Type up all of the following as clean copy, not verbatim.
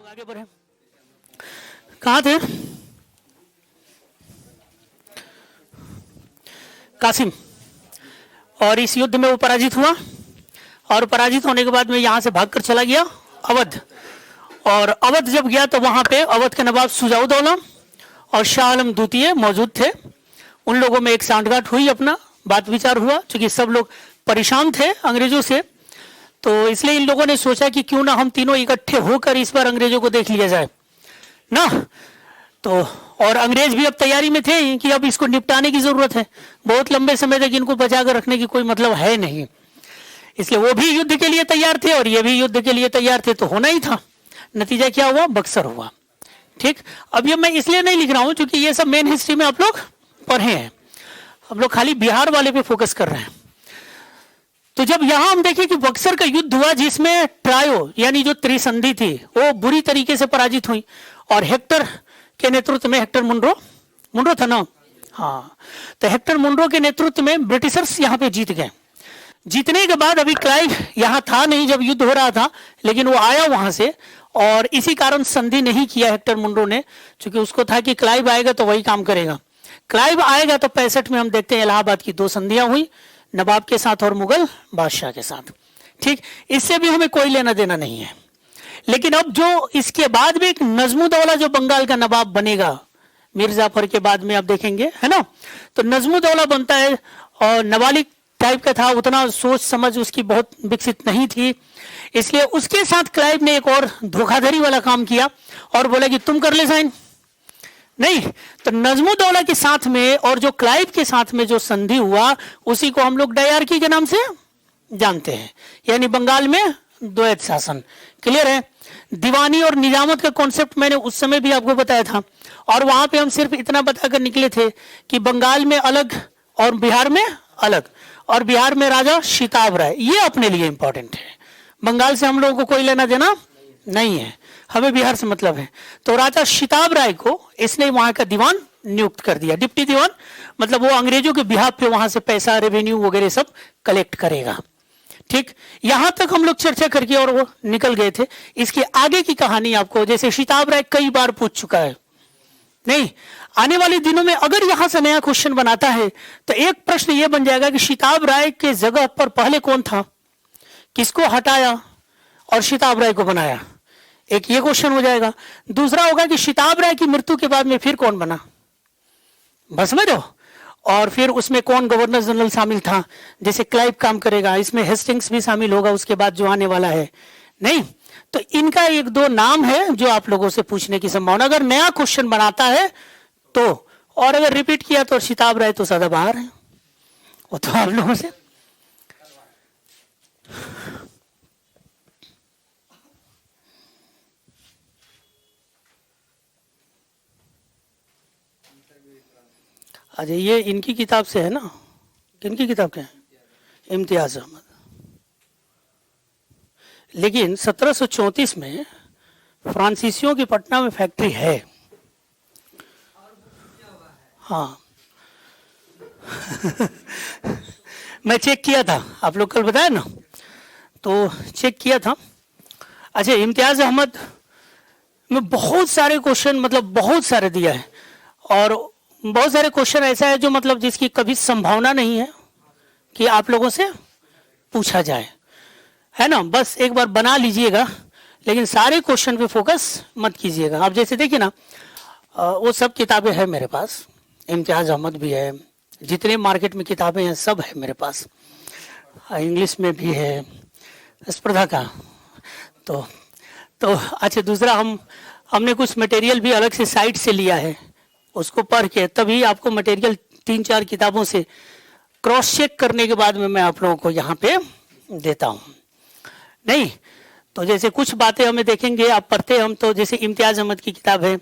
आगे बढ़े। कहाँ थे? कासिम। और इस युद्ध में वो पराजित हुआ और पराजित होने के बाद में यहाँ से भागकर चला गया अवध। और अवध जब गया तो वहाँ पे अवध के नवाब शुजाउद्दौला और शाह आलम द्वितीय मौजूद थे। उन लोगों में एक सांठगांठ हुई, अपना बात विचार हुआ, क्योंकि सब लोग परेशान थे अंग्रेजों से। तो इसलिए इन लोगों ने सोचा कि क्यों ना हम तीनों इकट्ठे होकर इस बार अंग्रेजों को देख लिया जाए ना। तो और अंग्रेज भी अब तैयारी में थे कि अब इसको निपटाने की जरूरत है, बहुत लंबे समय तक इनको बचा कर रखने की कोई मतलब है नहीं। इसलिए वो भी युद्ध के लिए तैयार थे और ये भी युद्ध के लिए तैयार थे, तो होना ही था। नतीजा क्या हुआ? बक्सर हुआ। ठीक, अब ये मैं इसलिए नहीं लिख रहा हूं क्योंकि ये सब मेन हिस्ट्री में आप लोग पढ़े हैं, हम लोग खाली बिहार वाले पे फोकस कर रहे हैं। तो जब यहां हम देखें कि बक्सर का युद्ध हुआ जिसमें ट्रायो यानी जो त्रिसंधि थी वो बुरी तरीके से पराजित हुई और हेक्टर के नेतृत्व में, हेक्टर मुनरो था ना, हाँ, तो हेक्टर मुनरो के नेतृत्व में ब्रिटिशर्स यहाँ पे जीत गए। जीतने के बाद अभी क्लाइव यहाँ था नहीं जब युद्ध हो रहा था, लेकिन वो आया वहां से और इसी कारण संधि नहीं किया हेक्टर मुनरो ने, क्योंकि उसको था कि क्लाइव आएगा तो वही काम करेगा। क्लाइव आएगा तो 65 में हम देखते हैं इलाहाबाद की 2 संधियां हुई, नवाब के साथ और मुगल बादशाह के साथ। ठीक, इससे भी हमें कोई लेना देना नहीं है। लेकिन अब जो इसके बाद में एक नजमुद्दौला जो बंगाल का नवाब बनेगा मीर जाफर के बाद में आप देखेंगे, है ना, तो नजमुद्दौला बनता है और नाबालिग टाइप का था, उतना सोच समझ उसकी बहुत विकसित नहीं थी। इसलिए उसके साथ क्लाइव ने एक और धोखाधड़ी वाला काम किया और बोला कि तुम कर ले साइन। नहीं, तो नजमुद्दौला के साथ में और जो क्लाइव के साथ में जो संधि हुआ उसी को हम लोग डायरकी के नाम से जानते हैं, यानी बंगाल में द्वैत शासन। क्लियर है? दीवानी और निजामत का कॉन्सेप्ट मैंने उस समय भी आपको बताया था और वहां पे हम सिर्फ इतना बताकर निकले थे कि बंगाल में अलग और बिहार में अलग, और बिहार में राजा शिताब राय, ये अपने लिए इंपॉर्टेंट है। बंगाल से हम लोगों को कोई लेना देना नहीं है, हमें बिहार से मतलब है। तो राजा शिताब राय को इसने वहां का दीवान नियुक्त कर दिया, डिप्टी दीवान, मतलब वो अंग्रेजों के बिहार पे वहां से पैसा रेवेन्यू वगैरह सब कलेक्ट करेगा। ठीक, यहां तक हम लोग चर्चा करके और वो निकल गए थे। इसके आगे की कहानी आपको, जैसे शिताब राय कई बार पूछ चुका है, नहीं, आने वाले दिनों में अगर यहां से नया क्वेश्चन बनाता है तो एक प्रश्न ये बन जाएगा कि शिताब राय के जगह पर पहले कौन था, किसको हटाया और शिताब राय को बनाया, एक ये क्वेश्चन हो जाएगा। दूसरा होगा कि शिताब राय की मृत्यु के बाद में फिर कौन बना, बस में दो, और फिर उसमें कौन गवर्नर जनरल शामिल था, जैसे क्लाइव काम करेगा, इसमें हेस्टिंग्स भी शामिल होगा उसके बाद जो आने वाला है। नहीं, तो इनका 1-2 नाम है जो आप लोगों से पूछने की संभावना, अगर नया क्वेश्चन बनाता है तो, और अगर रिपीट किया तो शिताब राय तो सदाबहार है, वो तो आप लोगों से। अच्छा, ये इनकी किताब से है ना, किनकी किताब के हैं? इम्तियाज अहमद। लेकिन 1734 में फ्रांसीसियों की पटना में फैक्ट्री है, हाँ मैं चेक किया था, आप लोग कल बताया ना, तो चेक किया था। अच्छा, इम्तियाज अहमद में बहुत सारे क्वेश्चन, मतलब बहुत सारे दिया है, और बहुत सारे क्वेश्चन ऐसा है जो मतलब जिसकी कभी संभावना नहीं है कि आप लोगों से पूछा जाए, है ना। बस एक बार बना लीजिएगा, लेकिन सारे क्वेश्चन पे फोकस मत कीजिएगा। आप जैसे देखिए ना, वो सब किताबें हैं मेरे पास, इम्तियाज अहमद भी है, जितने मार्केट में किताबें हैं सब है मेरे पास, इंग्लिश में भी है स्पर्धा का। तो अच्छा, दूसरा हमने कुछ मटेरियल भी अलग से साइट से लिया है, उसको पढ़ के तभी आपको मटेरियल 3-4 किताबों से क्रॉस चेक करने के बाद में मैं आप लोगों को यहाँ पे देता हूँ। नहीं, तो जैसे कुछ बातें हमें देखेंगे, आप पढ़ते हम तो, जैसे इम्तियाज अहमद की किताब है,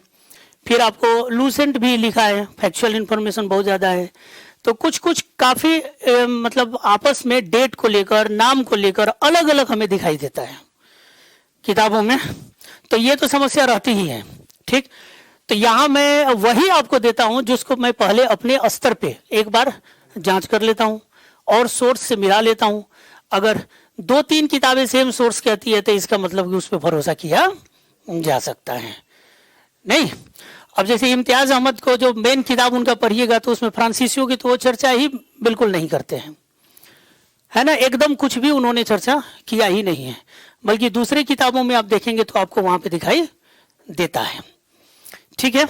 फिर आपको लूसेंट भी लिखा है, फैक्चुअल इंफॉर्मेशन बहुत ज़्यादा है, तो कुछ काफ़ी मतलब आपस में डेट को लेकर, नाम को लेकर अलग अलग हमें दिखाई देता है किताबों में, तो ये तो समस्या रहती ही है। ठीक, तो यहाँ मैं वही आपको देता हूँ जिसको मैं पहले अपने स्तर पे एक बार जांच कर लेता हूँ और सोर्स से मिला लेता हूँ। अगर 2-3 किताबें सेम सोर्स कहती है तो इसका मतलब कि उस पर भरोसा किया जा सकता है। नहीं, अब जैसे इम्तियाज अहमद को जो मेन किताब उनका पढ़िएगा तो उसमें फ्रांसीसियो की तो वो चर्चा ही बिल्कुल नहीं करते हैं, है ना, एकदम कुछ भी उन्होंने चर्चा किया ही नहीं है, बल्कि दूसरी किताबों में आप देखेंगे तो आपको वहां पे दिखाई देता है। ठीक है,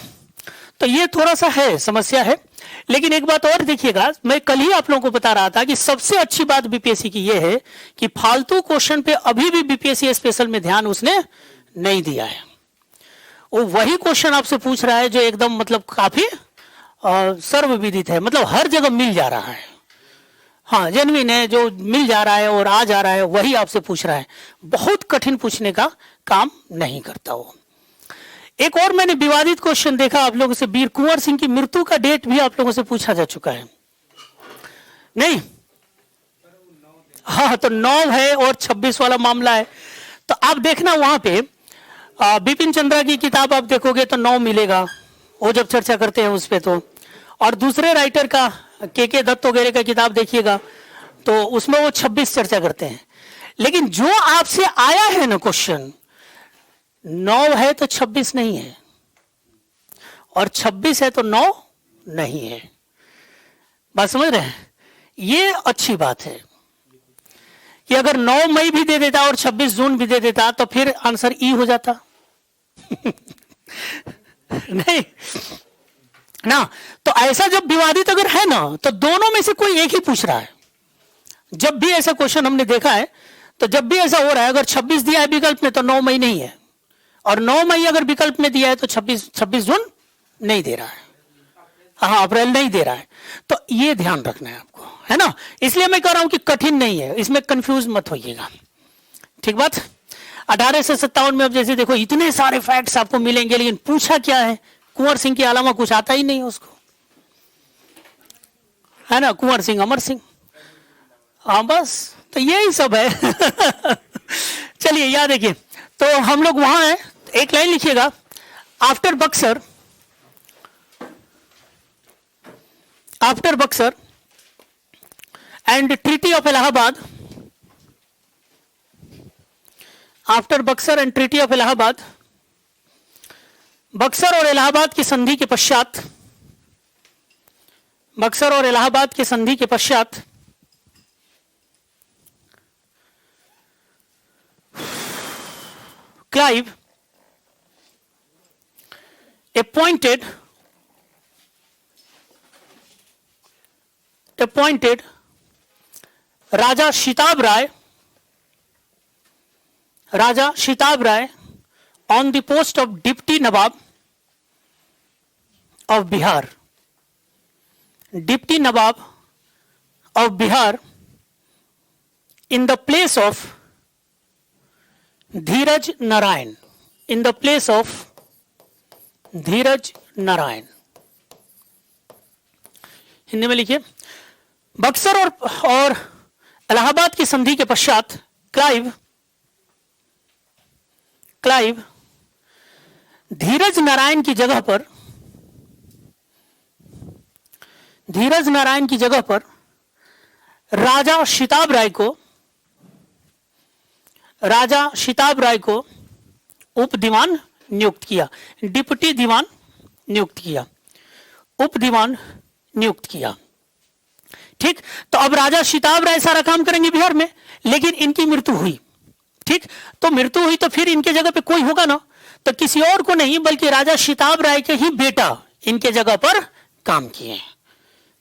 तो ये थोड़ा सा है, समस्या है। लेकिन एक बात और देखिएगा, मैं कल ही आप लोगों को बता रहा था कि सबसे अच्छी बात बीपीएससी की ये है कि फालतू क्वेश्चन पे अभी भी बीपीएससी स्पेशल में ध्यान उसने नहीं दिया है। वो वही क्वेश्चन आपसे पूछ रहा है जो एकदम मतलब काफी सर्वविदित है, मतलब हर जगह मिल जा रहा है, हाँ जेन्युइन है, जो मिल जा रहा है और आ जा रहा है वही आपसे पूछ रहा है, बहुत कठिन पूछने का काम नहीं करता वो। एक और मैंने विवादित क्वेश्चन देखा आप लोगों से, वीर कुंवर सिंह की मृत्यु का डेट भी आप लोगों से पूछा जा चुका है, नहीं? हाँ, तो 9 है और 26 वाला मामला है। तो आप देखना वहां पे बिपिन चंद्रा की किताब आप देखोगे तो 9 मिलेगा, वो जब चर्चा करते हैं उस पे तो, और दूसरे राइटर का के दत्त वगैरह का किताब देखिएगा तो उसमें वो 26 चर्चा करते हैं। लेकिन जो आपसे आया है ना क्वेश्चन, 9 है तो 26 नहीं है, और 26 है तो 9 नहीं है। बात समझ रहे हैं? ये अच्छी बात है कि अगर 9 मई भी दे देता और 26 जून भी दे देता तो फिर आंसर ई हो जाता। नहीं ना, तो ऐसा जब विवादित अगर है ना तो दोनों में से कोई एक ही पूछ रहा है। जब भी ऐसा क्वेश्चन हमने देखा है तो जब भी ऐसा हो रहा है, अगर 26 दिया है विकल्प में तो 9 मई नहीं है, और 9 मई अगर विकल्प में दिया है तो 26 जून नहीं दे रहा है, हाँ अप्रैल नहीं दे रहा है। तो ये ध्यान रखना है आपको, है ना, इसलिए मैं कह रहा हूं कि कठिन नहीं है, इसमें कंफ्यूज मत होइएगा। ठीक बात। 1857 में अब जैसे देखो इतने सारे फैक्ट्स आपको मिलेंगे, लेकिन पूछा क्या है, कुंवर सिंह के अलावा कुछ आता ही नहीं उसको, है ना, कुंवर सिंह अमर सिंह, हाँ बस, तो यही सब है। चलिए याद देखिए, तो हम लोग वहां हैं, एक लाइन लिखिएगा, after Buxar and treaty of Allahabad, after Buxar and treaty of Allahabad, Buxar और इलाहाबाद की संधि के पश्चात, बक्सर और इलाहाबाद की संधि के पश्चात Clive appointed Raja Shitab Rai on the post of Deputy Nawab of Bihar, Deputy Nawab of Bihar in the place of Dheeraj Narayan, in the place of धीरज नारायण। हिंदी में लिखिए, बक्सर और इलाहाबाद की संधि के पश्चात क्लाइव धीरज नारायण की जगह पर राजा शिताब राय को उप दीवान नियुक्त किया, डिप्टी दीवान नियुक्त किया, उप दीवान नियुक्त किया। ठीक, तो अब राजा शिताब राय सारा काम करेंगे बिहार में, लेकिन इनकी मृत्यु हुई। ठीक, तो मृत्यु हुई तो फिर इनके जगह पे कोई होगा ना, तो किसी और को नहीं बल्कि राजा शिताब राय के ही बेटा इनके जगह पर काम किए।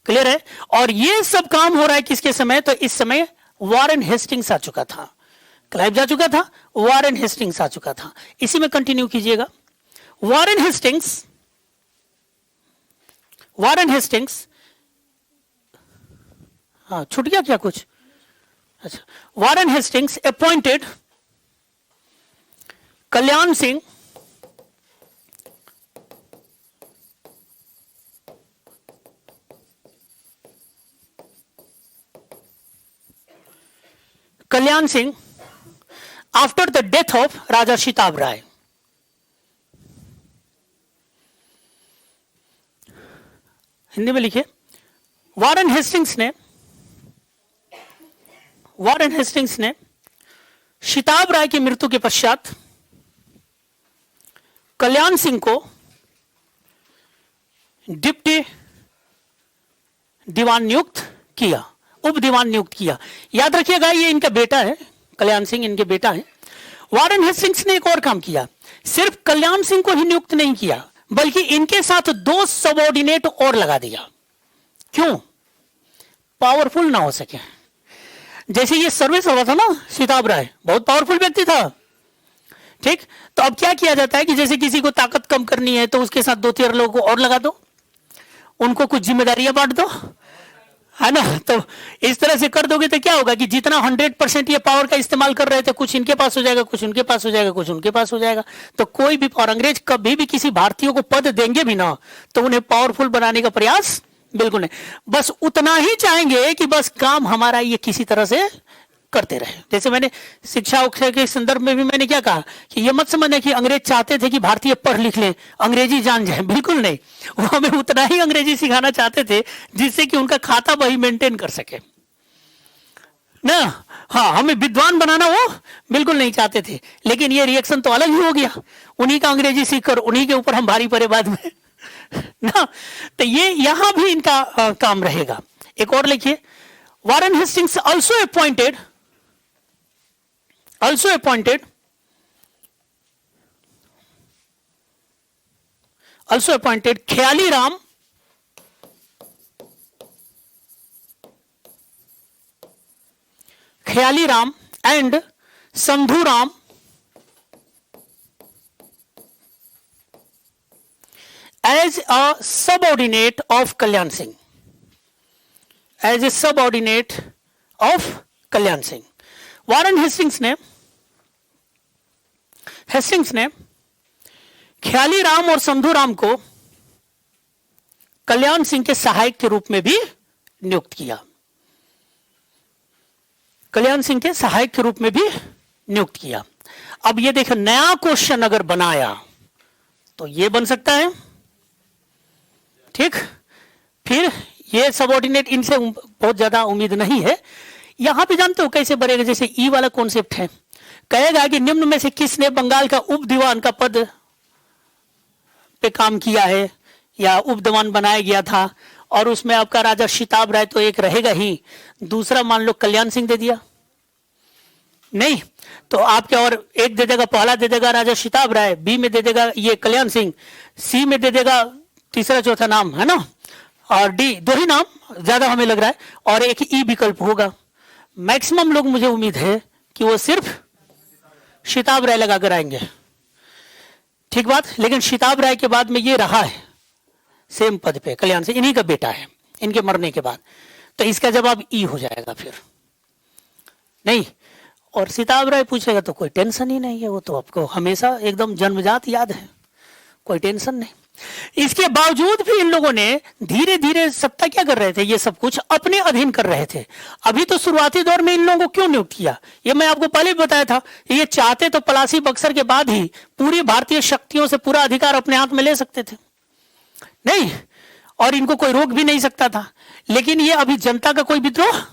क्लियर है? और ये सब काम हो रहा है किसके समय, तो इस समय वॉरेन हेस्टिंग्स आ चुका था, क्लाइव जा चुका था, वॉरेन हेस्टिंग्स आ चुका था। इसी में कंटिन्यू कीजिएगा। वॉरेन हेस्टिंग्स, हाँ छूट गया क्या कुछ? अच्छा, Warren Hastings appointed Kalyan Singh after the death of Raja Shitab Rai. Hindi में लिखिए, वॉरेन हेस्टिंग्स ने शिताब राय की मृत्यु के पश्चात कल्याण सिंह को डिप्टी दीवान नियुक्त किया, उप दीवान नियुक्त किया। याद रखिएगा ये इनका बेटा है, कल्याण सिंह इनके बेटा है। वारेन हेस्टिंग्स ने एक और काम किया, सिर्फ कल्याण सिंह को ही नियुक्त नहीं किया बल्कि इनके साथ 2 सबऑर्डिनेट और लगा दिया। क्यों? पावरफुल ना हो सके। जैसे ये सर्विस हुआ था ना, सिताब राय बहुत पावरफुल व्यक्ति था, ठीक। तो अब क्या किया जाता है कि जैसे किसी को ताकत कम करनी है तो उसके साथ 2-3 लोगों को और लगा दो, उनको कुछ जिम्मेदारियां बांट दो, है ना। तो इस तरह से कर दोगे तो क्या होगा कि जितना 100% ये पावर का इस्तेमाल कर रहे थे, कुछ इनके पास हो जाएगा, कुछ उनके पास हो जाएगा, कुछ उनके पास हो जाएगा। तो कोई भी और अंग्रेज कभी भी किसी भारतीय को पद देंगे भी ना तो उन्हें पावरफुल बनाने का प्रयास बिल्कुल नहीं, बस उतना ही चाहेंगे कि बस काम हमारा ये किसी तरह से करते रहे। जैसे मैंने शिक्षा के संदर्भ में भी मैंने क्या कहा कि ये मत समझना कि अंग्रेज चाहते थे कि भारतीय पढ़ लिख लें, अंग्रेजी जान जाए, बिल्कुल नहीं। वो हमें उतना ही अंग्रेजी सिखाना चाहते थे जिससे कि उनका खाता बही मेंटेन कर सके ना। हाँ, हमें विद्वान बनाना वो बिल्कुल नहीं चाहते थे, लेकिन ये रिएक्शन तो अलग ही हो गया। उन्हीं का अंग्रेजी सीखकर उन्हीं के ऊपर हम भारी पड़े बाद में ना। तो ये यहां भी इनका काम रहेगा। एक और लिखिए, Warren Hastings also appointed Khyali Ram and Sandhu Ram as a subordinate of Kalyan Singh, as a subordinate of Kalyan Singh। Warren Hastings ने ख्याली राम और संधू राम को कल्याण सिंह के सहायक के रूप में भी नियुक्त किया, कल्याण सिंह के सहायक के रूप में भी नियुक्त किया। अब ये देखो, नया क्वेश्चन अगर बनाया तो ये बन सकता है, ठीक। फिर ये सबऑर्डिनेट इनसे बहुत ज्यादा उम्मीद नहीं है। यहां पे जानते हो कैसे बनेगा, जैसे ई वाला कॉन्सेप्ट है, कहेगा कि निम्न में से किसने बंगाल का उप दीवान का पद पे काम किया है या उप दीवान बनाया गया था, और उसमें आपका राजा शिताब राय तो एक रहेगा ही, दूसरा मान लो कल्याण सिंह दे दिया, नहीं तो आपके और एक दे देगा, पहला दे देगा राजा शिताब राय, बी में दे देगा ये कल्याण सिंह, सी में दे देगा तीसरा चौथा नाम, है ना, और डी 2 ही नाम ज्यादा हमें लग रहा है, और एक ई विकल्प होगा। मैक्सिमम लोग मुझे उम्मीद है कि वो सिर्फ शिताब राय लगाकर आएंगे, ठीक बात। लेकिन शिताब राय के बाद में ये रहा है सेम पद पे, कल्याण सिंह इन्हीं का बेटा है इनके मरने के बाद, तो इसका जवाब ई हो जाएगा फिर, नहीं। और शिताब राय पूछेगा तो कोई टेंशन ही नहीं है, वो तो आपको हमेशा एकदम जन्मजात याद है, कोई टेंशन नहीं। इसके बावजूद भी इन लोगों ने धीरे धीरे सत्ता क्या कर रहे थे, ये सब कुछ अपने अधीन कर रहे थे। अभी तो शुरुआती दौर में इन लोगों को क्यों नियुक्त किया, ये मैं आपको पहले भी बताया था। ये चाहते तो पलासी बक्सर के बाद ही पूरी भारतीय शक्तियों से पूरा अधिकार अपने हाथ में ले सकते थे, नहीं, और इनको कोई रोक भी नहीं सकता था। लेकिन ये अभी जनता का कोई विद्रोह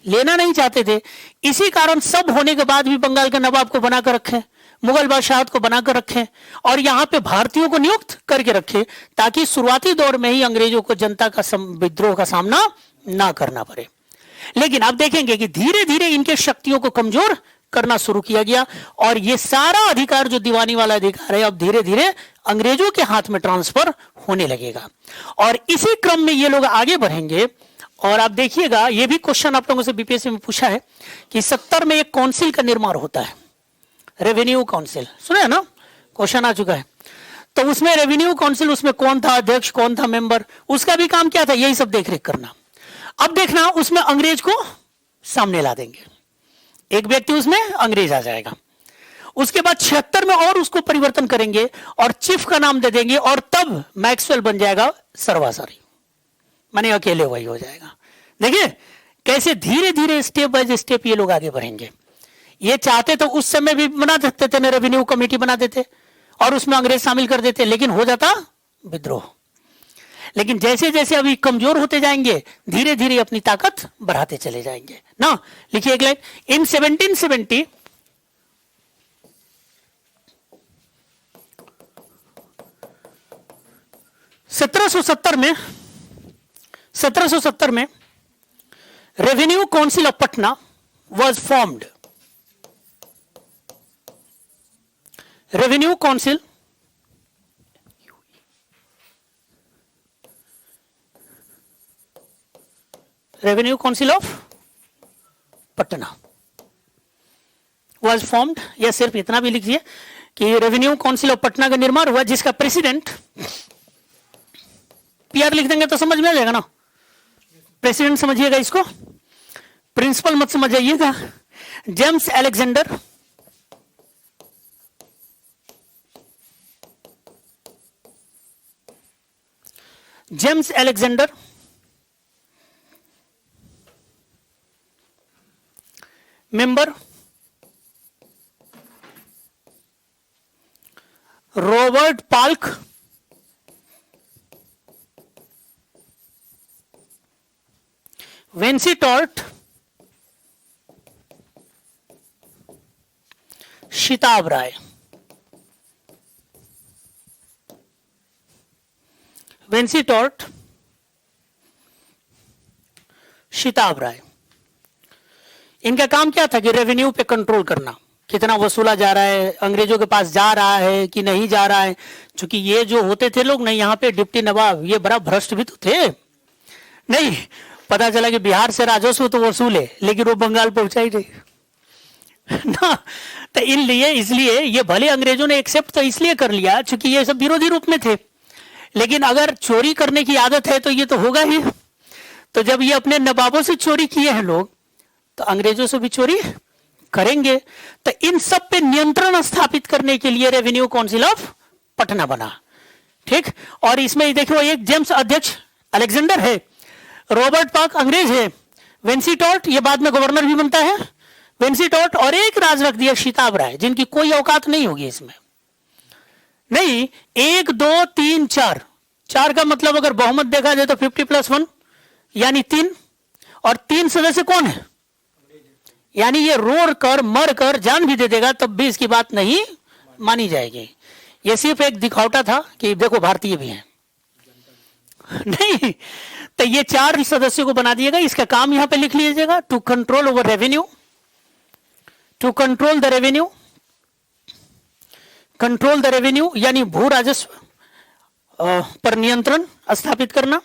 लेना नहीं चाहते थे, इसी कारण सब होने के बाद भी बंगाल के नवाब को बनाकर रखे, मुगल बादशाहत को बनाकर रखे, और यहां पे भारतीयों को नियुक्त करके रखे, ताकि शुरुआती दौर में ही अंग्रेजों को जनता का विद्रोह का सामना ना करना पड़े। लेकिन आप देखेंगे कि धीरे धीरे इनके शक्तियों को कमजोर करना शुरू किया गया, और ये सारा अधिकार जो दीवानी वाला अधिकार है अब धीरे धीरे अंग्रेजों के हाथ में ट्रांसफर होने लगेगा। और इसी क्रम में ये लोग आगे बढ़ेंगे। और आप देखिएगा, ये भी क्वेश्चन आप लोगों से बीपीएससी में पूछा है कि 70 में एक काउंसिल का निर्माण होता है, रेवेन्यू काउंसिल, सुना है ना, क्वेश्चन आ चुका है। तो उसमें रेवेन्यू काउंसिल, उसमें कौन था अध्यक्ष, कौन था मेंबर, उसका भी काम क्या था, यही सब देख रेख करना। अब देखना, उसमें अंग्रेज को सामने ला देंगे, एक व्यक्ति उसमें अंग्रेज आ जाएगा। उसके बाद 76 में और उसको परिवर्तन करेंगे और चीफ का नाम दे देंगे, और तब मैक्सवेल बन जाएगा सर्वासारी, माने अकेले वही हो जाएगा। देखिए कैसे धीरे धीरे स्टेप बाय स्टेप ये लोग आगे बढ़ेंगे। ये चाहते तो उस समय भी बना देते थे, रेवेन्यू कमेटी बना देते और उसमें अंग्रेज शामिल कर देते, लेकिन हो जाता विद्रोह। लेकिन जैसे जैसे अभी कमजोर होते जाएंगे, धीरे धीरे अपनी ताकत बढ़ाते चले जाएंगे ना। लिखिए एक लाइन, इन 1770 1770 में revenue council of Patna was formed. Revenue Council of Patna was formed. या सिर्फ इतना भी लिखिए कि रेवेन्यू काउंसिल ऑफ पटना का निर्माण हुआ, जिसका प्रेसिडेंट, पीआर लिख देंगे तो समझ में आ जाएगा ना, प्रेसिडेंट समझिएगा इसको, प्रिंसिपल मत समझ जाइएगा, James Alexander member Robert Palk, Vansittart, Shitab Rai. Vansittart, Shitab Rai, इनका काम क्या था कि रेवेन्यू पे कंट्रोल करना, कितना वसूला जा रहा है, अंग्रेजों के पास जा रहा है कि नहीं जा रहा है। क्योंकि ये जो होते थे लोग ना यहाँ पे डिप्टी नवाब, ये बड़ा भ्रष्ट भी तो थे। नहीं, पता चला कि बिहार से राजस्व तो वसूले लेकिन वो बंगाल पहुंचा ही नहीं ना। तो इसलिए ये भले अंग्रेजों ने एक्सेप्ट तो इसलिए कर लिया क्योंकि ये सब विरोधी रूप में थे, लेकिन अगर चोरी करने की आदत है तो ये तो होगा ही। तो जब ये अपने नवाबों से चोरी किए हैं लोग, तो अंग्रेजों से भी चोरी करेंगे। तो इन सब पे नियंत्रण स्थापित करने के लिए रेवेन्यू काउंसिल ऑफ पटना बना, ठीक। और इसमें देखो, एक जेम्स अध्यक्ष अलेक्जेंडर है, रॉबर्ट पार्क अंग्रेज है, वेंसी टॉर्ट ये बाद में गवर्नर भी बनता है, वेंसी टॉर्ट, और एक राज रख दिया शिताब राय, जिनकी कोई औकात नहीं होगी इसमें। नहीं, 1 2 3 4, 4 का मतलब अगर बहुमत देखा जाए तो 50+1 यानी 3, और 3 सदस्य कौन है, यानी ये रोर कर मर कर जान भी दे देगा तब भी इसकी बात नहीं मानी जाएगी। ये सिर्फ एक दिखावटा था कि देखो भारतीय भी हैं। नहीं, तो ये 4 सदस्यों को बना दिएगा। इसका काम यहां पे लिख लीजिएगा, to control over revenue, to control the revenue, control the revenue यानी भू राजस्व पर नियंत्रण स्थापित करना,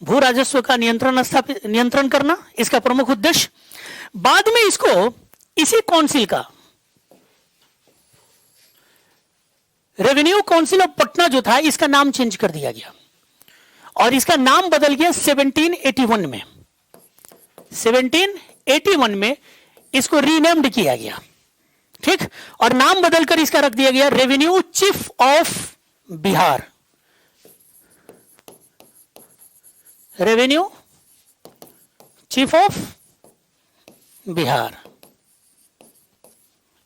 भू राजस्व का नियंत्रण करना इसका प्रमुख उद्देश्य। बाद में इसको इसी काउंसिल का रेवेन्यू काउंसिल ऑफ पटना जो था, इसका नाम चेंज कर दिया गया और इसका नाम बदल गया 1781 में। 1781 में इसको रीनेम्ड किया गया, ठीक। और नाम बदलकर इसका रख दिया गया revenue chief of Bihar, revenue chief of Bihar.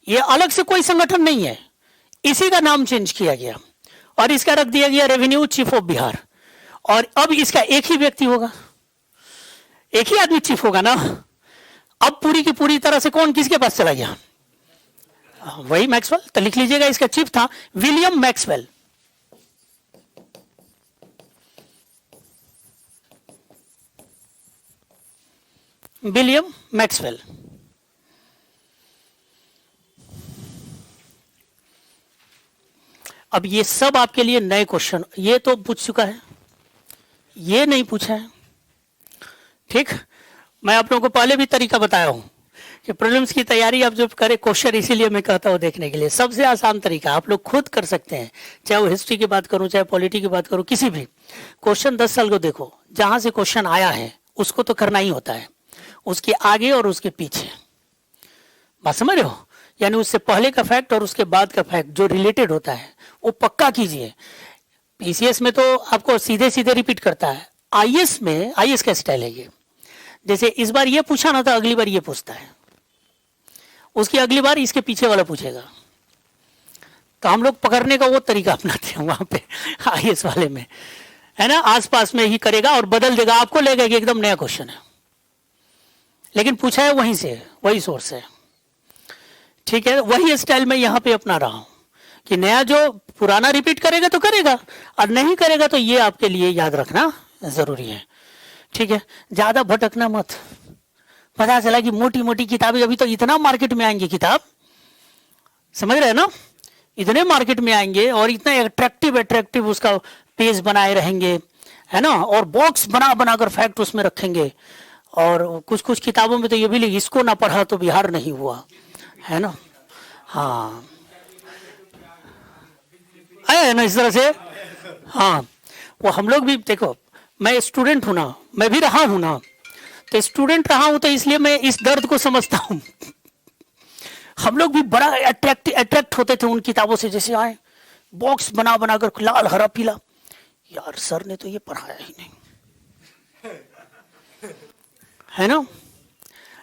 यह अलग से कोई संगठन नहीं है, इसी का नाम चेंज किया गया और इसका रख दिया गया रेवेन्यू चीफ ऑफ बिहार। और अब इसका एक ही व्यक्ति होगा, एक ही आदमी चीफ होगा ना। अब पूरी की पूरी तरह से कौन किसके पास चला गया, वही मैक्सवेल। तो लिख लीजिएगा, इसका चीफ था विलियम मैक्सवेल। William Maxwell. अब ये सब आपके लिए नए क्वेश्चन, ये तो पूछ चुका है, ये नहीं पूछा है, ठीक। मैं आप लोगों को पहले भी तरीका बताया हूं कि प्रीलिम्स की तैयारी आप जब करें, क्वेश्चन इसीलिए मैं कहता हूं देखने के लिए, सबसे आसान तरीका आप लोग खुद कर सकते हैं। चाहे वो हिस्ट्री की बात करूं, चाहे पॉलिटी की बात करूं, किसी भी क्वेश्चन 10 साल को देखो, जहां से क्वेश्चन आया है उसको तो करना ही होता है, उसके आगे और उसके पीछे, बात समझ रहे हो, यानी उससे पहले का फैक्ट और उसके बाद का फैक्ट जो रिलेटेड होता है वो पक्का कीजिए। पीसीएस में तो आपको सीधे सीधे रिपीट करता है, आईएएस में, आईएएस का स्टाइल है ये, जैसे इस बार ये पूछा ना था, अगली बार ये पूछता है, उसकी अगली बार इसके पीछे वाला पूछेगा। तो हम लोग पकड़ने का वो तरीका अपनाते हैं वहां पे आईएएस वाले में, है ना, आसपास में ही करेगा और बदल देगा, आपको लगेगा कि एकदम नया क्वेश्चन है, लेकिन पूछा है वहीं से, वही सोर्स है, ठीक है। वही स्टाइल में यहां पे अपना रहा हूं कि नया जो पुराना रिपीट करेगा तो करेगा, और नहीं करेगा तो ये आपके लिए याद रखना जरूरी है। ठीक है, ज्यादा भटकना मत। पता चला कि मोटी मोटी किताबें, अभी तो इतना मार्केट में आएंगे किताब, समझ रहे हैं ना, इतने मार्केट में आएंगे और इतना अट्रैक्टिव अट्रैक्टिव उसका पेज बनाए रहेंगे, है ना, और बॉक्स बना बनाकर फैक्ट उसमें रखेंगे। और कुछ कुछ किताबों में तो ये भी लिखा, इसको ना पढ़ा तो बिहार नहीं हुआ, है ना। हाँ, आया है ना इस तरह से। हाँ, वो हम लोग भी देखो, मैं स्टूडेंट हूं ना, मैं भी रहा हूं ना, तो स्टूडेंट रहा हूं तो इसलिए मैं इस दर्द को समझता हूं। हम लोग भी बड़ा अट्रैक्ट होते थे उन किताबों से, जैसे आए बॉक्स बना बनाकर लाल हरा पीला, यार सर ने तो ये पढ़ाया ही नहीं, है ना,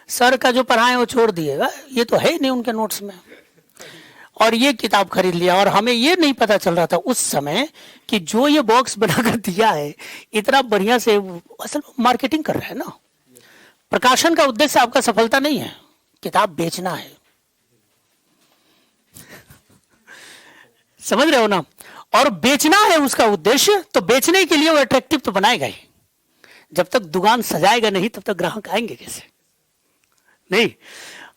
सर का जो पढ़ाए वो छोड़ दिएगा, ये तो है ही नहीं उनके नोट्स में। और ये किताब खरीद लिया, और हमें ये नहीं पता चल रहा था उस समय कि जो ये बॉक्स बनाकर दिया है इतना बढ़िया से, असल मार्केटिंग कर रहा है ना। प्रकाशन का उद्देश्य आपका सफलता नहीं है, किताब बेचना है, समझ रहे हो ना, और बेचना है उसका उद्देश्य, तो बेचने के लिए वो अट्रैक्टिव तो बनाएगा ही। जब तक दुकान सजाएगा नहीं तब तक ग्राहक आएंगे कैसे? नहीं,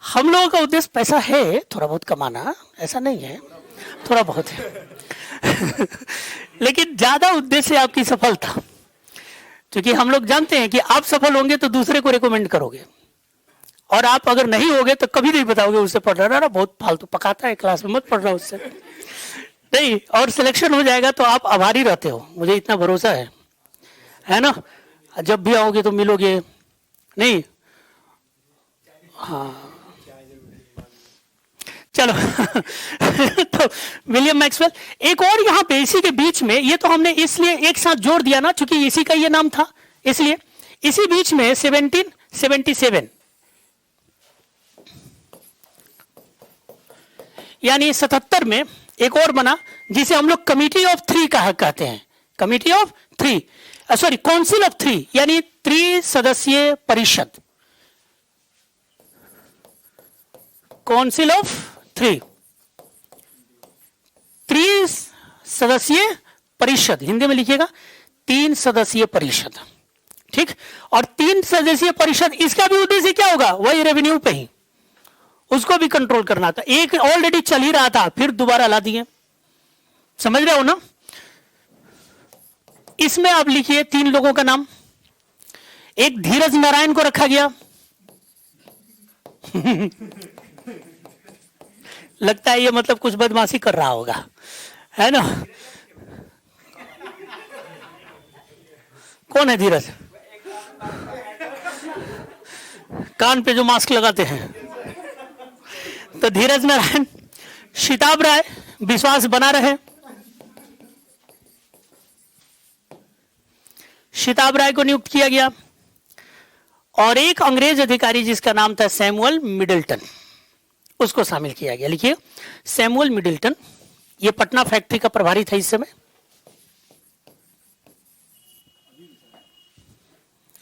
हम लोगों का उद्देश्य पैसा है, थोड़ा बहुत कमाना, ऐसा नहीं है, थोड़ा बहुत है। लेकिन ज्यादा उद्देश्य है आपकी सफलता, क्योंकि हम लोग जानते हैं कि आप सफल होंगे तो दूसरे को रिकमेंड करोगे, और आप अगर नहीं होगे तो कभी नहीं बताओगे उससे पढ़ रहा ना, बहुत फालतू पकाता है क्लास में, मत पढ़ रहा उससे, नहीं। और सिलेक्शन हो जाएगा तो आप आभारी रहते हो, मुझे इतना भरोसा है ना। जब भी आओगे तो मिलोगे, नहीं। हाँ चलो। तो विलियम मैक्सवेल, एक और यहाँ पे इसी के बीच में, ये तो हमने इसलिए एक साथ जोड़ दिया ना क्योंकि इसी का ये नाम था, इसलिए इसी बीच में 1777 यानी 77 में एक और बना जिसे हम लोग कमिटी ऑफ थ्री कहते हैं। Committee of three, sorry council of three, यानी त्रिसदस्यीय परिषद, काउंसिल ऑफ थ्री, त्रिसदस्यीय परिषद, हिंदी में लिखिएगा 3 सदस्यीय परिषद। ठीक, और 3 सदस्यीय परिषद, इसका भी उद्देश्य क्या होगा? वही रेवेन्यू पे ही, उसको भी कंट्रोल करना था। एक ऑलरेडी चल ही रहा था, फिर दोबारा ला दिए, समझ रहे हो ना। इसमें आप लिखिए 3 लोगों का नाम। एक धीरज नारायण को रखा गया। लगता है ये मतलब कुछ बदमाशी कर रहा होगा, है ना। कौन है धीरज? कान पे जो मास्क लगाते हैं। तो धीरज नारायण, शिताब राय, विश्वास बना रहे, शिताब राय को नियुक्त किया गया, और एक अंग्रेज अधिकारी जिसका नाम था सैमुअल मिडल्टन, उसको शामिल किया गया। लिखिए सैमुअल मिडल्टन, ये पटना फैक्ट्री का प्रभारी था इस समय।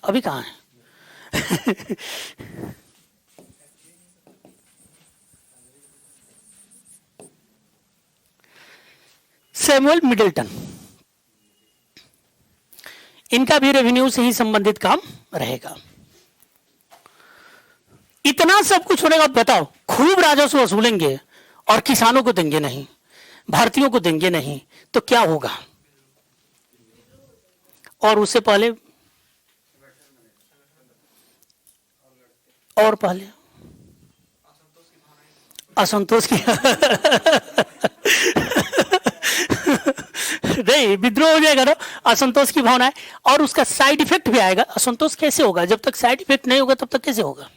अभी कहां है? सैमुअल मिडल्टन, इनका भी रेवेन्यू से ही संबंधित काम रहेगा। इतना सब कुछ होने का बाद बताओ, खूब राजस्व वसूलेंगे और किसानों को देंगे नहीं, भारतीयों को देंगे नहीं, तो क्या होगा? और उससे पहले और पहले असंतोष की नहीं, विद्रोह हो जाएगा ना, असंतोष की भावना है, और उसका साइड इफेक्ट भी आएगा। असंतोष कैसे होगा? जब तक साइड इफेक्ट नहीं होगा तब तक कैसे होगा?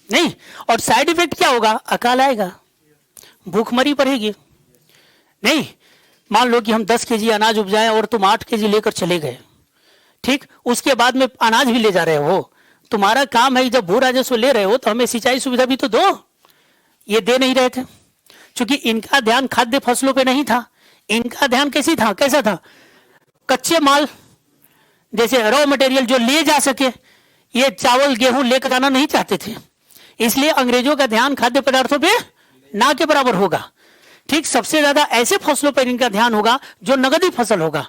नहीं, और साइड इफेक्ट क्या होगा? अकाल आएगा, भूखमरी बढ़ेगी। नहीं, मान लो कि हम 10 केजी अनाज उपजाएं और तुम 8 केजी लेकर चले गए, ठीक, उसके बाद में अनाज भी ले जा रहे हो, तुम्हारा काम है जब भू राजस्व ले रहे हो तो हमें सिंचाई सुविधा भी तो दो। ये दे नहीं रहे थे, क्योंकि इनका ध्यान खाद्य फसलों पे नहीं था, इनका ध्यान कैसा था? कच्चे माल, जैसे रॉ मटेरियल जो ले जा सके, ये चावल गेहूं लेकर जाना नहीं चाहते थे, इसलिए अंग्रेजों का ध्यान खाद्य पदार्थों पे ना के बराबर होगा। ठीक, सबसे ज्यादा ऐसे फसलों पर इनका ध्यान होगा जो नगदी फसल होगा,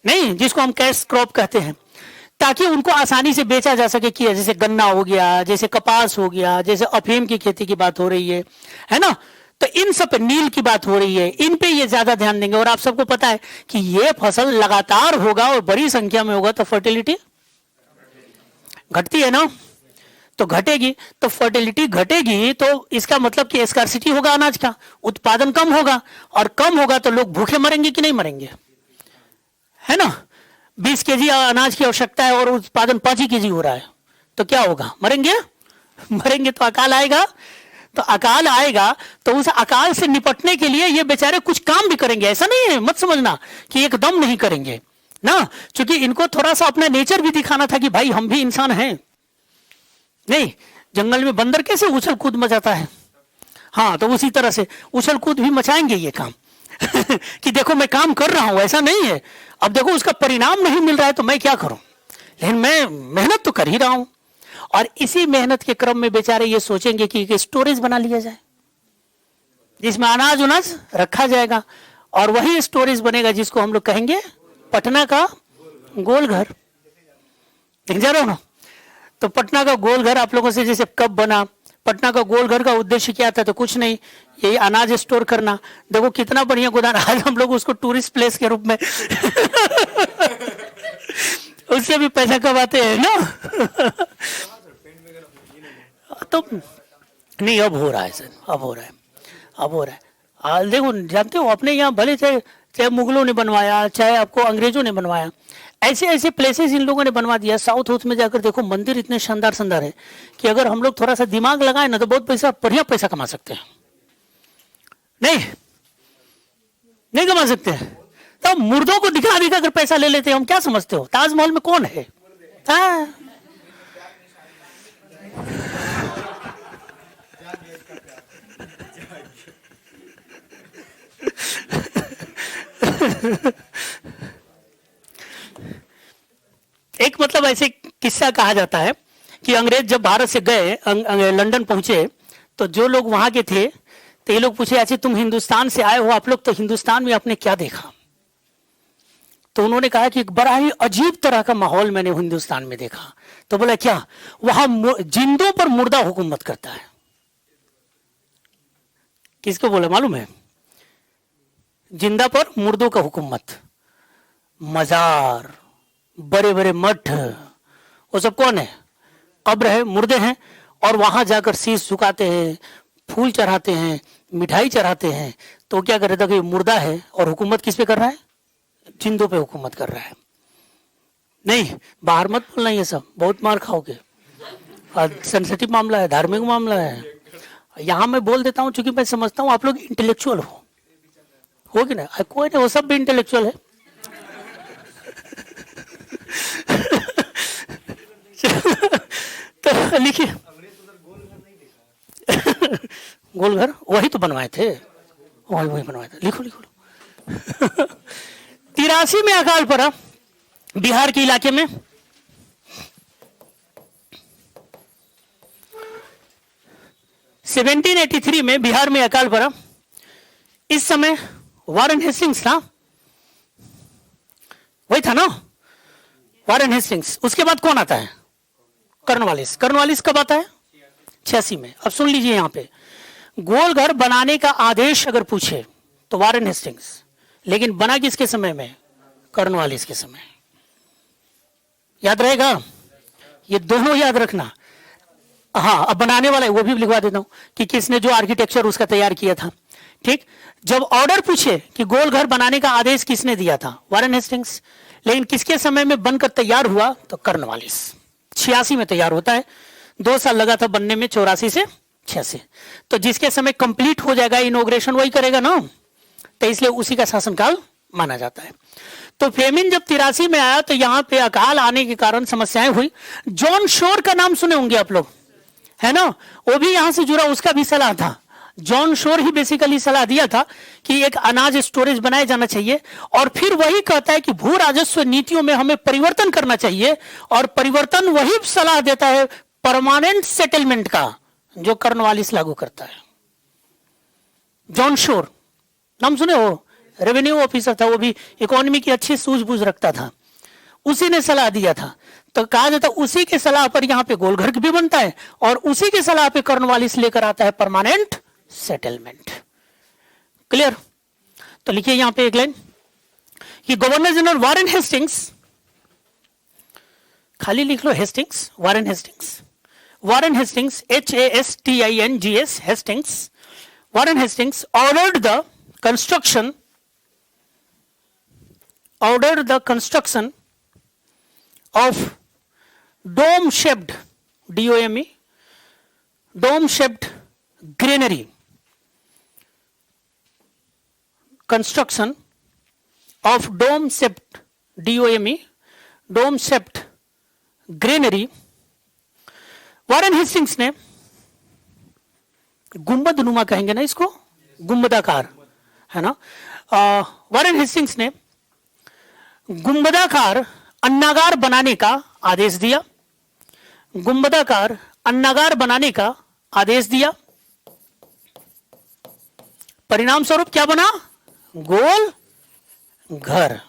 नहीं जिसको हम कैश क्रॉप कहते हैं, ताकि उनको आसानी से बेचा जा सके। कि जैसे गन्ना हो गया, जैसे कपास हो गया, जैसे अफीम की खेती की बात हो रही है ना, तो इन सब पे, नील की बात हो रही है, इन पे ये ज्यादा ध्यान देंगे। और आप सबको पता है कि ये फसल लगातार होगा और बड़ी संख्या में होगा तो फर्टिलिटी घटती है ना, तो घटेगी, तो फर्टिलिटी घटेगी तो इसका मतलब कि स्कार्सिटी होगा, अनाज का उत्पादन कम होगा, और कम होगा तो लोग भूखे मरेंगे कि नहीं मरेंगे, है ना। 20 केजी अनाज की आवश्यकता है और उत्पादन 5 ही केजी हो रहा है, तो क्या होगा, मरेंगे मरेंगे। तो अकाल आएगा, तो अकाल आएगा तो उस अकाल से निपटने के लिए ये बेचारे कुछ काम भी करेंगे। ऐसा नहीं है, मत समझना कि एकदम नहीं करेंगे ना, क्योंकि इनको थोड़ा सा अपना नेचर भी दिखाना था कि भाई हम भी इंसान हैं। नहीं, जंगल में बंदर कैसे उछल कूद मचाता है, हाँ, तो उसी तरह से उछल कूद भी मचाएंगे ये काम कि देखो मैं काम कर रहा हूं, ऐसा नहीं है। अब देखो उसका परिणाम नहीं मिल रहा है तो मैं क्या करूं, लेकिन मैं मेहनत तो कर ही रहा हूं। और इसी मेहनत के क्रम में बेचारे ये सोचेंगे कि एक स्टोरेज बना लिया जाए जिसमें अनाज उनाज रखा जाएगा, और वही स्टोरेज बनेगा जिसको हम लोग कहेंगे पटना का गोल घर। देख जा रहे हो ना, तो पटना का गोल घर आप लोगों से जैसे कब बना, पटना का गोल घर का उद्देश्य क्या था, तो कुछ नहीं, यही अनाज स्टोर करना। देखो कितना बढ़िया गोदाम, आज हम लोग उसको टूरिस्ट प्लेस के रूप में उससे भी पैसा कमाते हैं ना तो नहीं, अब हो रहा है सर, अब हो रहा है, अब हो रहा है। देखो जानते हो, अपने यहाँ भले चाहे मुगलों ने बनवाया, चाहे आपको अंग्रेजों ने बनवाया, ऐसे ऐसे प्लेसेस इन लोगों ने बनवा दिया। साउथ में जाकर देखो मंदिर इतने शानदार शानदार है कि अगर हम लोग थोड़ा सा दिमाग लगाए ना तो बहुत पैसा, बढ़िया पैसा कमा सकते हैं। नहीं नहीं कमा सकते हैं, तो मुर्दों को दिखा दिखा कर पैसा ले लेते हैं हम। क्या समझते हो ताजमहल में कौन है? एक मतलब ऐसे किस्सा कहा जाता है कि अंग्रेज जब भारत से गए, लंदन पहुंचे, तो जो लोग वहां के थे तो ये लोग पूछे, अच्छा तुम हिंदुस्तान से आए हो, आप लोग तो हिंदुस्तान में आपने क्या देखा? तो उन्होंने कहा कि एक बड़ा ही अजीब तरह का माहौल मैंने हिंदुस्तान में देखा। तो बोला क्या? वहां जिंदों पर मुर्दा हुकूमत करता है। किसको बोला मालूम है? जिंदा पर मुर्दों का हुकूमत। मजार, बड़े बड़े मठ, वो सब कौन है? कब्र है, मुर्दे हैं, और वहां जाकर शीश झुकाते हैं, फूल चढ़ाते हैं, मिठाई चढ़ाते हैं। तो क्या करे, देखो ये मुर्दा है और हुकूमत किस पे कर रहा है? जिंदों पे हुकूमत कर रहा है। नहीं, बाहर मत बोलना, ये सब बहुत मार खाओगे, सेंसिटिव मामला है, धार्मिक मामला है। यहां मैं बोल देता हूं क्योंकि मैं समझता हूं आप लोग इंटेलेक्चुअल हो कि नहीं? कोई नहीं, वो सब भी इंटेलेक्चुअल है। तो लिखिए गोल घर वही तो बनवाए थे, वही बनवाए थे। लिखो लिखो 83 में अकाल पड़ा बिहार के इलाके में। 1783 में बिहार में अकाल पड़ा। इस समय वारेन हेस्टिंग्स था, वही था ना, वारेन हेस्टिंग्स। उसके बाद कौन आता है? कर्नवालिस। कर्नवालिस कब आता है? 86 में। अब सुन लीजिए, यहां पे गोल घर बनाने का आदेश अगर पूछे तो वारेन हेस्टिंग्स, लेकिन बना किसके समय में? कर्नवालिस के समय। याद रहेगा? ये दोनों याद रखना। हाँ, अब बनाने वाला है वो भी लिखवा देता हूं कि किसने जो आर्किटेक्चर उसका तैयार किया था। ठीक, जब ऑर्डर पूछे कि गोल घर बनाने का आदेश किसने दिया था? Warren Hastings. लेकिन किसके समय में बनकर तैयार हुआ? तो कर्नवालिस। 86 में तैयार होता है, 2 साल लगा था बनने में, 84 से 86। तो जिसके समय कंप्लीट हो जाएगा इनॉग्रेशन वही करेगा ना, तो इसलिए उसी का शासनकाल माना जाता है। तो फेमिन जब 83 में आया तो यहां पे अकाल आने के कारण समस्याएं हुई। जॉन शोर का नाम सुने होंगे आप लोग, है ना? वो भी यहां से जुड़ा, उसका भी सलाह था। जॉन शोर ही बेसिकली सलाह दिया था कि एक अनाज स्टोरेज बनाया जाना चाहिए, और फिर वही कहता है कि भू राजस्व नीतियों में हमें परिवर्तन करना चाहिए, और परिवर्तन वही सलाह देता है परमानेंट सेटलमेंट का, जो कर्नवालिस लागू करता है। जॉन शोर नाम सुने हो? रेवेन्यू ऑफिसर था, वो भी इकोनॉमी की अच्छी सूझबूझ रखता था, उसी ने सलाह दिया था। तो कहा जाता उसी के सलाह पर यहाँ पे गोलघर भी बनता है और उसी के सलाह पे कॉर्नवालिस लेकर आता है परमानेंट सेटलमेंट। क्लियर? तो लिखिए यहां पे एक लाइन कि गवर्नर जनरल वारेन हेस्टिंग्स, खाली लिख लो Hastings, Warren Hastings, Warren Hastings HASTINGS, Hastings, Warren Hastings ordered the construction of dome-shaped, DOME, dome-shaped granary, construction of dome-shaped, DOME, dome-shaped granary। Warren Hastings ने, गुंबद नुमा कहेंगे ना इसको, गुंबदाकार है ना, वारेन हेस्टिंग्स ने गुंबदाकार अन्नागार बनाने का आदेश दिया, गुंबदाकार अन्नागार बनाने का आदेश दिया। परिणाम स्वरूप क्या बना? गोल घर।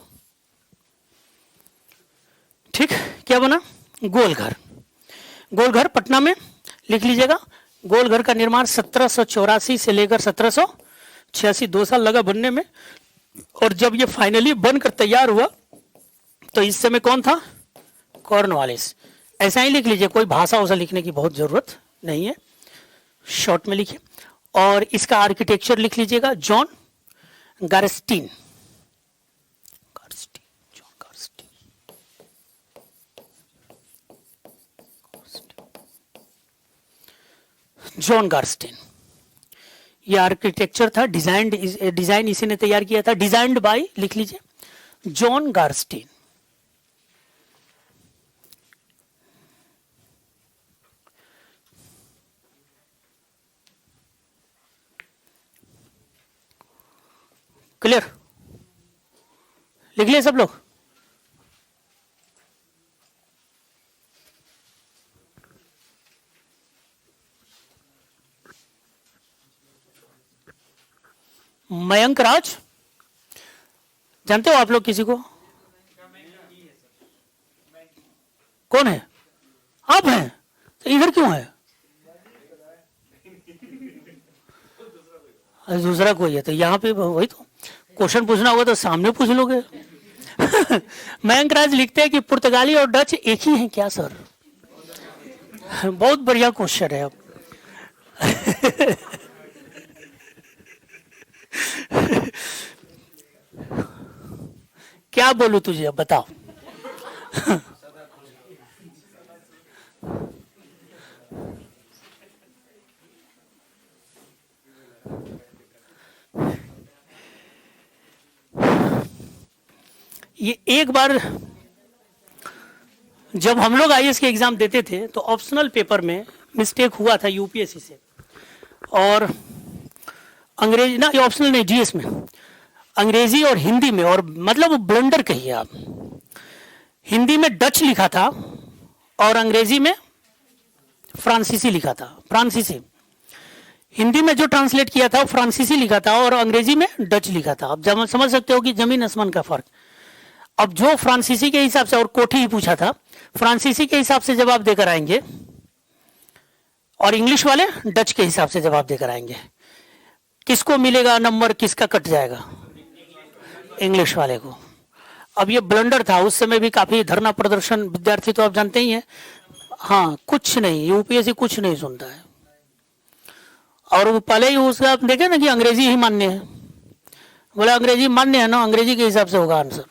ठीक, क्या बना? गोल घर। गोल घर पटना में, लिख लीजिएगा। गोल घर का निर्माण 1784 से लेकर 1786, 2 साल लगा बनने में। और जब ये फाइनली बनकर तैयार हुआ तो इस समय कौन था? कॉर्नवालिस। ऐसा ही लिख लीजिए, कोई भाषा वैसा लिखने की बहुत जरूरत नहीं है, शॉर्ट में लिखिए। और इसका आर्किटेक्चर लिख लीजिएगा, जॉन गारस्टीन, जॉन गारस्टीन। ये आर्किटेक्चर था, डिजाइन इसी ने तैयार किया था, डिजाइन्ड बाय, लिख लीजिए, जॉन गारस्टीन। क्लियर? लिख लिए सब लोग? मयंक राज, जानते हो आप लोग किसी को? कौन है? आप हैं? तो इधर क्यों है? दूसरा कोई है? तो यहाँ पे वही तो क्वेश्चन पूछना होगा तो सामने पूछ लोगे। मयंक राज लिखते हैं कि पुर्तगाली और डच एक ही हैं क्या सर? बहुत बढ़िया क्वेश्चन है। अब क्या बोलूं तुझे, अब बताओ। ये एक बार जब हम लोग आईएएस के एग्जाम देते थे तो ऑप्शनल पेपर में मिस्टेक हुआ था यूपीएससी से, और अंग्रेजी ना, ये ऑप्शनल नहीं, जीएस में अंग्रेजी और हिंदी में, और मतलब ब्लंडर कहिए आप, हिंदी में डच लिखा था और अंग्रेजी में फ्रांसीसी लिखा था। फ्रांसीसी, हिंदी में जो ट्रांसलेट किया था वो फ्रांसीसी लिखा था और अंग्रेजी में डच लिखा था। अब जब समझ सकते हो कि जमीन आसमान का फर्क। अब जो फ्रांसीसी के हिसाब से, और कोठी ही पूछा था, फ्रांसीसी के हिसाब से जवाब देकर आएंगे और इंग्लिश वाले डच के हिसाब से जवाब देकर आएंगे। किसको मिलेगा नंबर, किसका कट जाएगा? इंग्लिश वाले को। अब ये ब्लंडर था, उस समय भी काफी धरना प्रदर्शन, विद्यार्थी तो आप जानते ही हैं। हाँ, कुछ नहीं, यूपीएससी कुछ नहीं सुनता है। और वो पहले ही उसका आप देखे ना कि अंग्रेजी ही मान्य है, बोला अंग्रेजी मान्य है ना, अंग्रेजी के हिसाब से होगा आंसर।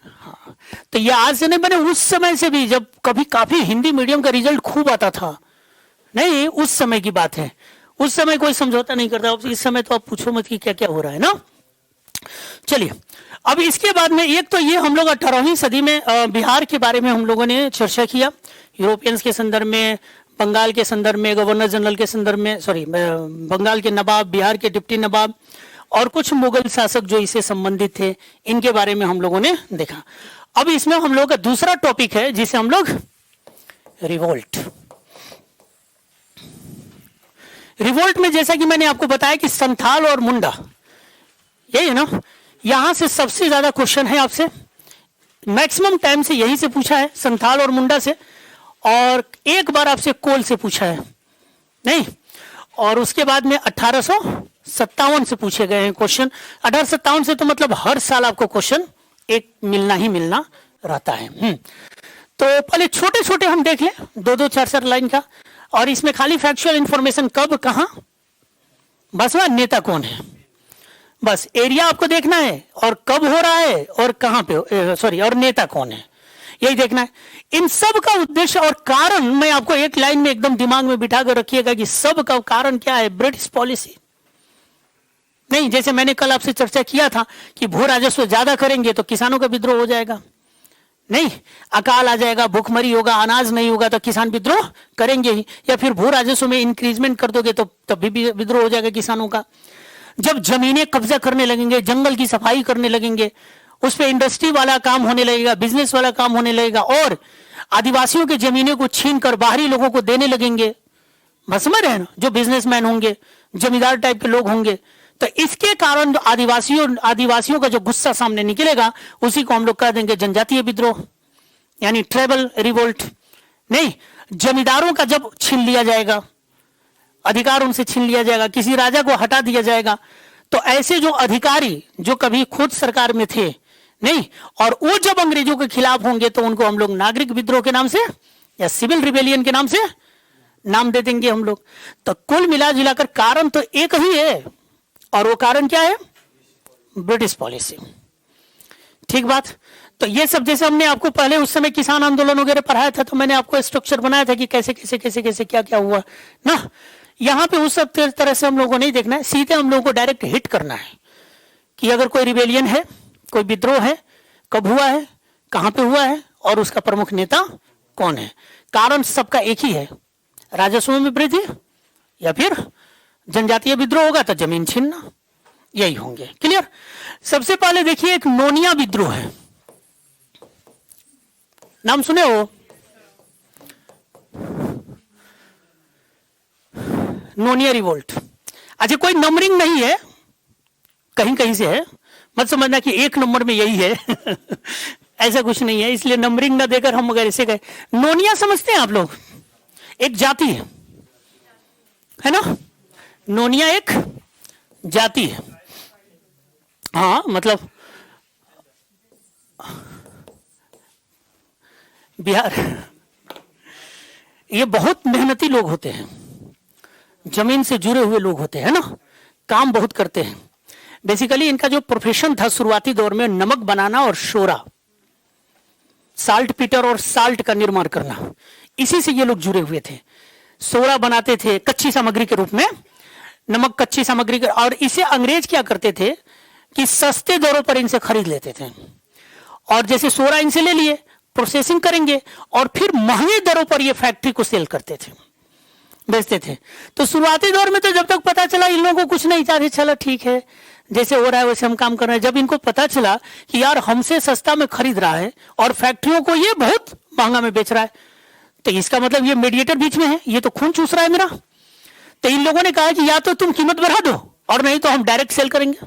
हाँ, तो ये आज से नहीं बने, उस समय से भी, जब कभी काफी हिंदी मीडियम का रिजल्ट खूब आता था, नहीं उस समय की बात है। उस समय कोई समझौता नहीं करता, इस समय तो आप पूछो मत कि क्या क्या हो रहा है ना। चलिए, अब इसके बाद में एक तो ये हम लोग 18वीं सदी में बिहार के बारे में हम लोगों ने चर्चा किया, यूरोपियंस के संदर्भ में, बंगाल के संदर्भ में, गवर्नर जनरल के संदर्भ में, सॉरी बंगाल के नवाब, बिहार के डिप्टी नवाब और कुछ मुगल शासक जो इससे संबंधित थे, इनके बारे में हम लोगों ने देखा। अब इसमें हम लोग का दूसरा टॉपिक है जिसे हम लोग रिवोल्ट, रिवोल्ट में जैसा कि मैंने आपको बताया कि संथाल और मुंडा, यही है ना, यहां से सबसे ज्यादा क्वेश्चन है आपसे, मैक्सिमम टाइम से यहीं से पूछा है, संथाल और मुंडा से, और एक बार आपसे कोल से पूछा है नहीं, और उसके बाद में 1857 से पूछे गए हैं क्वेश्चन। 1857 से तो मतलब हर साल आपको क्वेश्चन एक मिलना ही मिलना रहता है। तो पहले छोटे छोटे हम देख लें, 2-2 4-4 लाइन का, और इसमें खाली फैक्चुअल इंफॉर्मेशन कब कहां, बस वह नेता कौन है, बस एरिया आपको देखना है और कब हो रहा है और कहां पे, सॉरी, और नेता कौन है, यही देखना है। इन सब का उद्देश्य और कारण मैं आपको एक लाइन में एकदम दिमाग में बिठा कर रखिएगा कि सब का कारण क्या है, ब्रिटिश पॉलिसी नहीं। जैसे मैंने कल आपसे चर्चा किया था कि भू राजस्व ज्यादा करेंगे तो किसानों का विद्रोह हो जाएगा, नहीं, अकाल आ जाएगा, भूखमरी होगा, अनाज नहीं होगा तो किसान विद्रोह करेंगे ही, या फिर भू राजस्व में इंक्रीजमेंट कर दोगे तो तब भी विद्रोह हो जाएगा किसानों का। जब जमीनें कब्जा करने लगेंगे, जंगल की सफाई करने लगेंगे, उस पर इंडस्ट्री वाला काम होने लगेगा, बिजनेस वाला काम होने लगेगा, और आदिवासियों की जमीनों को छीन कर बाहरी लोगों को देने लगेंगे, बस समझ रहे हैं ना, जो बिजनेसमैन होंगे, जमींदार टाइप के लोग होंगे, तो इसके कारण जो आदिवासियों का जो गुस्सा सामने निकलेगा उसी को हम लोग कह देंगे जनजातीय विद्रोह, यानी ट्राइबल रिवोल्ट। नहीं, जमींदारों का जब छीन लिया जाएगा, अधिकार उनसे छीन लिया जाएगा, किसी राजा को हटा दिया जाएगा, तो ऐसे जो अधिकारी जो कभी खुद सरकार में थे, नहीं, और वो जब अंग्रेजों के खिलाफ होंगे तो उनको हम लोग नागरिक विद्रोह के नाम से या सिविल रिबेलियन के नाम से नाम दे देंगे हम लोग। तो कुल मिला जुलाकर कारण तो एक ही है, और वो कारण क्या है, ब्रिटिश पॉलिसी। ठीक बात। तो ये सब जैसे हमने आपको पहले उस समय किसान आंदोलन वगैरह पढ़ाया था, तो मैंने आपको स्ट्रक्चर बनाया था कि कैसे कैसे कैसे कैसे क्या क्या हुआ ना। यहां पे उस सब तरह से हम लोगों को नहीं देखना है, सीधे हम लोगों को डायरेक्ट हिट करना है कि अगर कोई रिबेलियन है, कोई विद्रोह है, कब हुआ है, कहां पे हुआ है, और उसका प्रमुख नेता कौन है। कारण सबका एक ही है, राजस्व में वृद्धि या फिर जनजातीय विद्रोह होगा तो जमीन छीनना, यही होंगे। क्लियर। सबसे पहले देखिए एक नोनिया विद्रोह है, नाम सुने हो, नोनिया रिवोल्ट। अच्छा, कोई नंबरिंग नहीं है, कहीं कहीं से है, मत समझना कि एक नंबर में यही है ऐसा कुछ नहीं है, इसलिए नंबरिंग ना देकर हम अगर ऐसे गए। नोनिया समझते हैं आप लोग, एक जाति है ना, नोनिया एक जाति है। हाँ, मतलब बिहार, ये बहुत मेहनती लोग होते हैं, जमीन से जुड़े हुए लोग होते हैं ना, काम बहुत करते हैं। बेसिकली इनका जो प्रोफेशन था शुरुआती दौर में, नमक बनाना और शोरा, साल्ट पीटर और साल्ट का निर्माण करना, इसी से ये लोग जुड़े हुए थे। सोडा बनाते थे कच्ची सामग्री के रूप में, नमक कच्ची सामग्री के, और इसे अंग्रेज क्या करते थे कि सस्ते दरों पर इनसे खरीद लेते थे, और जैसे सोडा इनसे ले लिए, प्रोसेसिंग करेंगे और फिर महंगे दरों पर ये फैक्ट्री को सेल करते थे, बेचते थे। तो शुरुआती दौर में तो जब तक पता चला इन लोगों को कुछ नहीं चाहते, चलो ठीक है जैसे हो रहा है वैसे हम काम कर रहे हैं। जब इनको पता चला कि यार हमसे सस्ता में खरीद रहा है और फैक्ट्रियों को ये बहुत महंगा में बेच रहा है, तो इसका मतलब ये मीडिएटर बीच में है, ये तो खून चूस रहा है मेरा। तो इन लोगों ने कहा कि या तो तुम कीमत बढ़ा दो और नहीं तो हम डायरेक्ट सेल करेंगे।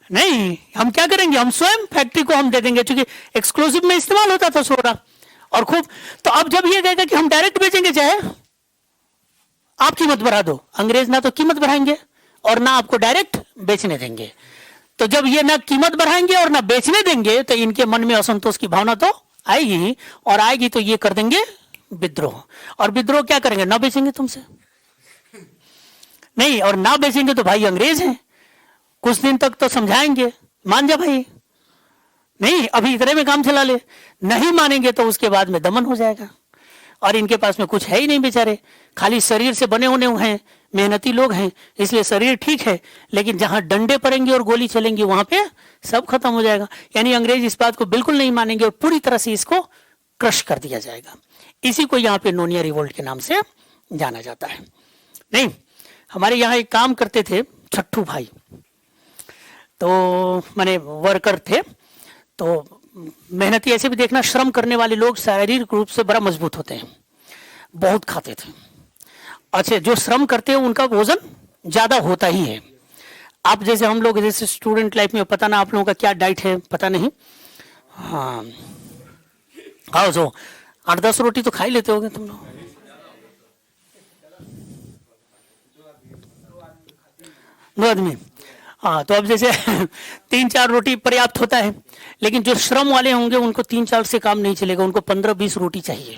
नहीं, हम क्या करेंगे, हम स्वयं फैक्ट्री को हम दे देंगे, क्योंकि एक्सक्लूसिव में इस्तेमाल होता था सोडा और खूब। तो अब जब ये कहेगा कि हम डायरेक्ट बेचेंगे, चाहे आप कीमत बढ़ा दो, अंग्रेज ना तो कीमत बढ़ाएंगे और ना आपको डायरेक्ट बेचने देंगे। तो जब ये ना कीमत बढ़ाएंगे और ना बेचने देंगे तो इनके मन में असंतोष की भावना तो आएगी, और आएगी तो ये कर देंगे विद्रोह। और विद्रोह क्या करेंगे, ना बेचेंगे तुमसे, नहीं, और ना बेचेंगे तो भाई अंग्रेज हैं, कुछ दिन तक तो समझाएंगे, मान जा भाई, नहीं अभी इतने में काम चला ले, नहीं मानेंगे तो उसके बाद में दमन हो जाएगा। और इनके पास में कुछ है ही नहीं बेचारे, खाली शरीर से बने होने हैं, मेहनती लोग हैं, इसलिए शरीर ठीक है, लेकिन जहां डंडे पड़ेंगे और गोली चलेंगी वहां पे सब खत्म हो जाएगा। यानी अंग्रेज इस बात को बिल्कुल नहीं मानेंगे और पूरी तरह से इसको क्रश कर दिया जाएगा। इसी को यहाँ पे नोनिया रिवोल्ट के नाम से जाना जाता है। नहीं, हमारे यहाँ एक काम करते थे छट्टू भाई, तो माने वर्कर थे, तो मेहनती, ऐसे भी देखना श्रम करने वाले लोग शारीरिक रूप से बड़ा मजबूत होते हैं, बहुत खाते थे, अच्छा, जो श्रम करते हैं उनका वजन ज्यादा होता ही है। आप जैसे हम लोग जैसे स्टूडेंट लाइफ में, पता ना आप लोगों का क्या डाइट है पता नहीं। हाँ, आओ जो 8-10 रोटी तो खा ही लेते होगे तुम लोग। 2 आदमी, हाँ, तो अब जैसे 3-4 रोटी पर्याप्त होता है, लेकिन जो श्रम वाले होंगे उनको 3-4 से काम नहीं चलेगा, उनको 15-20 रोटी चाहिए,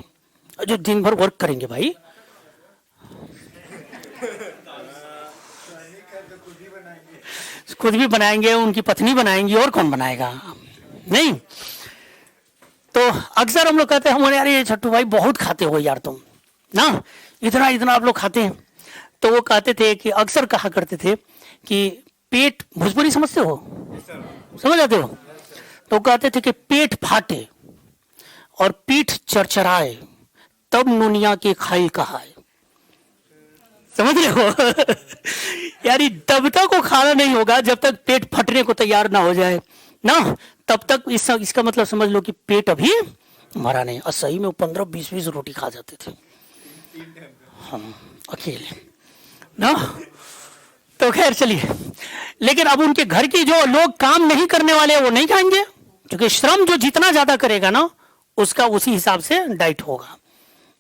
जो दिन भर वर्क करेंगे भाई। खुद भी बनाएंगे, उनकी पत्नी बनाएंगी, और कौन बनाएगा? नहीं। तो अक्सर हम लोग कहते हैं, हमारे यार ये छट्टू भाई बहुत खाते हो यार तुम ना, इतना इतना आप लोग खाते हैं। तो वो कहते थे कि, अक्सर कहा करते थे कि पेट, भोजपुरी समझते हो, समझ आते हो? तो कहते थे कि पेट फाटे और पीठ चरचराए तब नुनिया के खाई कहाए। समझ रहे हो? यानी तब तक वो खाना नहीं होगा जब तक पेट फटने को तैयार ना हो जाए ना, तब तक इसका मतलब समझ लो कि पेट अभी मरा नहीं। और सही में 15-20 रोटी खा जाते थे हम अकेले ना। तो खैर चलिए, लेकिन अब उनके घर की जो लोग काम नहीं करने वाले वो नहीं खाएंगे, क्योंकि श्रम जो जितना ज्यादा करेगा ना उसका उसी हिसाब से डाइट होगा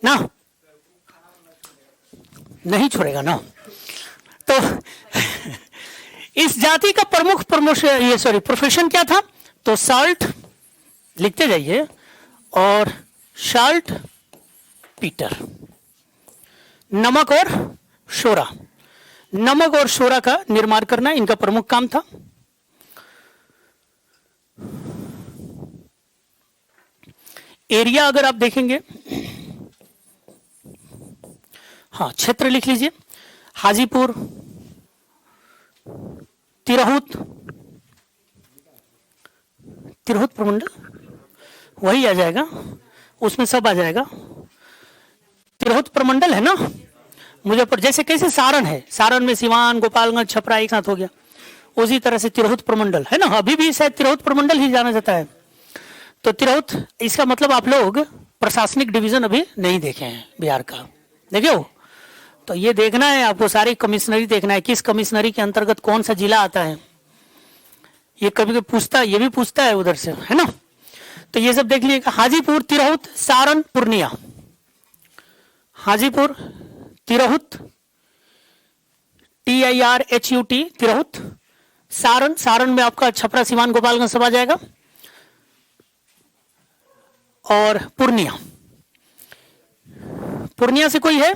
ना, नहीं छोड़ेगा ना। तो इस जाति का प्रमुख प्रोफेशन क्या था? तो साल्ट, लिखते जाइए, और शाल्ट पीटर, नमक और शोरा, नमक और शोरा का निर्माण करना इनका प्रमुख काम था। एरिया अगर आप देखेंगे, हाँ, क्षेत्र लिख लीजिए, हाजीपुर, तिरहुत, तिरहुत प्रमंडल वही आ जाएगा, उसमें सब आ जाएगा। तिरहुत प्रमंडल है ना मुजफ्फर, जैसे कैसे सारण है, सारण में सिवान, गोपालगंज, छपरा एक साथ हो गया, उसी तरह से तिरहुत प्रमंडल है ना, अभी भी शायद तिरहुत प्रमंडल ही जाना जाता है। तो तिरहुत, इसका मतलब आप लोग प्रशासनिक डिवीजन अभी नहीं देखे हैं बिहार का, देखे हो? तो ये देखना है आपको, सारी कमिश्नरी देखना है, किस कमिश्नरी के अंतर्गत कौन सा जिला आता है, ये कभी कभी पूछता है, ये भी पूछता है उधर से, है ना। तो ये सब देख लीजिएगा, हाजीपुर, तिरहुत, सारण, पूर्णिया, हाजीपुर, तिरहुत, TIRHUT, तिरहुत, सारण, सारण में आपका छपरा, सिवान, गोपालगंज सब आ जाएगा, और पूर्णिया, पूर्णिया से कोई है?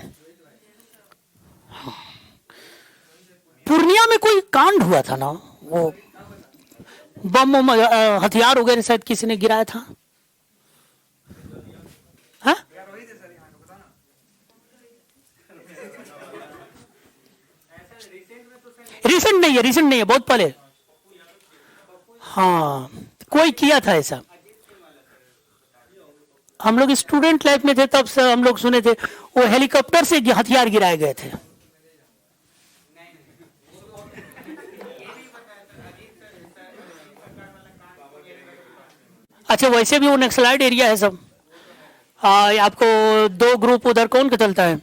पूर्णिया में कोई कांड हुआ था ना, वो बम हथियार वगैरह शायद किसी ने गिराया था, हाँ? रिसेंट नहीं है, रिसेंट नहीं है, बहुत पहले, हाँ, कोई किया था ऐसा। हम लोग स्टूडेंट लाइफ में थे तब से हम लोग सुने थे, वो हेलीकॉप्टर से हथियार गिराए गए थे। अच्छा, वैसे भी वो नक्सलाइट एरिया है सब। आपको 2 ग्रुप उधर कौन का चलता है,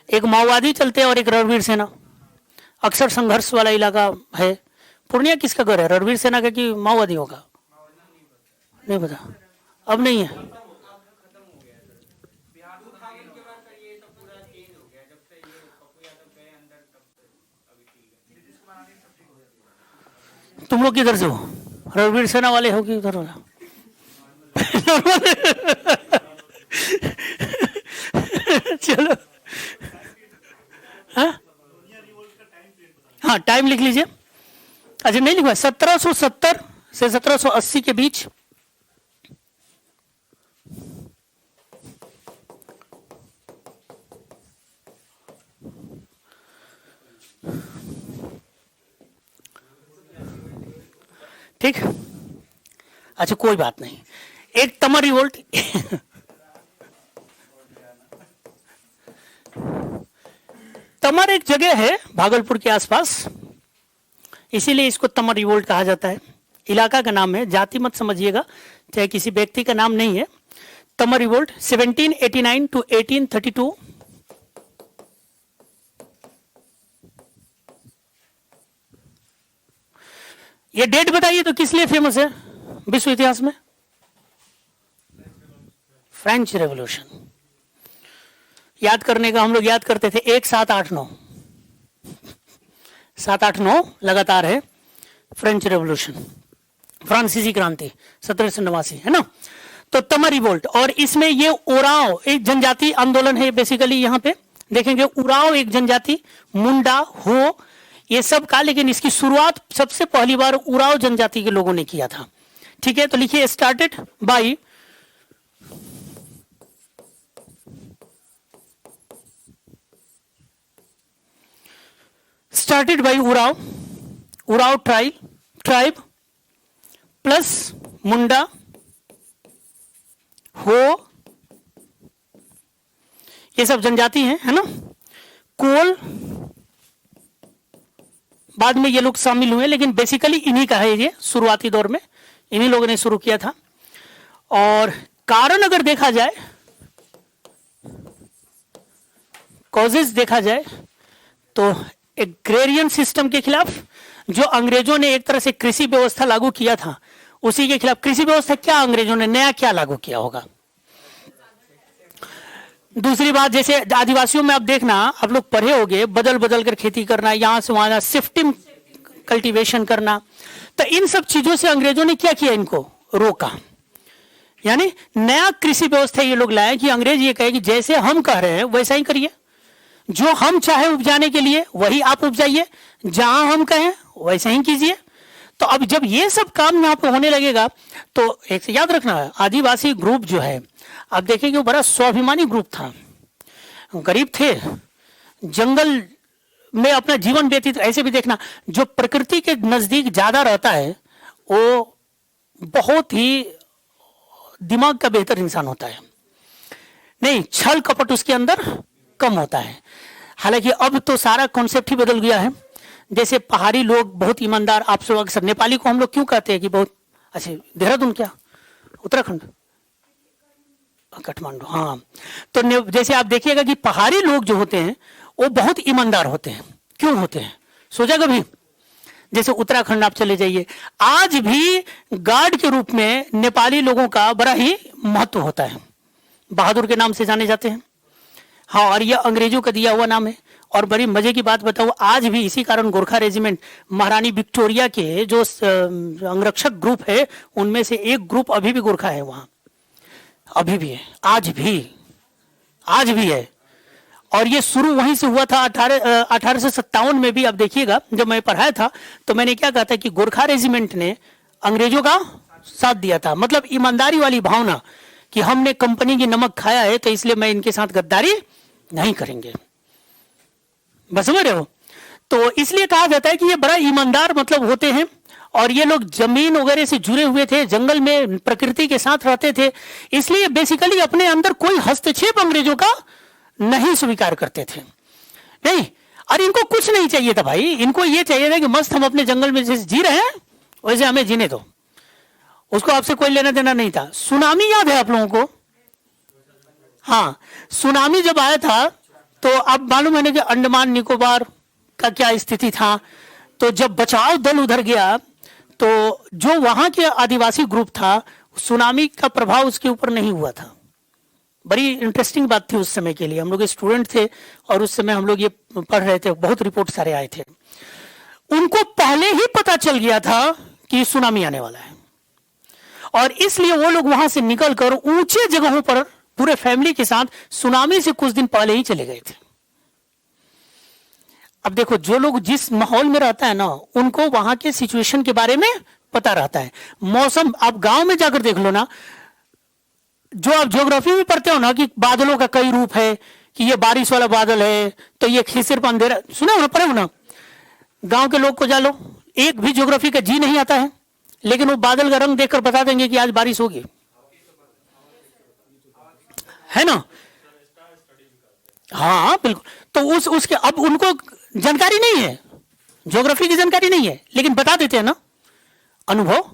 एक माओवादी चलते हैं और एक रणवीर सेना, अक्सर संघर्ष वाला इलाका है। पूर्णिया किसका घर है, रणवीर सेना का कि माओवादियों का? नहीं पता, अब नहीं है। तुम लोग किधर से हो, रणवीर सेना वाले हो कि उधर वाला? चलो, हाँ, टाइम लिख लीजिए। अच्छा, नहीं लिखा, 1770 से 1780 के बीच। ठीक, अच्छा कोई बात नहीं। एक तमर रिवोल्ट तमर एक जगह है भागलपुर के आसपास, इसीलिए इसको तमर रिवोल्ट कहा जाता है। इलाका का नाम है, जाति मत समझिएगा, चाहे किसी व्यक्ति का नाम नहीं है। तमर रिवोल्ट 1789 to 1832 ये डेट बताइए तो किस लिए फेमस है विश्व इतिहास में? French revolution. याद करने का हम लोग याद करते थे 1789 789 लगातार है फ्रेंच रेवोल्यूशन, फ्रांसीसी क्रांति 1789, है ना। तो तमर रिवोल्ट, और इसमें ये उराव एक जनजाति आंदोलन है बेसिकली। यहां पे देखेंगे उराव एक जनजाति, मुंडा हो, ये सब का, लेकिन इसकी शुरुआत सबसे पहली बार उराव जनजाति के लोगों ने किया था। ठीक है, तो लिखिए started by Oraon tribe plus Munda Ho, ये सब जनजाति हैं, है ना। कोल बाद में ये लोग शामिल हुए, लेकिन बेसिकली इन्हीं का है, ये शुरुआती दौर में इन्हीं लोगों ने शुरू किया था। और कारण अगर देखा जाए, कॉजेज देखा जाए, तो एग्रेरियन सिस्टम के खिलाफ जो अंग्रेजों ने एक तरह से कृषि व्यवस्था लागू किया था, उसी के खिलाफ। कृषि व्यवस्था क्या अंग्रेजों ने नया क्या लागू किया होगा? दूसरी बात, जैसे आदिवासियों में आप देखना, आप लोग पढ़े होंगे, बदल बदल कर खेती करना, यहां से वहां शिफ्टिंग कल्टीवेशन करना। तो इन सब चीजों से अंग्रेजों ने क्या किया? इनको रोका। यानी नया कृषि व्यवस्था ये लोग लाए कि अंग्रेज ये कहे कि जैसे हम कह रहे हैं वैसा ही करिए, जो हम चाहे उपजाने के लिए वही आप उपजाइए, जहां हम कहें वैसा ही कीजिए। तो अब जब ये सब काम यहाँ पे होने लगेगा, तो एक याद रखना, आदिवासी ग्रुप जो है, आप देखेंगे वो बड़ा स्वाभिमानी ग्रुप था, गरीब थे, जंगल में अपना जीवन व्यतीत। ऐसे भी देखना, जो प्रकृति के नजदीक ज्यादा रहता है वो बहुत ही दिमाग का बेहतर इंसान होता है, नहीं छल कपट उसके अंदर कम होता है। हालांकि अब तो सारा कॉन्सेप्ट ही बदल गया है। जैसे पहाड़ी लोग बहुत ईमानदार, आप सब अक्सर नेपाली को हम लोग क्यों कहते हैं कि बहुत अच्छे, देहरादून क्या, उत्तराखंड, काठमांडू, हाँ। तो जैसे आप देखिएगा कि पहाड़ी लोग जो होते हैं वो बहुत ईमानदार होते हैं। क्यों होते हैं सोचा कभी? जैसे उत्तराखंड आप चले जाइए, आज भी गार्ड के रूप में नेपाली लोगों का बड़ा ही महत्व होता है, बहादुर के नाम से जाने जाते हैं। हाँ, और यह अंग्रेजों का दिया हुआ नाम है। और बड़ी मजे की बात बताऊं, आज भी इसी कारण गोरखा रेजिमेंट, महारानी विक्टोरिया के जो अंगरक्षक ग्रुप है, उनमें से एक ग्रुप अभी भी गोरखा है वहां, अभी भी है, आज भी है। और ये शुरू वहीं से हुआ था 1857 में भी। अब देखिएगा, जब मैं पढ़ाया था तो मैंने क्या कहा था कि गोरखा रेजिमेंट ने अंग्रेजों का साथ दिया था, मतलब ईमानदारी वाली भावना कि हमने कंपनी की नमक खाया है तो इसलिए मैं इनके साथ गद्दारी नहीं करेंगे, बस समझ रहे हो। तो इसलिए कहा जाता है कि ये बड़ा ईमानदार मतलब होते हैं। और ये लोग जमीन वगैरह से जुड़े हुए थे, जंगल में प्रकृति के साथ रहते थे, इसलिए बेसिकली अपने अंदर कोई हस्तक्षेप अंग्रेजों का नहीं स्वीकार करते थे। नहीं, और इनको कुछ नहीं चाहिए था भाई, इनको ये चाहिए था कि मस्त हम अपने जंगल में जैसे जी रहे हैं वैसे हमें जीने दो, उसको आपसे कोई लेना देना नहीं था। सुनामी याद है आप लोगों को? हाँ, सुनामी जब आया था तो अब मालूम है ना कि अंडमान निकोबार का क्या स्थिति था। तो जब बचाव दल उधर गया तो जो वहां के आदिवासी ग्रुप था, सुनामी का प्रभाव उसके ऊपर नहीं हुआ था। बड़ी इंटरेस्टिंग बात थी उस समय के लिए, हम लोग स्टूडेंट थे और उस समय हम लोग ये पढ़ रहे थे, बहुत रिपोर्ट सारे आए थे। उनको पहले ही पता चल गया था कि सुनामी आने वाला है, और इसलिए वो लोग वहां से निकलकर ऊंचे जगहों पर पूरे फैमिली के साथ सुनामी से कुछ दिन पहले ही चले गए थे। अब देखो, जो लोग जिस माहौल में रहता है ना, उनको वहां के सिचुएशन के बारे में पता रहता है। मौसम आप गांव में जाकर देख लो ना, जो आप ज्योग्राफी में पढ़ते हो ना कि बादलों का कई रूप है, कि ये बारिश वाला बादल है तो ये खिसिर अंधेरा, सुना हो ना, पढ़े हो ना। गांव के लोग को जा लो, एक भी ज्योग्राफी का जी नहीं आता है, लेकिन वो बादल का रंग देखकर बता देंगे कि आज बारिश होगी, है ना। हाँ बिल्कुल। तो उसके अब उनको जानकारी नहीं है, ज्योग्राफी की जानकारी नहीं है, लेकिन बता देते हैं ना, अनुभव।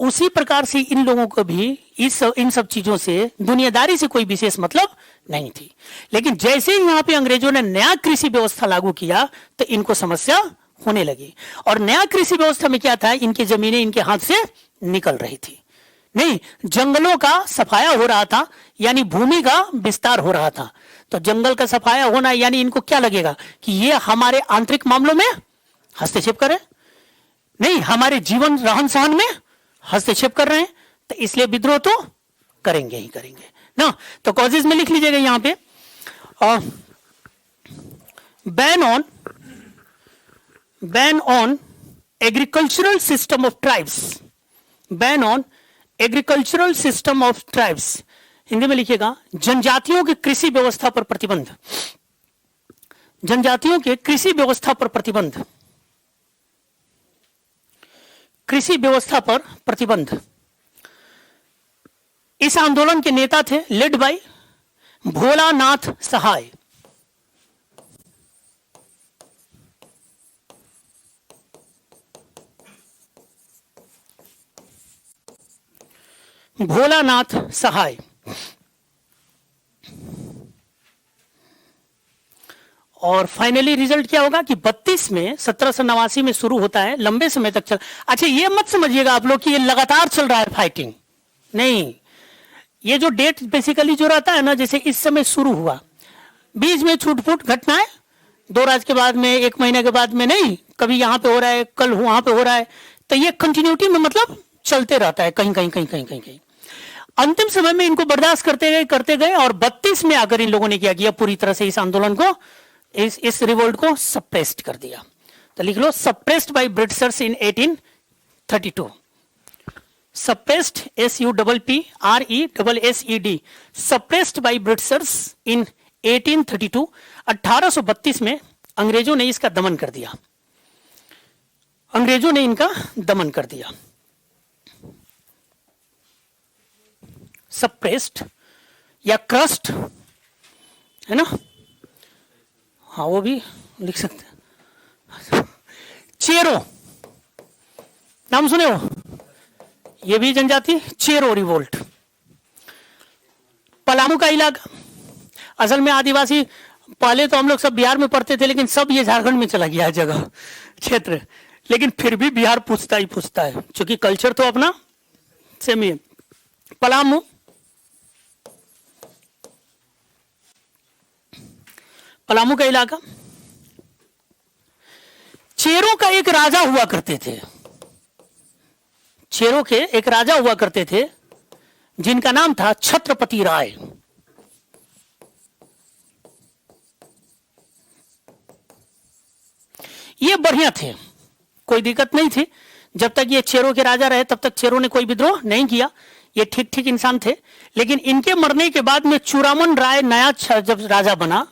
उसी प्रकार से इन लोगों को भी इन सब चीजों से, दुनियादारी से कोई विशेष मतलब नहीं थी। लेकिन जैसे ही यहाँ पे अंग्रेजों ने नया कृषि व्यवस्था लागू किया तो इनको समस्या होने लगी। और नया कृषि व्यवस्था में क्या था, इनकी जमीनें इनके हाथ से निकल रही थी। नहीं, जंगलों का सफाया हो रहा था, यानी भूमि का विस्तार हो रहा था। तो जंगल का सफाया होना यानी इनको क्या लगेगा कि ये हमारे आंतरिक मामलों में हस्तक्षेप करे, नहीं हमारे जीवन रहन सहन में हस्तक्षेप कर रहे हैं, तो इसलिए विद्रोह तो करेंगे ही करेंगे ना। तो कॉजेज में लिख लीजिएगा यहां पे, ban on agricultural system of tribes, ban on agricultural system of tribes, Hindi में लिखिएगा जनजातियों के कृषि व्यवस्था पर प्रतिबंध, जनजातियों के कृषि व्यवस्था पर प्रतिबंध, कृषि व्यवस्था पर प्रतिबंध। इस आंदोलन के नेता थे लेड बाय भोलानाथ सहाय। भोलानाथ सहाय। और फाइनली रिजल्ट क्या होगा कि 32 में 1789 में शुरू होता है, लंबे समय तक चल। अच्छा ये मत समझिएगा आप लोग कि ये लगातार चल रहा है फाइटिंग, नहीं, ये जो डेट बेसिकली जो रहता है ना, जैसे इस समय शुरू हुआ, बीच में छूट फूट घटनाएं, 2 राज के बाद में 1 महीने के बाद में, नहीं कभी यहां पे हो रहा है, कल वहां पे हो रहा है, तो ये कंटिन्यूटी में मतलब चलते रहता है, कहीं कहीं कहीं कहीं कहीं कहीं। अंतिम समय में इनको बर्दाश्त करते गए और 32 में आकर इन लोगों ने क्या किया, पूरी तरह से इस आंदोलन को, इस रिवोल्ट को सप्रेस्ड कर दिया। तो लिख लो suppressed by Britishers in 1832, suppressed SUPPRESSED, suppressed by Britishers in 1832। 1832 में अंग्रेजों ने इसका दमन कर दिया, अंग्रेजों ने इनका दमन कर दिया। सप्रेस्ड या क्रस्ट है ना, हाँ वो भी लिख सकते हैं। चेरो नाम सुने हो, ये भी जनजाति, चेरो रिवोल्ट। पलामू का इलाका, असल में आदिवासी, पहले तो हम लोग सब बिहार में पढ़ते थे, लेकिन सब ये झारखंड में चला गया है जगह क्षेत्र, लेकिन फिर भी बिहार पूछता ही पूछता है, क्योंकि कल्चर तो अपना सेम ही है। पलामू, पलामू का इलाका, चेरों का एक राजा हुआ करते थे, चेरों के एक राजा हुआ करते थे जिनका नाम था छत्रपति राय। ये बढ़िया थे, कोई दिक्कत नहीं थी, जब तक ये चेरों के राजा रहे तब तक चेरों ने कोई विद्रोह नहीं किया, ये ठीक ठीक इंसान थे। लेकिन इनके मरने के बाद में चूड़ामन राय नया जब राजा बना,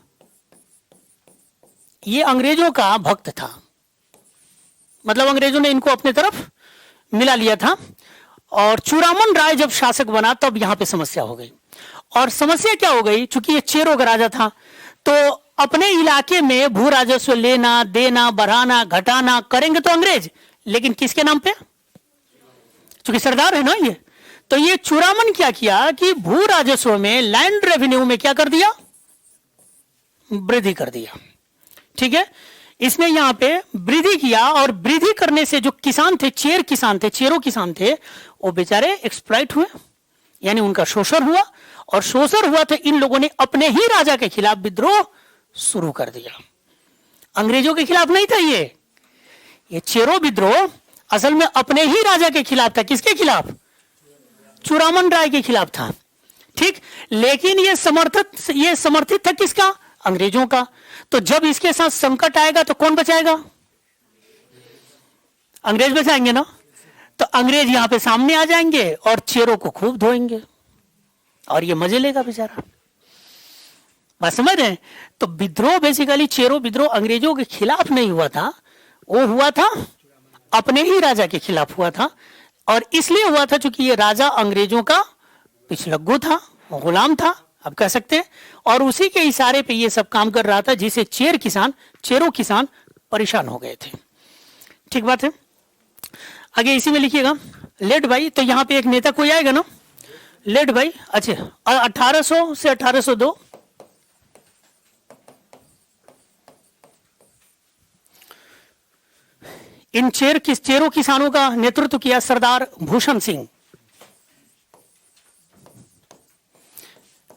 ये अंग्रेजों का भक्त था, मतलब अंग्रेजों ने इनको अपने तरफ मिला लिया था। और चूड़ामन राय जब शासक बना तब यहां पे समस्या हो गई। और समस्या क्या हो गई, चूंकि ये चेरों का राजा था, तो अपने इलाके में भू राजस्व लेना देना बढ़ाना घटाना करेंगे तो अंग्रेज, लेकिन किसके नाम पे, चूंकि सरदार है ना ये, तो ये चूड़ामन क्या किया कि भू राजस्व में, लैंड रेवेन्यू में क्या कर दिया, वृद्धि कर दिया। ठीक है, इसने यहां पे वृद्धि किया, और वृद्धि करने से जो किसान थे, चेरो किसान थे, वो बेचारे एक्सप्लॉइट हुए, यानी उनका शोषण हुआ। और शोषण हुआ तो इन लोगों ने अपने ही राजा के खिलाफ विद्रोह शुरू कर दिया, अंग्रेजों के खिलाफ नहीं था ये चेरो विद्रोह असल में अपने ही राजा के खिलाफ था। किसके खिलाफ, चूड़ामन राय के खिलाफ था। ठीक, लेकिन ये समर्थित था किसका, अंग्रेजों का। तो जब इसके साथ संकट आएगा तो कौन बचाएगा, अंग्रेज बचाएंगे ना। तो अंग्रेज यहां पे सामने आ जाएंगे और चेरों को खूब धोएंगे, और ये मजे लेगा बेचारा। बात समझ रहे हैं। तो विद्रोह बेसिकली, चेरो विद्रोह अंग्रेजों के खिलाफ नहीं हुआ था, वो हुआ था अपने ही राजा के खिलाफ हुआ था। और इसलिए हुआ था क्योंकि ये राजा अंग्रेजों का पिछलग्गू था, गुलाम था, अब कह सकते हैं। और उसी के इशारे पे ये सब काम कर रहा था, जिसे चेरो किसान परेशान हो गए थे। ठीक बात है, आगे इसी में लिखिएगा लेड बाई। तो यहां पे एक नेता कोई आएगा ना, लेड बाई। अच्छा, 1800 से 1802 1800 इन चेरों किसानों का नेतृत्व किया सरदार भूषण सिंह।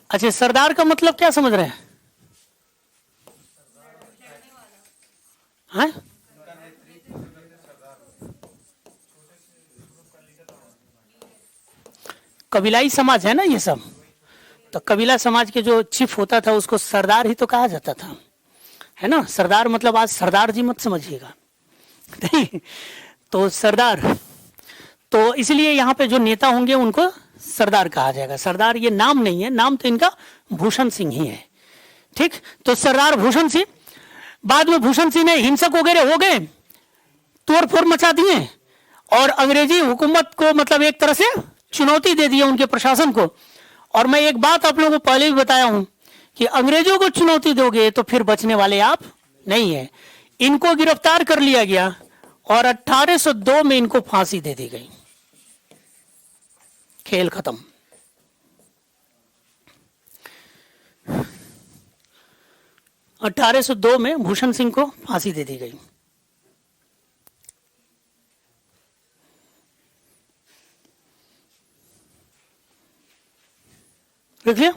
अच्छा, सरदार का मतलब क्या समझ रहे हैं? हाँ? कबीलाई समाज है ना ये सब, तो कबीला समाज के जो चीफ होता था उसको सरदार ही तो कहा जाता था, है ना। सरदार मतलब आज सरदार जी मत समझिएगा, नहीं। तो सरदार, तो इसलिए यहाँ पे जो नेता होंगे उनको सरदार कहा जाएगा। सरदार ये नाम नहीं है, नाम तो इनका भूषण सिंह ही है, ठीक। तो सरदार भूषण सिंह, बाद में भूषण सिंह ने हिंसक वगैरह हो गए, तोड़ फोड़ मचा दिए और अंग्रेजी हुकूमत को मतलब एक तरह से चुनौती दे दी उनके प्रशासन को। और मैं एक बात आप लोगों को पहले भी बताया हूं कि अंग्रेजों को चुनौती दोगे तो फिर बचने वाले आप नहीं है। इनको गिरफ्तार कर लिया गया और 1802 में इनको फांसी दे दी गई। खेल खत्म। अठारह सौ दो में भूषण सिंह को फांसी दे दी गई। देखिए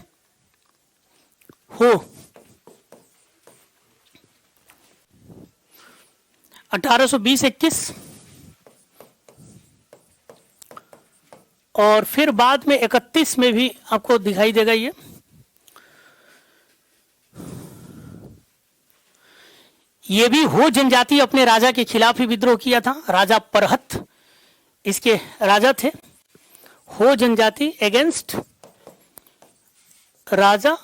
हो 1820-21 और फिर बाद में 31 में भी आपको दिखाई देगा ये भी हो जनजाति अपने राजा के खिलाफ ही विद्रोह किया था। राजा परहत इसके राजा थे। हो जनजाति अगेंस्ट राजा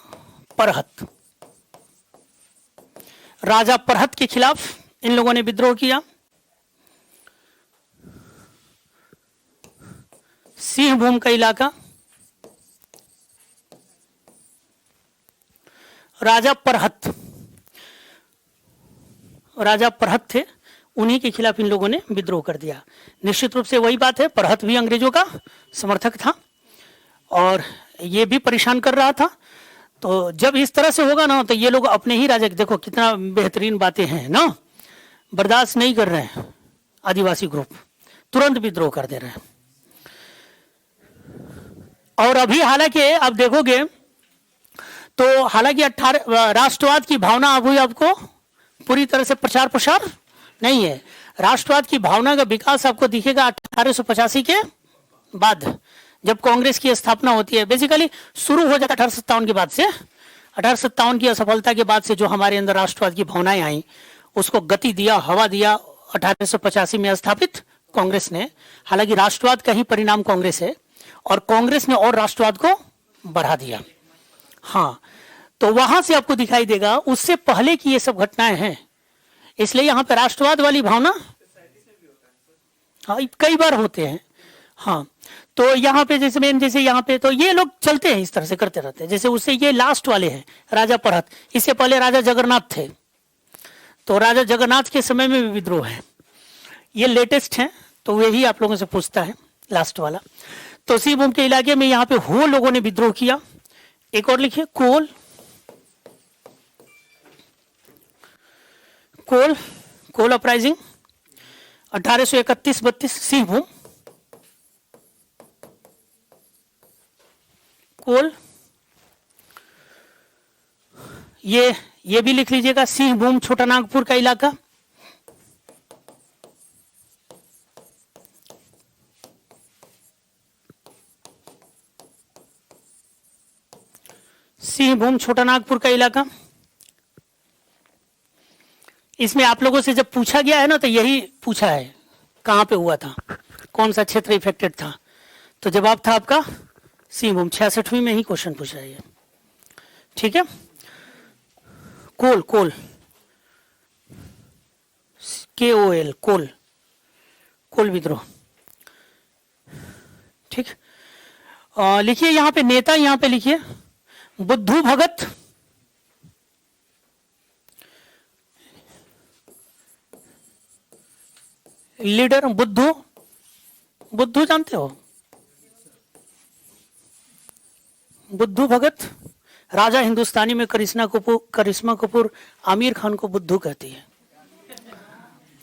परहत। राजा परहत के खिलाफ इन लोगों ने विद्रोह किया। सिंहभूम का इलाका, राजा परहत थे, उन्हीं के खिलाफ इन लोगों ने विद्रोह कर दिया। निश्चित रूप से वही बात है, परहत भी अंग्रेजों का समर्थक था और ये भी परेशान कर रहा था। तो जब इस तरह से होगा ना तो ये लोग अपने ही राजा, देखो कितना बेहतरीन बातें हैं ना, बर्दाश्त नहीं कर रहे हैं। आदिवासी ग्रुप तुरंत विद्रोह कर दे रहे हैं। और अभी हालांकि आप देखोगे तो हालांकि राष्ट्रवाद की भावना अभी आपको पूरी तरह से प्रचार प्रसार नहीं है। राष्ट्रवाद की भावना का विकास आपको दिखेगा 1885 के बाद, जब कांग्रेस की स्थापना होती है। बेसिकली शुरू हो जाता है 1857 के बाद से। 1857 की असफलता के बाद से जो हमारे अंदर राष्ट्रवाद की भावनाएं आई, उसको गति दिया, हवा दिया 1885 में स्थापित कांग्रेस ने। हालांकि राष्ट्रवाद का ही परिणाम कांग्रेस है और कांग्रेस ने और राष्ट्रवाद को बढ़ा दिया। हाँ, तो वहां से आपको दिखाई देगा, उससे पहले की ये सब घटनाएं हैं। इसलिए यहाँ पे राष्ट्रवाद वाली भावना हाँ कई बार होते हैं। हाँ, तो यहाँ पे जैसे यहाँ पे तो ये लोग चलते हैं, इस तरह से करते रहते हैं। जैसे उससे ये लास्ट वाले हैं राजा परहत, इससे पहले राजा जगन्नाथ थे, तो राजा जगन्नाथ के समय में भी विद्रोह है। ये लेटेस्ट है, तो यही आप लोगों से पूछता है लास्ट वाला। तो सिंहभूम के इलाके में यहाँ पे हो लोगों ने विद्रोह किया। एक और लिखिए, कोल अपराइजिंग 1831-32 सिंहभूम। कोल, ये भी लिख लीजिएगा, सिंहभूम छोटा नागपुर का इलाका। सिंहभूम छोटा नागपुर का इलाका। इसमें आप लोगों से जब पूछा गया है ना, तो यही पूछा है कहां पे हुआ था, कौन सा क्षेत्र इफेक्टेड था, तो जवाब था आपका सिंहभूम। 66वीं में ही क्वेश्चन पूछा है ये, ठीक है। कोल KOL कोल विद्रोह, ठीक। लिखिए यहां पे नेता, यहां पे लिखिए बुद्धू भगत। लीडर बुद्धू जानते हो, बुद्धू भगत। राजा हिंदुस्तानी में करिश्मा कपूर आमिर खान को बुद्धू कहती है।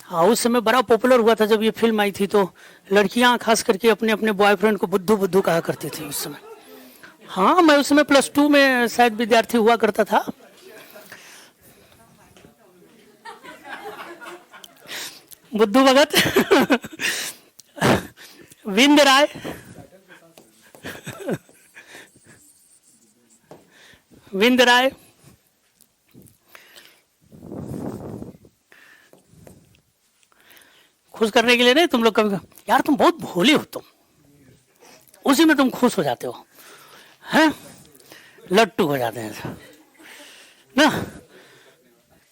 हाँ, उस समय बड़ा पॉपुलर हुआ था जब ये फिल्म आई थी, तो लड़कियां खास करके अपने अपने बॉयफ्रेंड को बुद्धू बुद्धू कहा करती थी उस समय। हाँ, मैं उस समय +2 में शायद विद्यार्थी हुआ करता था। बुद्धू भगत विंद राय, विंद राय, खुश करने के लिए नहीं, तुम लोग कभी यार तुम बहुत भोले हो, तुम उसी में तुम खुश हो जाते हो, हैं, लट्टू हो जाते हैं ना,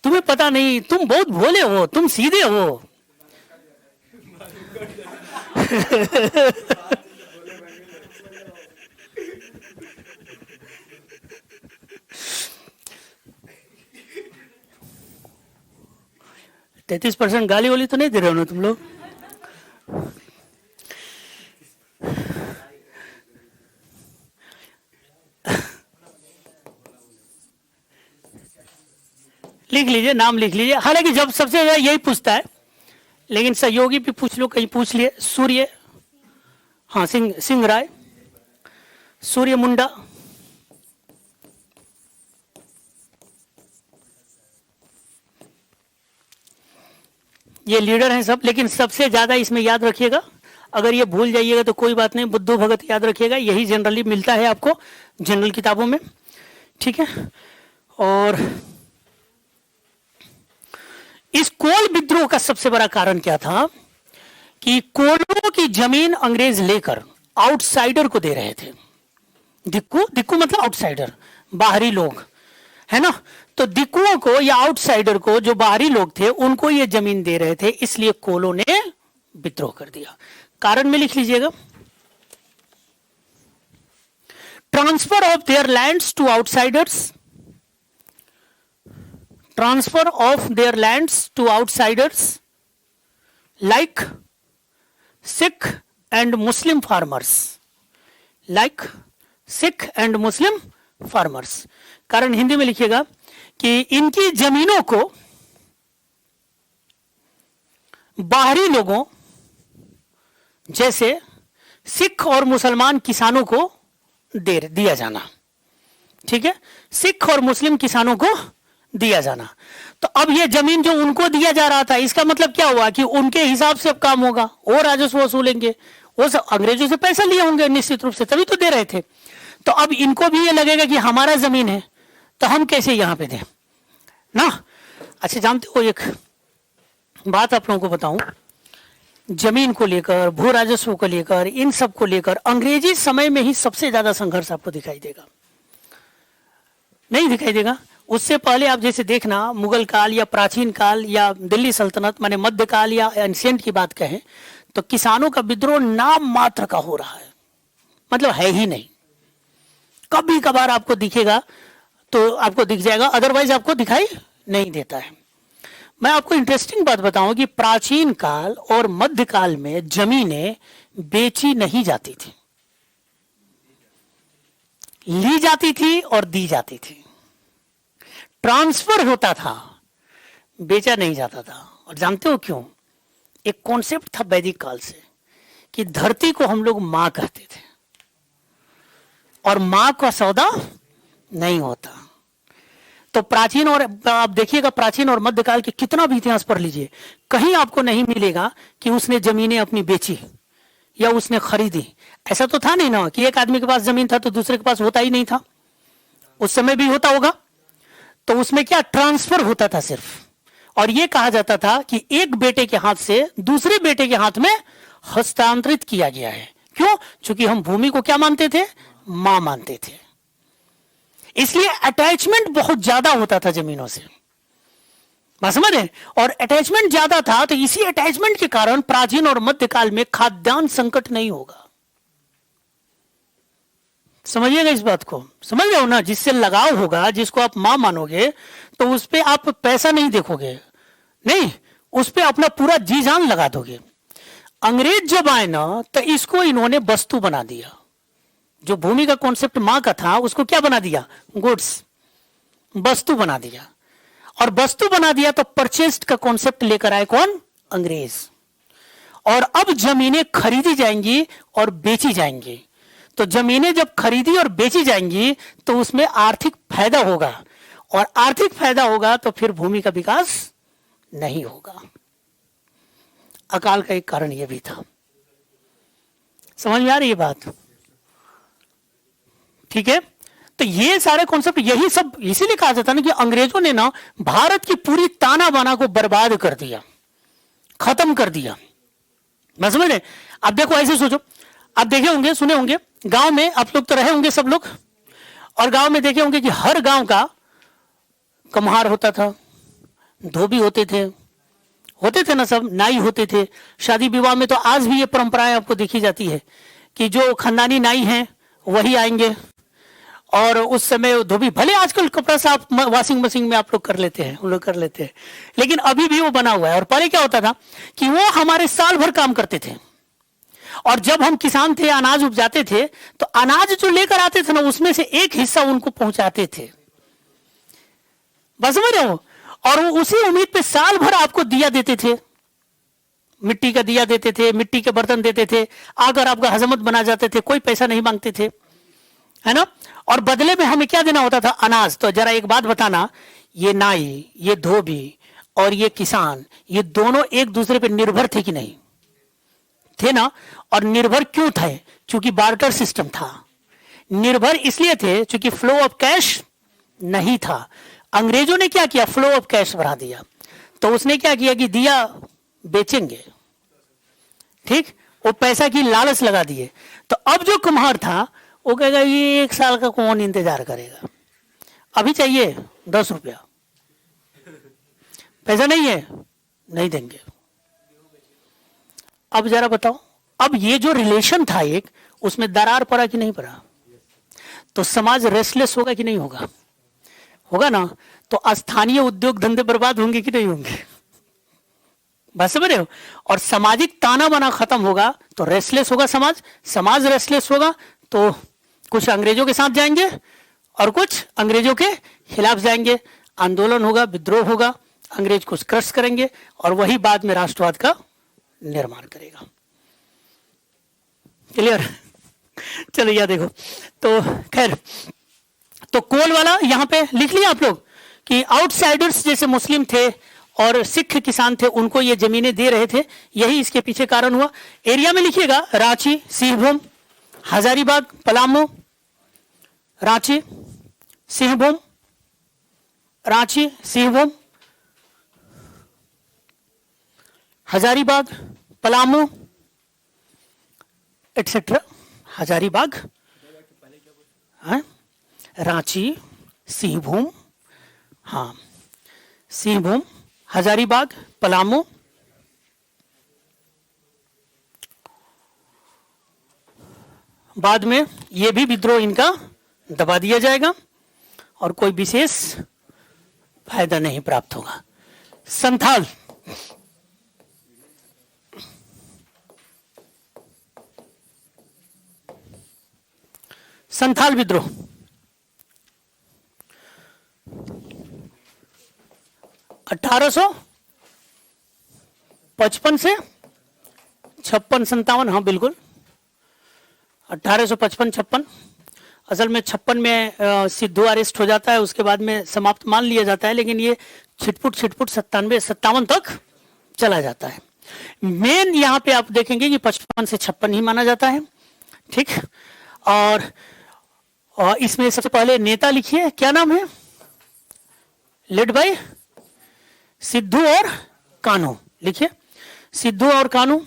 तुम्हें पता नहीं, तुम बहुत भोले हो, तुम सीधे हो। %33 गाली वाली तो नहीं दे रहे हो ना तुम लोग? लिख लीजिए, नाम लिख लीजिए। हालांकि जब सबसे ज्यादा यही पूछता है, लेकिन सहयोगी भी पूछ लो, कहीं पूछ लिए। सूर्य, हाँ, सिंह राय, सूर्य मुंडा, ये लीडर हैं सब। लेकिन सबसे ज्यादा इसमें याद रखिएगा, अगर ये भूल जाइएगा तो कोई बात नहीं, बुद्धू भगत याद रखिएगा, यही जनरली मिलता है आपको जनरल किताबों में, ठीक है। और इस कोल विद्रोह का सबसे बड़ा कारण क्या था कि कोलों की जमीन अंग्रेज लेकर आउटसाइडर को दे रहे थे। दिक्कू, दिक्कू मतलब आउटसाइडर, बाहरी लोग, है ना। तो दिक्कुओं को या आउटसाइडर को, जो बाहरी लोग थे, उनको ये जमीन दे रहे थे, इसलिए कोलों ने विद्रोह कर दिया। कारण में लिख लीजिएगा, transfer of their lands to outsiders, transfer of their lands to outsiders like Sikh and Muslim farmers, like Sikh and Muslim farmers। कारण हिंदी में लिखिएगा कि इनकी जमीनों को बाहरी लोगों जैसे सिख और मुसलमान किसानों को दिया जाना, ठीक है, सिख और मुस्लिम किसानों को दिया जाना। तो अब ये जमीन जो उनको दिया जा रहा था, इसका मतलब क्या हुआ कि उनके हिसाब से अब काम होगा, वो राजस्व वसूलेंगे, वो सब अंग्रेजों से पैसा लिए होंगे निश्चित रूप से, तभी तो दे रहे थे। तो अब इनको भी ये लगेगा कि हमारा जमीन है, तो हम कैसे यहां पे दें ना। अच्छा, जानते हो एक बात आप लोगों को बताऊं, जमीन को लेकर, भू राजस्व को लेकर, इन सब को लेकर अंग्रेजी समय में ही सबसे ज्यादा संघर्ष आपको दिखाई देगा, नहीं दिखाई देगा। उससे पहले आप जैसे देखना, मुगल काल या प्राचीन काल या दिल्ली सल्तनत, माने मध्यकाल या एंशिएंट की बात कहें, तो किसानों का विद्रोह नाम मात्र का हो रहा है, मतलब है ही नहीं। कभी कभार आपको दिखेगा तो आपको दिख जाएगा, अदरवाइज आपको दिखाई नहीं देता है। मैं आपको इंटरेस्टिंग बात बताऊं कि प्राचीन काल और मध्यकाल में जमीनें बेची नहीं जाती थी, ली जाती थी और दी जाती थी। ट्रांसफर होता था, बेचा नहीं जाता था। और जानते हो क्यों? एक कॉन्सेप्ट था वैदिक काल से कि धरती को हम लोग मां कहते थे और मां का सौदा नहीं होता। तो प्राचीन, और आप देखिएगा प्राचीन और मध्यकाल के कितना भी इतिहास पढ़ लीजिए, कहीं आपको नहीं मिलेगा कि उसने जमीनें अपनी बेची या उसने खरीदी। ऐसा तो था नहीं ना कि एक आदमी के पास जमीन था तो दूसरे के पास होता ही नहीं था, उस समय भी होता होगा। तो उसमें क्या ट्रांसफर होता था सिर्फ, और यह कहा जाता था कि एक बेटे के हाथ से दूसरे बेटे के हाथ में हस्तांतरित किया गया है। क्यों? क्योंकि हम भूमि को क्या मानते थे? मां मानते थे। इसलिए अटैचमेंट बहुत ज्यादा होता था जमीनों से, बात समझ रहे? और अटैचमेंट ज्यादा था, तो इसी अटैचमेंट के कारण प्राचीन और मध्यकाल में खाद्यान्न संकट नहीं होगा। समझिएगा इस बात को, समझ रहे हो ना? जिससे लगाव होगा, जिसको आप मां मानोगे, तो उस पर आप पैसा नहीं देखोगे, नहीं, उस पर अपना पूरा जी जान लगा दोगे। अंग्रेज जब आए ना, तो इसको इन्होंने वस्तु बना दिया। जो भूमि का कॉन्सेप्ट मां का था, उसको क्या बना दिया? गुड्स, वस्तु बना दिया। और वस्तु बना दिया तो परचेस्ड का कॉन्सेप्ट लेकर आए कौन? अंग्रेज। और अब जमीनें खरीदी जाएंगी और बेची जाएंगी। तो जमीनें जब खरीदी और बेची जाएंगी तो उसमें आर्थिक फायदा होगा, और आर्थिक फायदा होगा तो फिर भूमि का विकास नहीं होगा। अकाल का एक कारण यह भी था। समझ में आ रही है बात? ठीक है। तो ये सारे कॉन्सेप्ट, यही सब इसीलिए कहा जाता है ना कि अंग्रेजों ने ना भारत की पूरी ताना बाना को बर्बाद कर दिया, खत्म कर दिया। मैं समझ रहे? अब देखो, ऐसे सोचो, आप देखे होंगे, सुने होंगे, गांव में आप लोग तो रहे होंगे सब लोग, और गांव में देखे होंगे कि हर गांव का कम्हार होता था, धोबी होते थे ना, सब नाई होते थे। शादी विवाह में तो आज भी ये परंपराएं आपको देखी जाती है कि जो खानदानी नाई हैं वही आएंगे, और उस समय धोबी, भले आजकल कपड़ा साफ वॉशिंग मशीन में आप लोग कर लेते हैं, उन लोग कर लेते हैं, लेकिन अभी भी वो बना हुआ है। और पहले क्या होता था कि वो हमारे साल भर काम करते थे, और जब हम किसान थे, अनाज उपजाते थे, तो अनाज जो लेकर आते थे ना, उसमें से एक हिस्सा उनको पहुंचाते थे। बस समझ रहे हो? और वो उसी उम्मीद पे साल भर आपको दिया देते थे, मिट्टी का दिया देते थे, मिट्टी के बर्तन देते थे, आकर आपका हजमत बना जाते थे, कोई पैसा नहीं मांगते थे, है ना। और बदले में हमें क्या देना होता था? अनाज। तो जरा एक बात बताना, ये नाई, ये धोबी और ये किसान, ये दोनों एक दूसरे पे निर्भर थे कि नहीं? थे ना। और निर्भर क्यों थे? क्योंकि बार्टर सिस्टम था। निर्भर इसलिए थे क्योंकि फ्लो ऑफ कैश नहीं था। अंग्रेजों ने क्या किया? फ्लो ऑफ कैश बढ़ा दिया। तो उसने क्या किया कि दिया बेचेंगे, ठीक, वो पैसा की लालच लगा दिए। तो अब जो कुम्हार था वो कहेगा ये 1 साल का कौन इंतजार करेगा, अभी चाहिए 10 रुपया, पैसा नहीं है, नहीं देंगे। अब जरा बताओ, अब ये जो रिलेशन था एक, उसमें दरार पड़ा कि नहीं पड़ा? तो समाज रेस्टलेस होगा कि नहीं होगा? होगा ना। तो स्थानीय उद्योग धंधे बर्बाद होंगे कि नहीं होंगे? बस समझ रहे हो? और सामाजिक ताना बाना खत्म होगा तो रेस्टलेस होगा समाज। समाज रेस्टलेस होगा तो कुछ अंग्रेजों के साथ जाएंगे और कुछ अंग्रेजों के खिलाफ जाएंगे, आंदोलन होगा, विद्रोह होगा, अंग्रेज कुछ क्रश करेंगे, और वही बाद में राष्ट्रवाद का निर्माण करेगा। क्लियर? चलो यह देखो, तो खैर, तो कोल वाला यहां पे लिख लिया आप लोग कि आउटसाइडर्स जैसे मुस्लिम थे और सिख किसान थे, उनको ये जमीनें दे रहे थे, यही इसके पीछे कारण हुआ। एरिया में लिखिएगा, रांची, सिंहभूम, हजारीबाग, पलामू, रांची, सिंहभूम, रांची, सिंहभूम, हजारीबाग, पलामू एटसेट्रा। हजारीबाग, रांची, सिंहभूम, हाँ, सिंहभूम, हजारीबाग, पलामू, बाद में ये भी विद्रोह इनका दबा दिया जाएगा और कोई विशेष फायदा नहीं प्राप्त होगा। संथाल, संथाल विद्रोह 1855 से 56-57, हाँ बिल्कुल 1855-56। असल में 56 में सिद्धू अरेस्ट हो जाता है, उसके बाद में समाप्त मान लिया जाता है, लेकिन ये छिटपुट 97-57 तक चला जाता है। मेन यहाँ पे आप देखेंगे कि 55 से 56 ही माना जाता है, ठीक। और इसमें सबसे पहले नेता लिखिए, क्या नाम है? लेड बाय सिद्धू और कान्हू, लिखिए सिद्धू और कान्हू।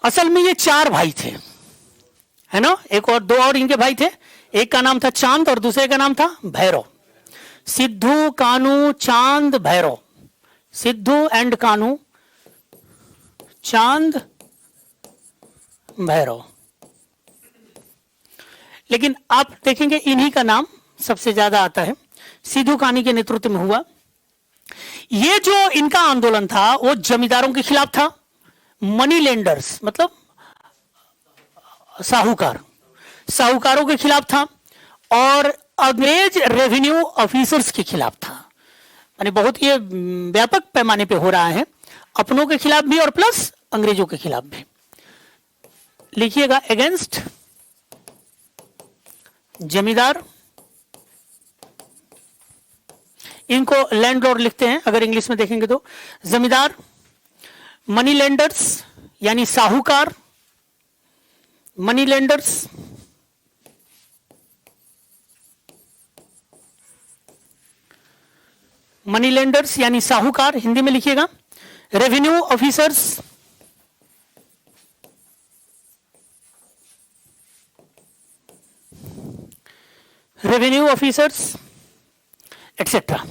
असल में ये 4 भाई थे, है ना, एक और 2 और इनके भाई थे, एक का नाम था चांद और दूसरे का नाम था भैरव। सिद्धू, कान्हू, चांद, भैरव। सिद्धू एंड कान्हू, चांद, भैरव। लेकिन आप देखेंगे इन्हीं का नाम सबसे ज्यादा आता है, सिद्धू कान्हू के नेतृत्व में हुआ। ये जो इनका आंदोलन था वो जमींदारों के खिलाफ था, मनी लेंडर्स मतलब साहूकार, साहूकारों के खिलाफ था और अंग्रेज रेवेन्यू ऑफिसर्स के खिलाफ था। यानी बहुत ये व्यापक पैमाने पे हो रहा है, अपनों के खिलाफ भी और प्लस अंग्रेजों के खिलाफ भी। लिखिएगा अगेंस्ट जमींदार, इनको लैंडलॉर्ड लिखते हैं अगर इंग्लिश में देखेंगे तो। जमींदार, मनी लेंडर्स यानी साहूकार, मनी लेंडर्स, मनी लेंडर्स यानी साहूकार, हिंदी में लिखिएगा। Revenue officers, revenue officers etcetera,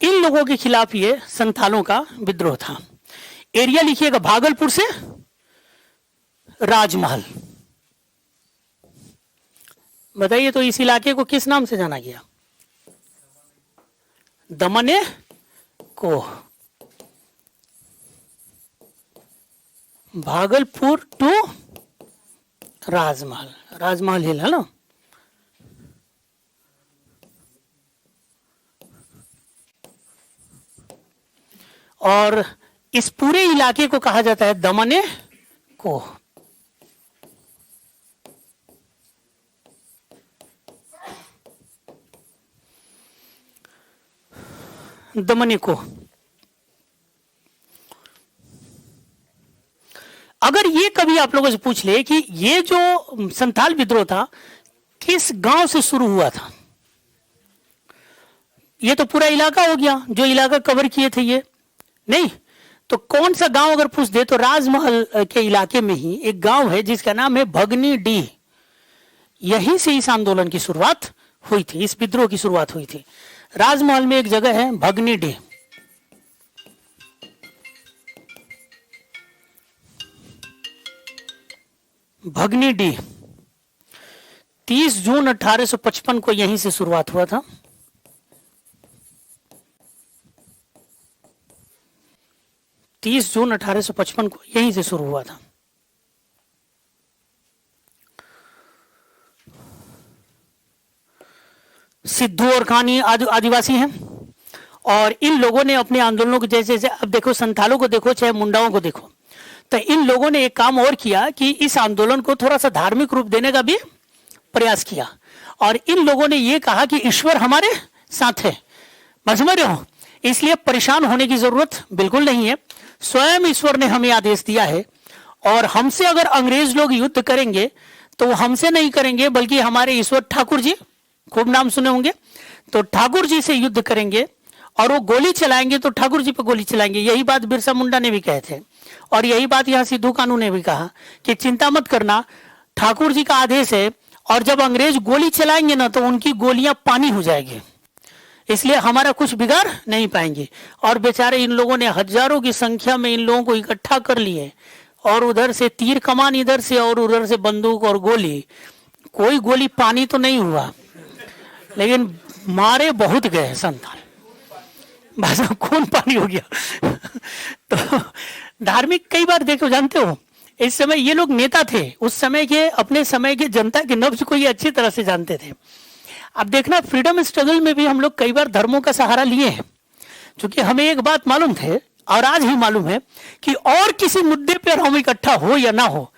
इन लोगों के खिलाफ ये संथालों का विद्रोह था। एरिया लिखिएगा भागलपुर से राजमहल। बताइए तो इस इलाके को किस नाम से जाना गया? दमने को। भागलपुर टू राजमहल, राजमहल हिल है ना। और इस पूरे इलाके को कहा जाता है दमने को। दमने को। अगर ये कभी आप लोगों से पूछ ले कि ये जो संथाल विद्रोह था किस गांव से शुरू हुआ था, ये तो पूरा इलाका हो गया, जो इलाका कवर किए थे ये नहीं, तो कौन सा गांव अगर पूछ दे तो राजमहल के इलाके में ही एक गांव है जिसका नाम है भगनी डी। यहीं से इस आंदोलन की शुरुआत हुई थी, इस विद्रोह की शुरुआत हुई थी। राजमहल में एक जगह है भगनी डी। भगनी डी 30 जून 1855 को यहीं से शुरुआत हुआ था। जून 1855 को यहीं से शुरू हुआ था। सिद्धू और कानी आदिवासी हैं और इन लोगों ने अपने आंदोलनों को जैसे जैसे, अब देखो संथालों को देखो चाहे मुंडाओं को देखो, तो इन लोगों ने एक काम और किया कि इस आंदोलन को थोड़ा सा धार्मिक रूप देने का भी प्रयास किया और इन लोगों ने ये कहा कि ईश्वर हमारे साथ है। समझ रहे हो, इसलिए परेशान होने की जरूरत बिल्कुल नहीं है। स्वयं ईश्वर ने हमें आदेश दिया है और हमसे अगर अंग्रेज लोग युद्ध करेंगे तो हमसे नहीं करेंगे बल्कि हमारे ईश्वर ठाकुर जी, खूब नाम सुने होंगे, तो ठाकुर जी से युद्ध करेंगे और वो गोली चलाएंगे तो ठाकुर जी पर गोली चलाएंगे। यही बात बिरसा मुंडा ने भी कहे थे और यही बात यहाँ सिद्धू कानू ने भी कहा कि चिंता मत करना, ठाकुर जी का आदेश है और जब अंग्रेज गोली चलाएंगे ना तो उनकी गोलियां पानी हो जाएगी, इसलिए हमारा कुछ बिगाड़ नहीं पाएंगे। और बेचारे इन लोगों ने हजारों की संख्या में इन लोगों को इकट्ठा कर लिए और उधर से तीर कमान इधर से और उधर से बंदूक और गोली, कोई गोली पानी तो नहीं हुआ लेकिन मारे बहुत गए संतान, बस खून पानी हो गया। तो धार्मिक कई बार देखो, जानते हो इस समय ये लोग नेता थे, उस समय के अपने समय के जनता के नब्ज को ये अच्छी तरह से जानते थे। अब देखना फ्रीडम स्ट्रगल में भी हम लोग कई बार धर्मों का सहारा लिए हैं, क्योंकि हमें एक बात मालूम थे और आज ही मालूम है कि और किसी मुद्दे पर हम इकट्ठा हो या ना हो,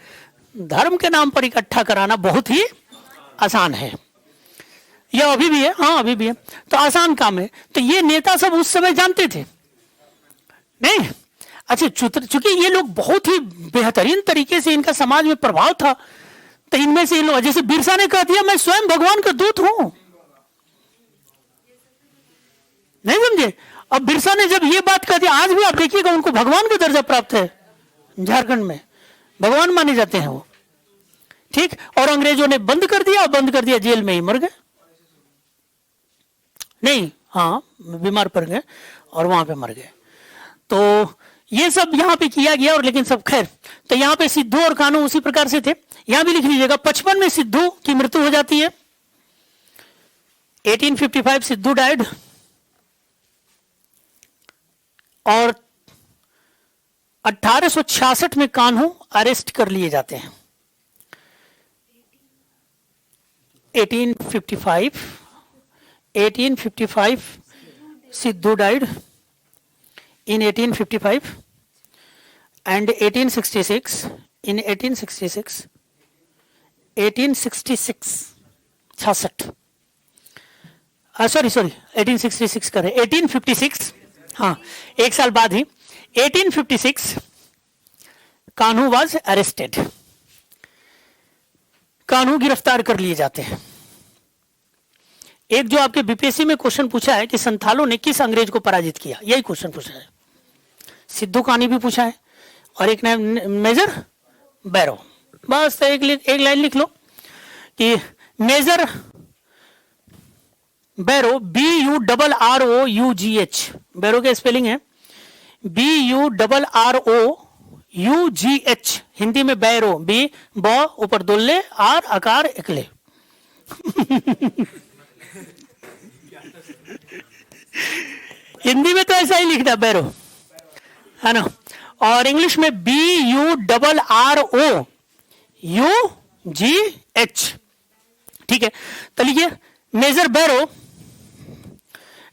धर्म के नाम पर इकट्ठा कराना बहुत ही आसान है। यह अभी भी है, हाँ अभी भी है, तो आसान काम है। तो ये नेता सब उस समय जानते थे नहीं। अच्छा, चूंकि ये लोग बहुत ही बेहतरीन तरीके से इनका समाज में प्रभाव था, तो इनमें से लोग, जैसे बिरसा ने कह दिया मैं स्वयं भगवान का दूत हूं, नहीं समझे। अब बिरसा ने जब ये बात कह दी, आज भी आप देखिएगा उनको भगवान का दर्जा प्राप्त है, झारखंड में भगवान माने जाते हैं वो, ठीक। और अंग्रेजों ने बंद कर दिया, बंद कर दिया, जेल में ही मर गए, नहीं हाँ बीमार पड़ गए और वहां पे मर गए। तो ये सब यहाँ पे किया गया और लेकिन सब खैर, तो यहाँ पे सिद्धू और कानू उसी प्रकार से थे। यहां भी लिख लीजिएगा 55 में सिद्धू की मृत्यु हो जाती है, 1855 सिद्धू डाइड और 1866 में कान्हू अरेस्ट कर लिए जाते हैं। 1855 Sidhu died in 1855 and 1866 in 1866 66 sorry 1866 करें 1856 हाँ एक साल बाद ही 1856 कान्हू वाज अरेस्टेड, कान्हू गिरफ्तार कर लिए जाते हैं। एक जो आपके बीपीएससी में क्वेश्चन पूछा है कि संथालों ने किस अंग्रेज को पराजित किया, यही क्वेश्चन पूछा है। सिद्धू कान्ही भी पूछा है और एक नाम मेजर बैरो। बस एक लाइन लिख लो कि मेजर बैरो BURROUGH, बैरो का स्पेलिंग है BURROUGH, हिंदी में बैरो, बी ब ऊपर दुल्ले आर आकार इकले हिंदी में तो ऐसा ही लिखता है बैरो, है ना। और इंग्लिश में BURROUGH, ठीक है। तो लिखिए major Barrow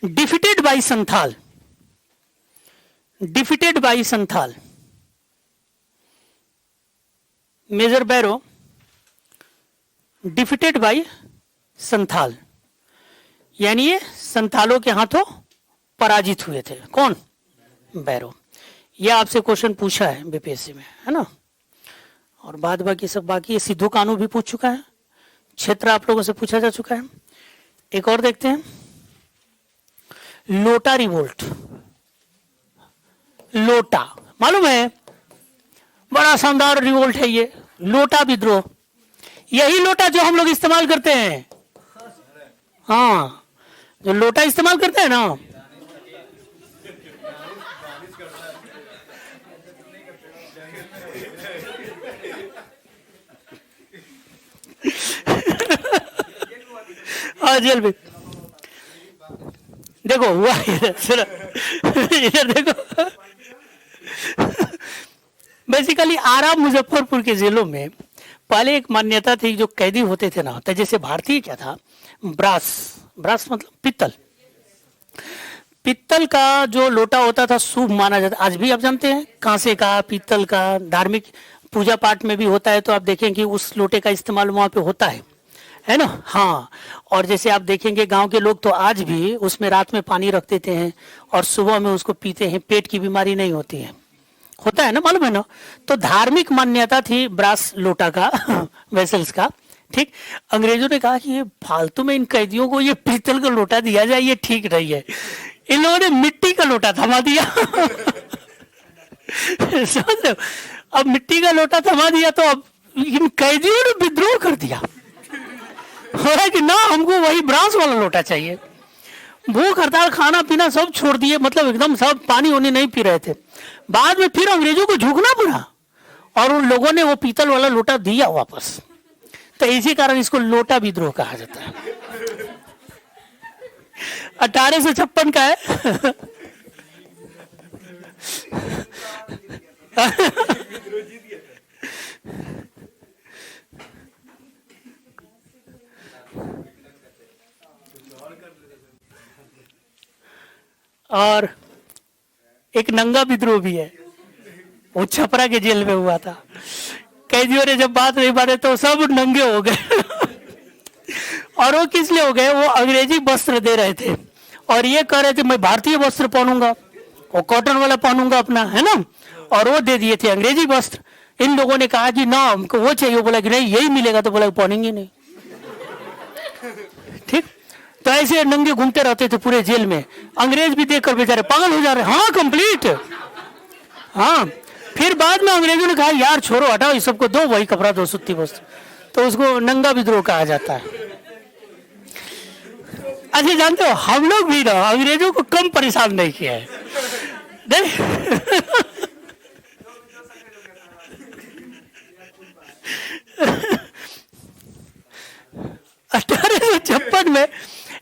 defeated by Santhal, defeated by Santhal, major Barrow defeated by Santhal, यानी ये संथालों के हाथों पराजित हुए थे। कौन? बैरो। ये आपसे क्वेश्चन पूछा है बीपीएससी में, है ना। और बाद बाकी सब बाकी सिद्धू कान्हू भी पूछ चुका है, क्षेत्र आप लोगों से पूछा जा चुका है। एक और देखते हैं, लोटा रिवोल्ट। लोटा मालूम है, बड़ा शानदार रिवोल्ट है ये, लोटा विद्रोह। यही लोटा जो हम लोग इस्तेमाल करते हैं, हाँ जो लोटा इस्तेमाल करते हैं ना, हाँ जेल में देखो हुआ इधर देखो। बेसिकली आरा मुजफ्फरपुर के जेलों में पहले एक मान्यता थी, जो कैदी होते थे ना, तो जैसे भारतीय क्या था, ब्रास, ब्रास मतलब पित्तल, पित्तल का जो लोटा होता था शुभ माना जाता। आज भी आप जानते हैं, कांसे का, पित्तल का, धार्मिक पूजा पाठ में भी होता है, तो आप देखें कि उस लोटे का इस्तेमाल वहां पे होता है ना। हाँ, और जैसे आप देखेंगे गांव के लोग तो आज भी उसमें रात में पानी रख देते हैं और सुबह में उसको पीते हैं, पेट की बीमारी नहीं होती है, होता है ना, मालूम है ना। तो धार्मिक मान्यता थी ब्रास लोटा का वेसल्स का, ठीक। अंग्रेजों ने कहा कि ये फालतू में इन कैदियों को ये पीतल का लोटा दिया जाए, ये ठीक नहीं है। इन लोगों ने मिट्टी का लोटा थमा दिया समझ रहे हो, अब मिट्टी का लोटा थमा दिया तो अब इन कैदियों ने विद्रोह कर दिया, हो रहा है कि ना हमको वही ब्रास वाला लोटा चाहिए। भूख हड़ताल, खाना पीना सब छोड़ दिए, मतलब एकदम सब, पानी होने नहीं पी रहे थे। बाद में फिर अंग्रेजों को झुकना पड़ा और उन लोगों ने वो पीतल वाला लोटा दिया वापस। तो इसी कारण इसको लोटा विद्रोह कहा जाता है। 1856 का है और एक नंगा विद्रोह भी है, वो छपरा के जेल में हुआ था। कैदियों ने जब बात नहीं माने तो सब नंगे हो गए और वो किस लिए हो गए, वो अंग्रेजी वस्त्र दे रहे थे और ये कह रहे थे मैं भारतीय वस्त्र पहनूंगा, वो कॉटन वाला पहनूंगा अपना, है ना, और वो दे दिए थे अंग्रेजी वस्त्र। इन लोगों ने कहा कि ना हमको वो चाहिए, बोला कि नहीं यही मिलेगा, तो बोला पहनेंगे नहीं, ठीक। तो ऐसे नंगे घूमते रहते थे पूरे जेल में, अंग्रेज भी देखकर बेचारे पागल हो जा रहे, हाँ कंप्लीट, हाँ। फिर बाद में अंग्रेजों ने कहा यार छोड़ो हटाओ, इस सबको दो वही कपड़ा दो, सुत्ती वस्त्र, तो उसको नंगा विद्रोह कहा जाता है। अच्छा जानते हो, हम लोग भी ना अंग्रेजों को कम परेशान नहीं किया है, नहीं 1856 में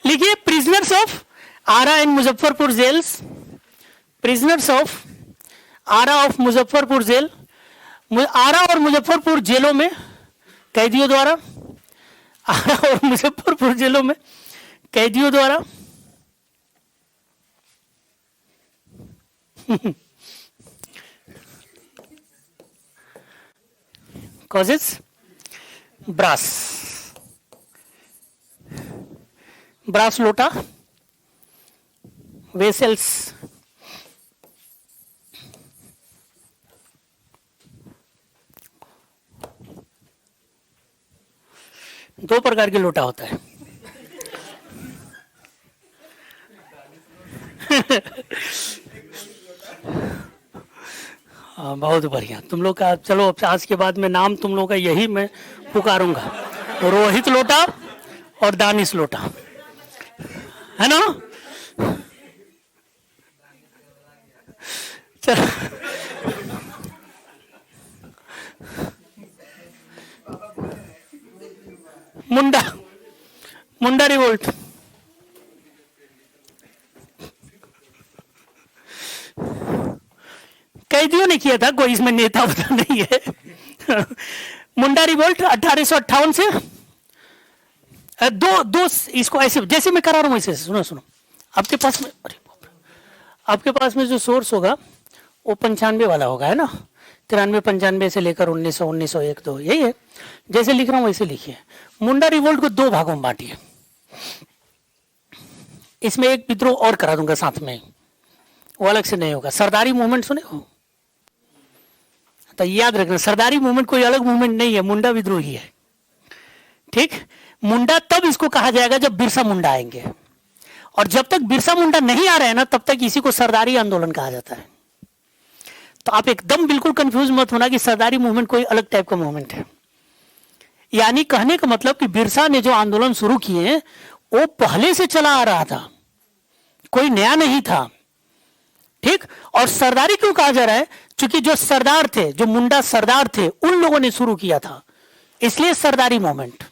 लिखिए, prisoners of Arrah and Muzaffarpur jails, prisoners of Arrah of Muzaffarpur jail, Arrah और मुजफ्फरपुर जेलों में कैदियों द्वारा आरा और मुजफ्फरपुर जेलों में कैदियों द्वारा कॉजेस ब्रास, ब्रास लोटा, वेसल्स, दो प्रकार के लोटा होता है। हाँ, बहुत बढ़िया तुम लोग का। चलो अब आज के बाद में नाम तुम लोग का यही मैं पुकारूंगा, रोहित लोटा और दानिश लोटा, है ना? चलो मुंडा, मुंडा रिवोल्ट, कैदियों ने किया था, कोई इसमें नेता पता नहीं है। मुंडा रिवोल्ट 1858 से दो दो इसको ऐसे जैसे मैं करा रहा हूं वैसे सुनो सुनो। आपके पास में, अरे आपके पास में जो सोर्स होगा वो 95 वाला होगा, है ना? 93 95 से लेकर 1900 1901 2 यही है। जैसे लिख रहा हूं वैसे लिखिए। मुंडा रिवोल्ट को दो भागों में बांटिए। इसमें एक विद्रोह और करा दूंगा साथ में, वो अलग से नहीं होगा। सरदारी मूवमेंट सुने हो तो याद रखना, सरदारी मूवमेंट कोई अलग मूवमेंट नहीं है, मुंडा विद्रोह ही है। ठीक, मुंडा तब इसको कहा जाएगा जब बिरसा मुंडा आएंगे, और जब तक बिरसा मुंडा नहीं आ रहे हैं ना तब तक इसी को सरदारी आंदोलन कहा जाता है। तो आप एकदम बिल्कुल कंफ्यूज मत होना कि सरदारी मूवमेंट कोई अलग टाइप का मूवमेंट है। यानी कहने का मतलब कि बिरसा ने जो आंदोलन शुरू किए वो पहले से चला आ रहा था, कोई नया नहीं था। ठीक, और सरदारी क्यों कहा जा रहा है? क्योंकि जो सरदार थे, जो मुंडा सरदार थे, उन लोगों ने शुरू किया था, इसलिए सरदारी मूवमेंट।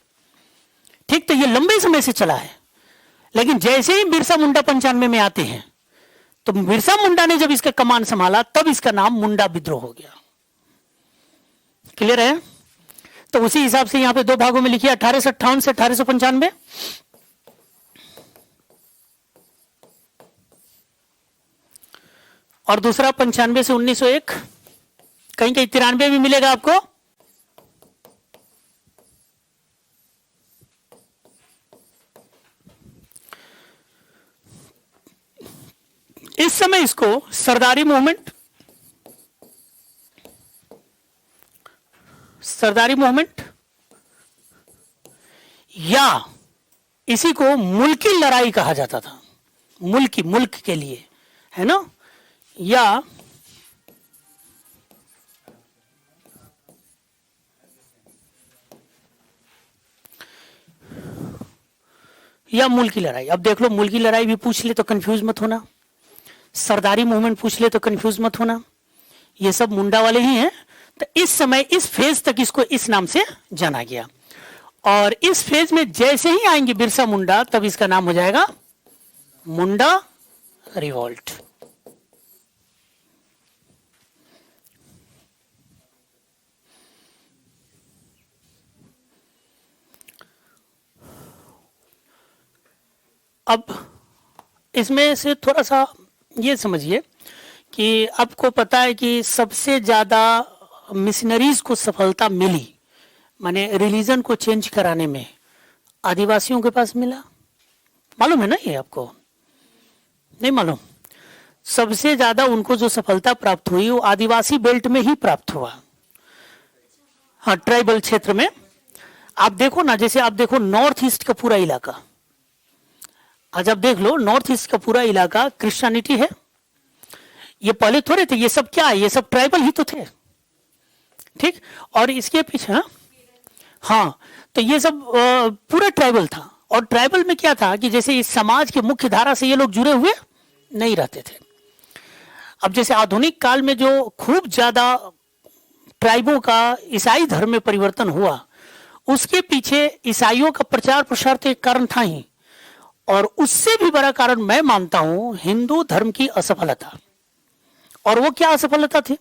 ठीक, तो ये लंबे समय से चला है, लेकिन जैसे ही बिरसा मुंडा 95 में आते हैं तो बिरसा मुंडा ने जब इसका कमान संभाला तब इसका नाम मुंडा विद्रोह हो गया। क्लियर है? तो उसी हिसाब से यहां पे दो भागों में लिखिए, 1858 से 1895। और दूसरा 95 से 1901। कहीं कहीं 93 भी मिलेगा आपको। इस समय इसको सरदारी मूवमेंट, सरदारी मूवमेंट या इसी को मुल्की लड़ाई कहा जाता था। मुल्की, मुल्क के लिए, है ना? या मुल्की लड़ाई। अब देख लो, मुल्की लड़ाई भी पूछ ले तो कंफ्यूज मत होना, सरदारी मूवमेंट पूछ ले तो कंफ्यूज मत होना, ये सब मुंडा वाले ही हैं। तो इस समय इस फेज तक इसको इस नाम से जाना गया, और इस फेज में जैसे ही आएंगे बिरसा मुंडा तब इसका नाम हो जाएगा मुंडा रिवोल्ट। अब इसमें से थोड़ा सा ये समझिए कि आपको पता है कि सबसे ज्यादा मिशनरीज को सफलता मिली, माने रिलीजन को चेंज कराने में, आदिवासियों के पास मिला। मालूम है ना ये आपको? नहीं मालूम? सबसे ज्यादा उनको जो सफलता प्राप्त हुई वो आदिवासी बेल्ट में ही प्राप्त हुआ। हाँ, ट्राइबल क्षेत्र में। आप देखो ना, जैसे आप देखो नॉर्थ ईस्ट का पूरा इलाका, आज आप देख लो नॉर्थ ईस्ट का पूरा इलाका क्रिश्चियनिटी है। ये पहले थोड़े थे, ये सब क्या है, ये सब ट्राइबल ही तो थे। ठीक, और इसके पीछे हाँ, तो ये सब पूरा ट्राइबल था। और ट्राइबल में क्या था कि जैसे इस समाज के मुख्य धारा से ये लोग जुड़े हुए नहीं रहते थे। अब जैसे आधुनिक काल में जो खूब ज्यादा ट्राइबों का ईसाई धर्म में परिवर्तन हुआ, उसके पीछे ईसाइयों का प्रचार प्रसार तो एक कारण था ही, और उससे भी बड़ा कारण मैं मानता हूं हिंदू धर्म की असफलता। और वो क्या असफलता थी?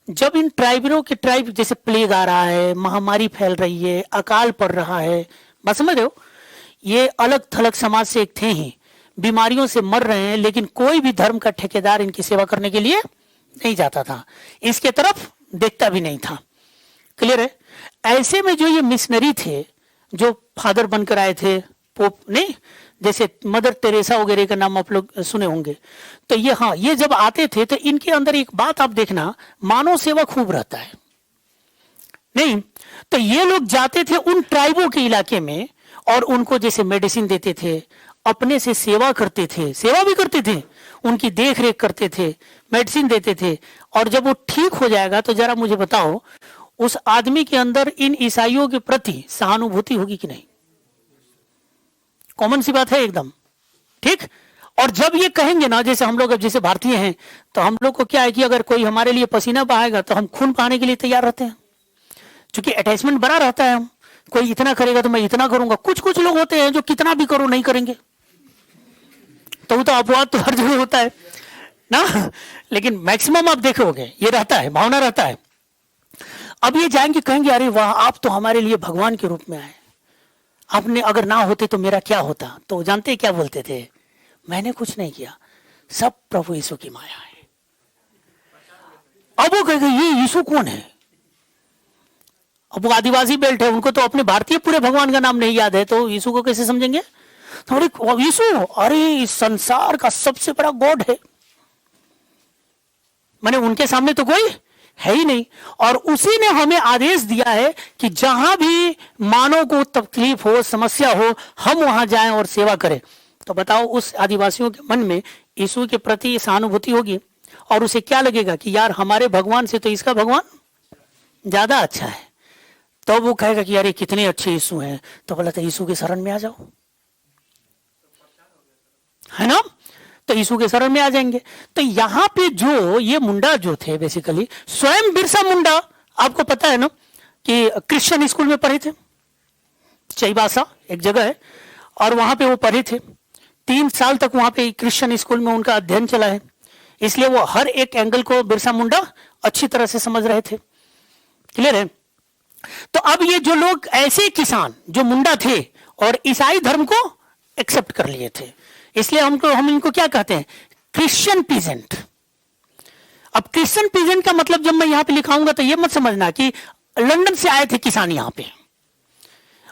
जब इन ट्राइबलों के ट्राइब, जैसे प्लेग आ रहा है, महामारी फैल रही है, अकाल पड़ रहा है, बात समझ रहे हो? ये अलग थलग समाज से एक थे ही, बीमारियों से मर रहे हैं, लेकिन कोई भी धर्म का ठेकेदार इनकी सेवा करने के लिए नहीं जाता था, इसके तरफ देखता भी नहीं था। क्लियर है? ऐसे में जो ये मिशनरी थे, जो फादर बनकर आए थे, पोप नहीं, जैसे मदर टेरेसा वगैरह का नाम आप लोग सुने होंगे, तो ये हाँ, ये जब आते थे तो इनके अंदर एक बात आप देखना, मानव सेवा खूब रहता है नहीं। तो ये लोग जाते थे उन ट्राइबों के इलाके में और उनको जैसे मेडिसिन देते थे, अपने से सेवा करते थे, सेवा भी करते थे, उनकी देख रेख करते थे, मेडिसिन देते थे। और जब वो ठीक हो जाएगा तो जरा मुझे बताओ, उस आदमी के अंदर इन ईसाइयों के प्रति सहानुभूति होगी कि नहीं? कॉमन सी बात है एकदम, ठीक। और जब ये कहेंगे ना, जैसे हम लोग अब जैसे भारतीय हैं, तो हम लोग को क्या है कि अगर कोई हमारे लिए पसीना बहाएगा तो हम खून बहाने के लिए तैयार रहते हैं, क्योंकि अटैचमेंट बड़ा रहता है। हम कोई इतना करेगा तो मैं इतना करूंगा। कुछ कुछ लोग होते हैं जो कितना भी करो नहीं करेंगे, तो वो तो अपवाद तो हर जगह होता है ना, लेकिन मैक्सिमम आप देखोगे ये रहता है, भावना रहता है। अब ये जाएंगे, कहेंगे अरे वाह, आप तो हमारे लिए भगवान के रूप में आए, आपने अगर ना होते तो मेरा क्या होता। तो जानते हैं क्या बोलते थे? मैंने कुछ नहीं किया, सब प्रभु यीशु की माया है। अब वो कहेंगे ये यीशु कौन है? अब वो आदिवासी बेल्ट है, उनको तो अपने भारतीय पूरे भगवान का नाम नहीं याद है, तो यीशु को कैसे समझेंगे? तो अरे यीशु, अरे इस संसार का सबसे बड़ा गॉड है, माने उनके सामने तो कोई है ही नहीं। और उसी ने हमें आदेश दिया है कि जहां भी मानव को तकलीफ हो, समस्या हो, हम वहां जाएं और सेवा करें। तो बताओ, उस आदिवासियों के मन में यीशु के प्रति सहानुभूति होगी और उसे क्या लगेगा कि यार हमारे भगवान से तो इसका भगवान ज्यादा अच्छा है। तो वो कहेगा कि यार ये कितने अच्छे यीशु हैं, तो बोला था यीशु के शरण में आ जाओ, है ना, तो यीशु के शरण में आ जाएंगे। तो यहां पे जो ये मुंडा जो थे, बेसिकली स्वयं बिरसा मुंडा, आपको पता है ना कि क्रिश्चियन स्कूल में पढ़े थे, चईबासा एक जगह है, और वहां पे वो पढ़े थे। 3 साल तक वहां पे क्रिश्चियन स्कूल में उनका अध्ययन चला है, इसलिए वो हर एक एंगल को बिरसा मुंडा अच्छी तरह से समझ रहे थे। क्लियर है? तो अब ये जो लोग ऐसे किसान जो मुंडा थे और ईसाई धर्म को एक्सेप्ट कर लिए थे, इसलिए हम इनको क्या कहते हैं? Christian peasant. अब क्रिश्चियन पीजेंट का मतलब जब मैं यहां पे लिखाऊंगा तो ये मत समझना कि लंदन से आए थे किसान यहां पे,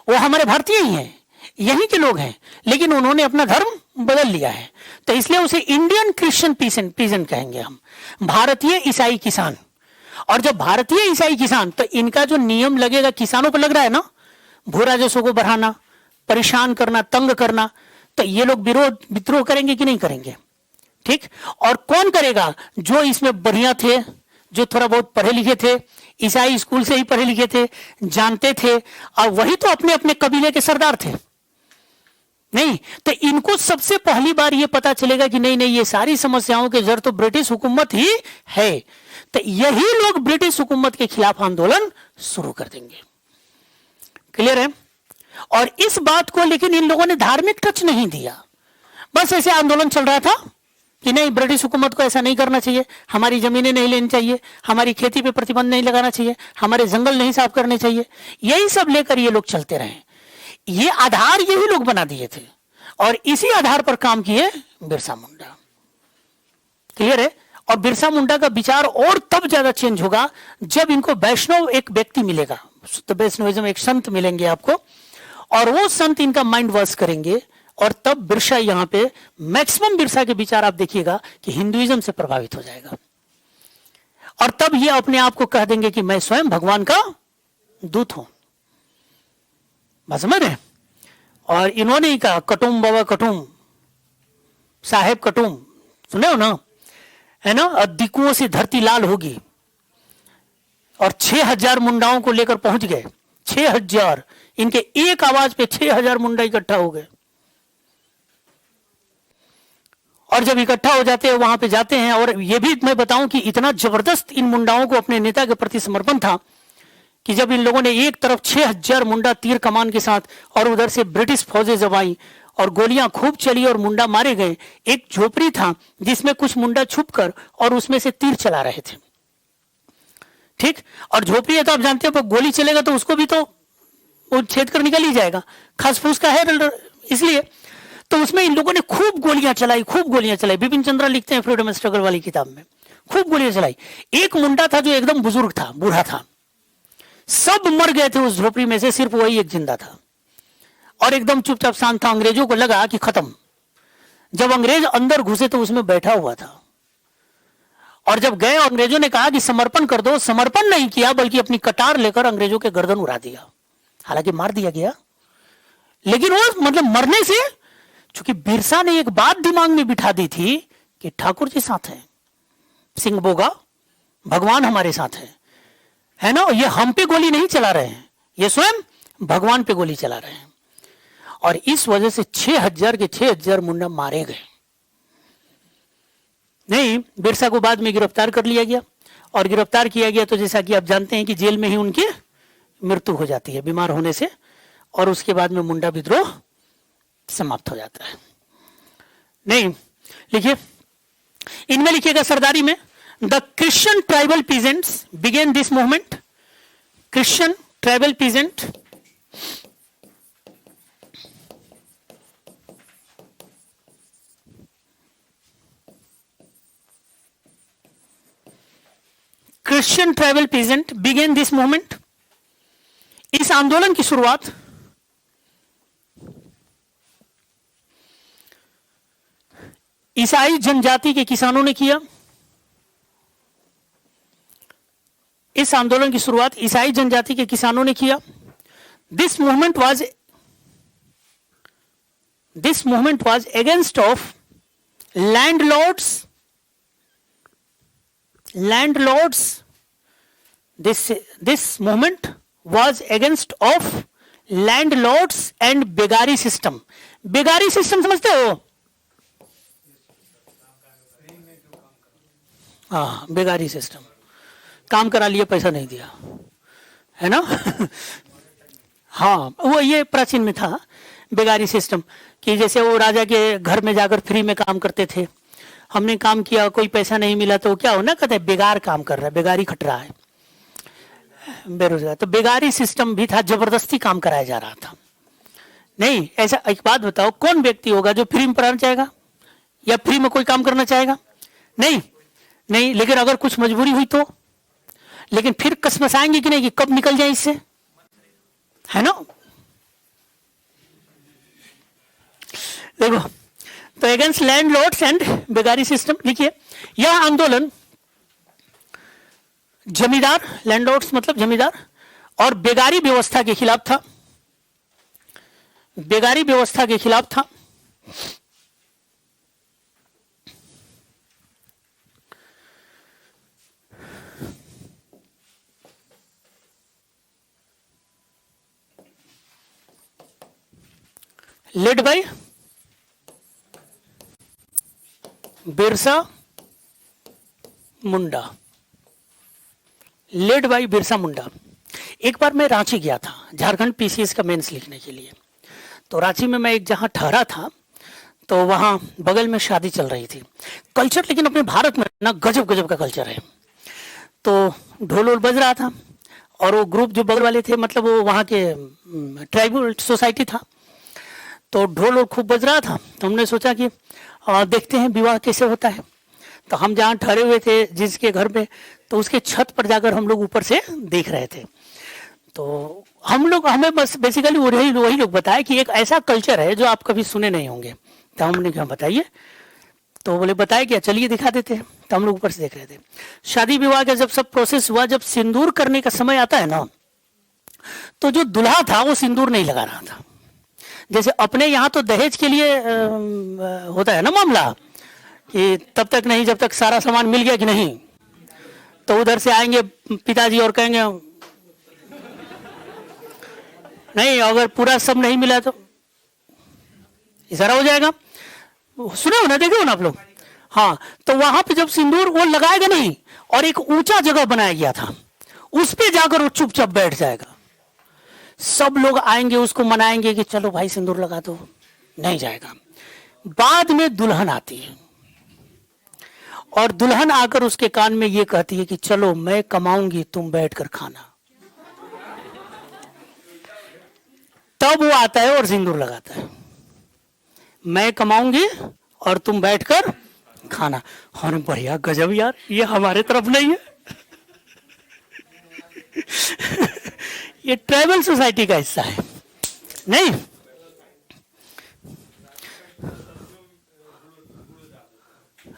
वो हमारे भारतीय ही हैं, यहीं के लोग हैं, लेकिन उन्होंने अपना धर्म बदल लिया है, तो इसलिए उसे इंडियन क्रिश्चियन पीजेंट कहेंगे हम, भारतीय ईसाई किसान। और जब भारतीय ईसाई किसान, तो इनका जो नियम लगेगा किसानों पर लग रहा है ना, भू राजस्व को बढ़ाना, परेशान करना, तंग करना, तो ये लोग विद्रोह करेंगे कि नहीं करेंगे? ठीक। और कौन करेगा? जो इसमें बढ़िया थे, जो थोड़ा बहुत पढ़े लिखे थे, ईसाई स्कूल से ही पढ़े लिखे थे, जानते थे, और वही तो अपने अपने कबीले के सरदार थे नहीं। तो इनको सबसे पहली बार ये पता चलेगा कि नहीं नहीं, ये सारी समस्याओं के जड़ तो ब्रिटिश हुकूमत ही है, तो यही लोग ब्रिटिश हुकूमत के खिलाफ आंदोलन शुरू कर देंगे। क्लियर है? और इस बात को लेकिन इन लोगों ने धार्मिक टच नहीं दिया, बस ऐसे आंदोलन चल रहा था कि नहीं, ब्रिटिश हुकूमत को ऐसा नहीं करना चाहिए, हमारी जमीनें नहीं लेनी चाहिए, हमारी खेती पे प्रतिबंध नहीं लगाना चाहिए, हमारे जंगल नहीं साफ करने चाहिए, यही सब लेकर ये लोग चलते रहे। ये आधार यही लोग बना दिए थे और इसी आधार पर काम किए बिरसा मुंडा। क्लियर है? और बिरसा मुंडा का विचार और तब ज्यादा चेंज होगा जब इनको वैष्णव एक व्यक्ति मिलेगा, तो वैष्णविज्म एक संत मिलेंगे आपको, और वो संत इनका माइंड वॉश करेंगे, और तब बिरसा यहां पे मैक्सिमम बिरसा के विचार आप देखिएगा कि हिंदुइज्म से प्रभावित हो जाएगा, और तब ये अपने आप को कह देंगे कि मैं स्वयं भगवान का दूत हूं। बात समझ रहे? और इन्होंने ही कहा, कटुम बाबा कटुम, साहेब कटुम, सुने हो ना, है ना, दिकुओं से धरती लाल होगी, और 6000 मुंडाओं को लेकर पहुंच गए। 6000, इनके एक आवाज पे 6000 मुंडा इकट्ठा हो गए। और जब इकट्ठा हो जाते हैं, वहां पे जाते हैं, और ये भी मैं बताऊं कि इतना जबरदस्त इन मुंडाओं को अपने नेता के प्रति समर्पण था कि जब इन लोगों ने एक तरफ 6000 मुंडा तीर कमान के साथ, और उधर से ब्रिटिश फौजें जब आई और गोलियां खूब चली और मुंडा मारे गए, एक झोपड़ी था जिसमें कुछ मुंडा छुपकर और उसमें से तीर चला रहे थे। ठीक। और झोपड़ी है तो आप जानते हो, गोली चलेगा तो उसको भी तो वो छेद कर निकल ही जाएगा, खस फूस का है इसलिए। तो उसमें इन लोगों ने खूब गोलियां चलाई, खूब गोलियां चलाई। बिपिन चंद्रा लिखते हैं फ्रीडम स्ट्रगल वाली किताब में, खूब गोलियां चलाई। एक मुंडा था जो एकदम बुजुर्ग था, बूढ़ा था, सब मर गए थे उस झोपड़ी में से, सिर्फ वही एक जिंदा था और एकदम चुपचाप शांत था। अंग्रेजों को लगा कि खत्म। जब अंग्रेज अंदर घुसे तो उसमें बैठा हुआ था, और जब गए अंग्रेजों ने कहा कि समर्पण कर दो, समर्पण नहीं किया बल्कि अपनी कटार लेकर अंग्रेजों के गर्दन उड़ा दिया। हालांकि मार दिया गया, लेकिन वो मतलब मरने से, चूंकि बिरसा ने एक बात दिमाग में बिठा दी थी कि ठाकुर जी साथ हैं, सिंह बोगा, भगवान हमारे साथ है ना, ये हम पे गोली नहीं चला रहे हैं, ये स्वयं भगवान पे गोली चला रहे हैं। और इस वजह से 6000 के 6000 मुन्ना मारे गए। नहीं, बिरसा को बाद में गिरफ्तार कर लिया गया, और गिरफ्तार किया गया तो जैसा कि आप जानते हैं कि जेल में ही उनकी मृत्यु हो जाती है बीमार होने से, और उसके बाद में मुंडा विद्रोह समाप्त हो जाता है। नहीं लिखिए, इनमें लिखिएगा सरदारी में, the Christian tribal peasants began this movement. Christian tribal peasant, Christian tribal peasant began this movement. इस आंदोलन की शुरुआत ईसाई जनजाति के किसानों ने किया। इस आंदोलन की शुरुआत ईसाई जनजाति के किसानों ने किया। This movement was against of landlords this movement was against of landlords and begari system. बेगारी सिस्टम समझते हो? हाँ, बेगारी सिस्टम, काम करा लिए पैसा नहीं दिया, है ना। हाँ, वो ये प्राचीन में था बेगारी सिस्टम, कि जैसे वो राजा के घर में जाकर फ्री में काम करते थे। हमने काम किया, कोई पैसा नहीं मिला तो क्या हो ना, कहते हैं बेगार काम कर रहा है, बेगारी खट रहा है, बेरोजगार। तो बेगारी सिस्टम भी था, जबरदस्ती काम कराया जा रहा था। नहीं, ऐसा एक बात बताओ, कौन व्यक्ति होगा जो फ्री में पढ़ाना चाहेगा या फ्री में कोई काम करना चाहेगा? नहीं नहीं, लेकिन अगर कुछ मजबूरी हुई तो, लेकिन फिर कसमसाएंगे कि नहीं कि कब निकल जाए इससे, है ना। देखो, तो अगेंस्ट लैंडलॉर्ड्स एंड बेगारी सिस्टम, लिखिए, यह आंदोलन जमींदार, लैंडलॉर्ड्स मतलब जमींदार, और बेगारी व्यवस्था के खिलाफ था। बेगारी व्यवस्था के खिलाफ था। Led by Birsa Munda, led by Birsa Munda. एक बार मैं रांची गया था झारखंड पीसीएस का मेंस लिखने के लिए। तो रांची में मैं एक जहां ठहरा था, तो वहां बगल में शादी चल रही थी। कल्चर लेकिन अपने भारत में ना गजब गजब का कल्चर है। तो ढोल वोल बज रहा था, और वो ग्रुप जो बगल वाले थे, मतलब वो वहाँ के ट्राइबल सोसाइटी था, तो ढोल वोल खूब बज रहा था। तो हमने सोचा कि देखते हैं विवाह कैसे होता है। तो हम जहाँ ठहरे हुए थे जिसके घर में, तो उसके छत पर जाकर हम लोग ऊपर से देख रहे थे। तो हमें बस बेसिकली वही लोग बताया कि एक ऐसा कल्चर है जो आप कभी सुने नहीं होंगे। तो हमने कहा बताइए, तो बोले बताए क्या, चलिए दिखा देते हैं। तो हम लोग ऊपर से देख रहे थे। शादी विवाह का जब सब प्रोसेस हुआ, जब सिंदूर करने का समय आता है ना, तो जो दुल्हा था वो सिंदूर नहीं लगा रहा था। जैसे अपने यहाँ तो दहेज के लिए होता है ना मामला, कि तब तक नहीं जब तक सारा सामान मिल गया कि नहीं। तो उधर से आएंगे पिताजी और कहेंगे नहीं, अगर पूरा सब नहीं मिला तो इशारा हो जाएगा। सुने हो ना, देखे हो ना आप लोग। हाँ, तो वहां पे जब सिंदूर वो लगाएगा नहीं, और एक ऊंचा जगह बनाया गया था, उस पे जाकर वो चुपचाप बैठ जाएगा। सब लोग आएंगे, उसको मनाएंगे कि चलो भाई सिंदूर लगा दो, नहीं जाएगा। बाद में दुल्हन आती है, और दुल्हन आकर उसके कान में ये कहती है कि चलो मैं कमाऊंगी, तुम बैठकर खाना। तब वो आता है और सिंदूर लगाता है। मैं कमाऊंगी और तुम बैठकर खाना। और बढ़िया, गजब यार, ये हमारे तरफ नहीं है। ये ट्राइबल सोसाइटी का हिस्सा है नहीं।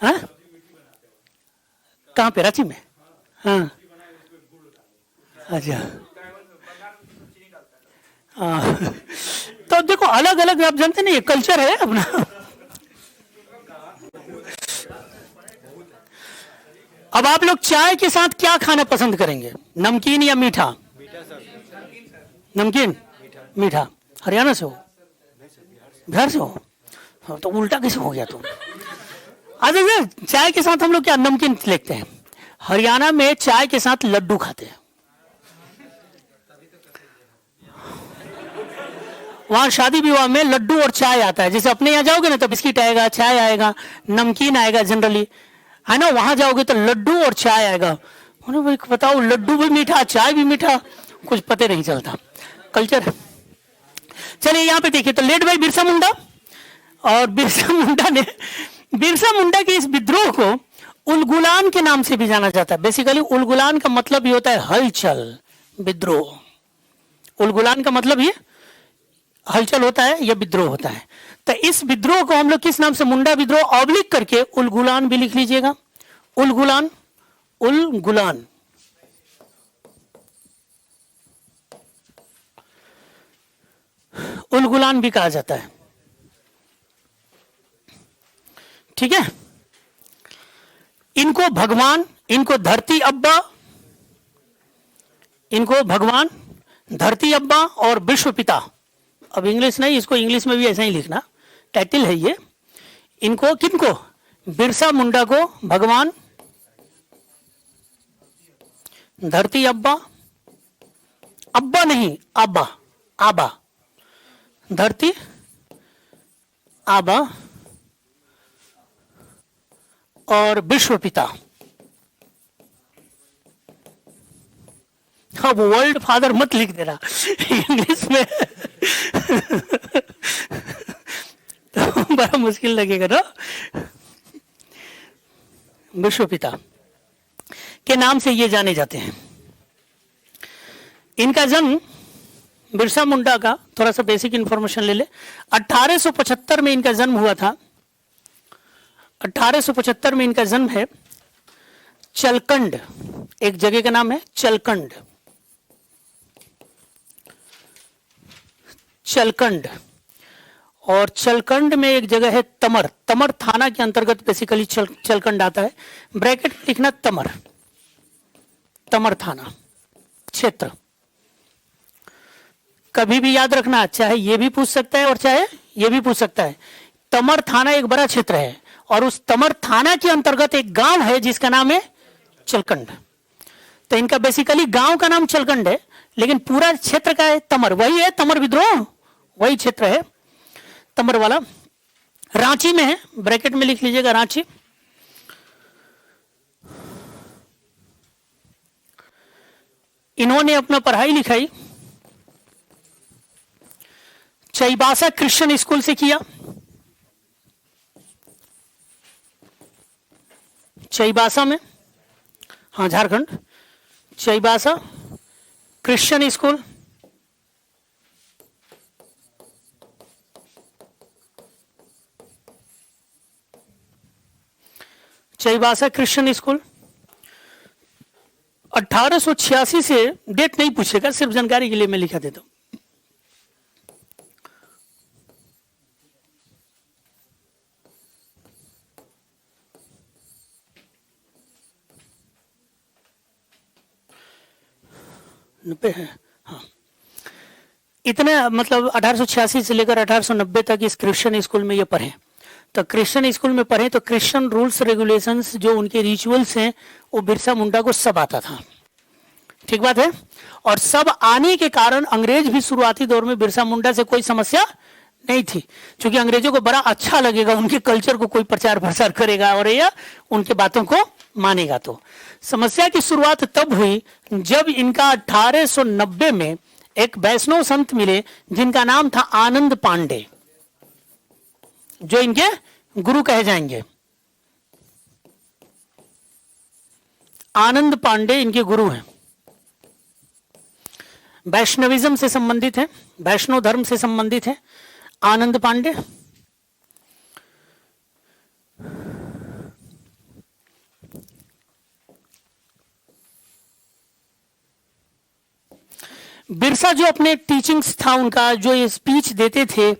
हाँ, कहाँ पे? रांची में? हाँ, अच्छा। हाँ, तो देखो अलग अलग, आप जानते नहीं, ये कल्चर है अपना। अब आप लोग चाय के साथ क्या खाना पसंद करेंगे, नमकीन या मीठा? नमकीन, मीठा। हरियाणा से हो? बिहार से हो? हाँ, तो उल्टा कैसे हो गया तुम? अच्छा, चाय के साथ हम लोग क्या नमकीन लेते हैं। हरियाणा में चाय के साथ लड्डू खाते हैं। वहां शादी विवाह में लड्डू और चाय आता है। जैसे अपने यहाँ जाओगे ना तो बिस्किट आएगा, चाय आएगा, नमकीन आएगा जनरली, है ना। वहां जाओगे तो लड्डू और चाय आएगा। भाई बताओ, लड्डू भी मीठा, चाय भी मीठा, कुछ पता नहीं चलता, कल्चर। चलिए यहाँ पे देखिए, तो लेड बाई बिरसा मुंडा। और बिरसा मुंडा के इस विद्रोह को उलगुलान के नाम से भी जाना जाता है। बेसिकली उलगुलान का मतलब ये होता है हलचल, विद्रोह। उलगुलान का मतलब ये हलचल होता है या विद्रोह होता है। तो इस विद्रोह को हम लोग किस नाम से, मुंडा विद्रोह ऑब्लिक करके उलगुलान भी लिख लीजिएगा। उलगुलान, उलगुलान। उलगुलान भी कहा जाता है, ठीक है। इनको भगवान, इनको धरती अब्बा, इनको भगवान, धरती अब्बा और विश्व पिता। अब इंग्लिश नहीं, इसको इंग्लिश में भी ऐसा ही लिखना, टाइटल है ये। इनको किनको, बिरसा मुंडा को भगवान, धरती अब्बा, अब्बा नहीं आबा, आबा, धरती आबा और विश्व पिता। अब वर्ल्ड फादर मत लिख देना इंग्लिश में। तो बड़ा मुश्किल लगेगा ना। विश्व पिता के नाम से ये जाने जाते हैं। इनका जन्म, बिरसा मुंडा का थोड़ा सा बेसिक इंफॉर्मेशन ले ले। 1875 में इनका जन्म हुआ था। 1875 में इनका जन्म है। चलकंड, एक जगह का नाम है चलकंड, चलकंड। और चलकंड में एक जगह है तमर, तमर थाना के अंतर्गत बेसिकली चलकंड आता है। ब्रैकेट लिखना तमर, तमर थाना क्षेत्र। कभी भी याद रखना, चाहे ये भी पूछ सकता है और चाहे ये भी पूछ सकता है। तमर थाना एक बड़ा क्षेत्र है और उस तमर थाना के अंतर्गत एक गांव है जिसका नाम है चलकंड। तो इनका बेसिकली गांव का नाम चलकंड है, लेकिन पूरा क्षेत्र का है तमर। वही है तमर विद्रोह, वही क्षेत्र है तमर वाला। रांची में है, ब्रैकेट में लिख लीजिएगा रांची। इन्होंने अपना पढ़ाई लिखाई चाईबासा क्रिश्चियन स्कूल से किया। चाईबासा में, हाँ Jharkhand, Chaibasa Christian school. Chaibasa Christian school 1886 से, डेट नहीं पूछेगा, सिर्फ जानकारी के लिए मैं लिखा देता हूं। नब्बे है, हाँ। इतने मतलब 1886 से लेकर 1890 तक इस क्रिश्चियन स्कूल में ये पढ़े। तो क्रिश्चियन स्कूल में पढ़े तो क्रिश्चियन रूल्स रेगुलेशंस, जो उनके रिचुअल्स हैं, वो बिरसा मुंडा को सब आता था। ठीक बात है। और सब आने के कारण अंग्रेज भी शुरुआती दौर में बिरसा मुंडा से कोई समस्या नहीं थी, क्योंकि अंग्रेजों को बड़ा अच्छा लगेगा, उनके कल्चर को कोई प्रचार प्रसार करेगा और या उनके बातों को मानेगा। तो समस्या की शुरुआत तब हुई जब इनका 1890 में एक वैष्णव संत मिले जिनका नाम था आनंद पांडे, जो इनके गुरु कहे जाएंगे। आनंद पांडे इनके गुरु हैं, वैष्णविज्म से संबंधित है, वैष्णव धर्म से संबंधित है आनंद पांडे। बिरसा जो अपने टीचिंग्स था उनका, जो ये स्पीच देते थे,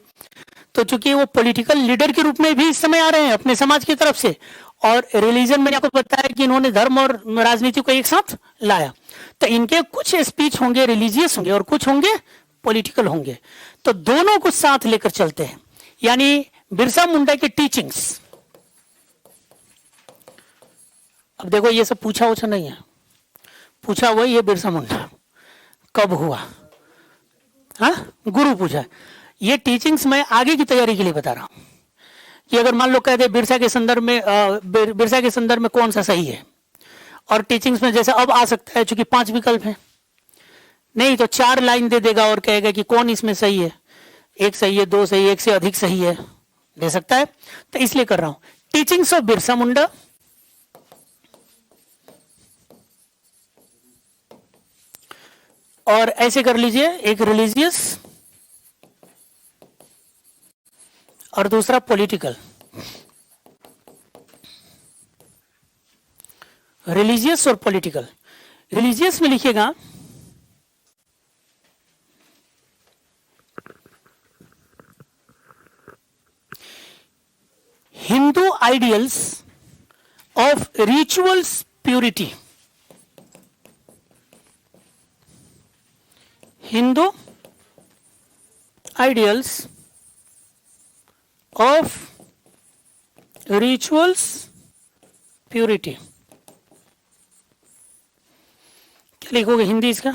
तो चूंकि वो पॉलिटिकल लीडर के रूप में भी इस समय आ रहे हैं अपने समाज की तरफ से, और रिलीजन मैंने आपको बताया कि इन्होंने धर्म और राजनीति को एक साथ लाया, तो इनके कुछ स्पीच होंगे रिलीजियस होंगे और कुछ होंगे पॉलिटिकल होंगे, तो दोनों को साथ लेकर चलते हैं। यानी बिरसा मुंडा के टीचिंग्स, अब देखो ये सब पूछा उछा नहीं है, पूछा हुआ ये बिरसा मुंडा कब हुआ, हाँ गुरु पूछा। ये टीचिंग्स मैं आगे की तैयारी के लिए बता रहा हूं कि अगर मान लो कहते बिरसा के संदर्भ में बिरसा के संदर्भ में कौन सा सही है, और टीचिंग्स में जैसे अब आ सकता है चूंकि 5 विकल्प है, नहीं तो 4 लाइन दे देगा और कहेगा कि कौन इसमें सही है, 1 सही है, 2 सही है, 1 से अधिक सही है, दे सकता है। तो इसलिए कर रहा हूं टीचिंग्स ऑफ बिरसा मुंडा, और ऐसे कर लीजिए, एक रिलीजियस और दूसरा पॉलिटिकल। रिलीजियस और पॉलिटिकल, रिलीजियस में लिखिएगा Hindu ideals of rituals purity, Hindu ideals of rituals purity. क्या लिखोगे हिंदी इसका?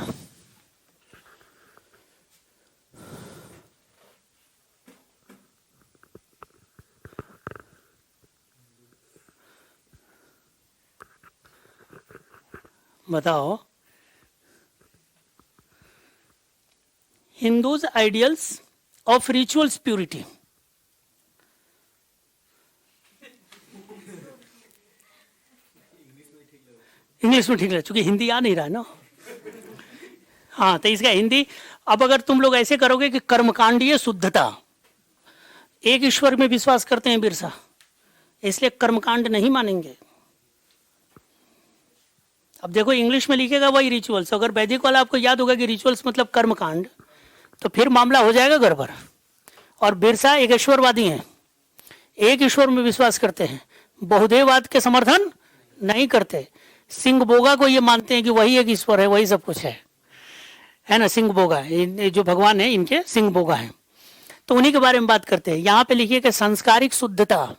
बताओ। Hindus ideals of rituals purity. English में ठीक है, चूंकि हिंदी आ नहीं रहा है ना। हाँ, तो इसका हिंदी, अब अगर तुम लोग ऐसे करोगे कि कर्मकांडीय शुद्धता, एक ईश्वर में विश्वास करते हैं बिरसा, इसलिए कर्मकांड नहीं मानेंगे। अब देखो इंग्लिश में लिखेगा वही रिचुअल्स, अगर वैदिक वाला आपको याद होगा कि रिचुअल्स मतलब कर्मकांड, तो फिर मामला हो जाएगा गड़बड़। और बिरसा एक ईश्वरवादी हैं, एक ईश्वर में विश्वास करते हैं, बहुदेववाद के समर्थन नहीं करते। सिंह बोगा को ये मानते हैं कि वही एक ईश्वर है, वही सब कुछ है ना। सिंह बोगा जो भगवान है इनके सिंह बोगा है, तो उन्हीं के बारे में बात करते हैं। यहां पे लिखिए कि सांस्कारिक शुद्धता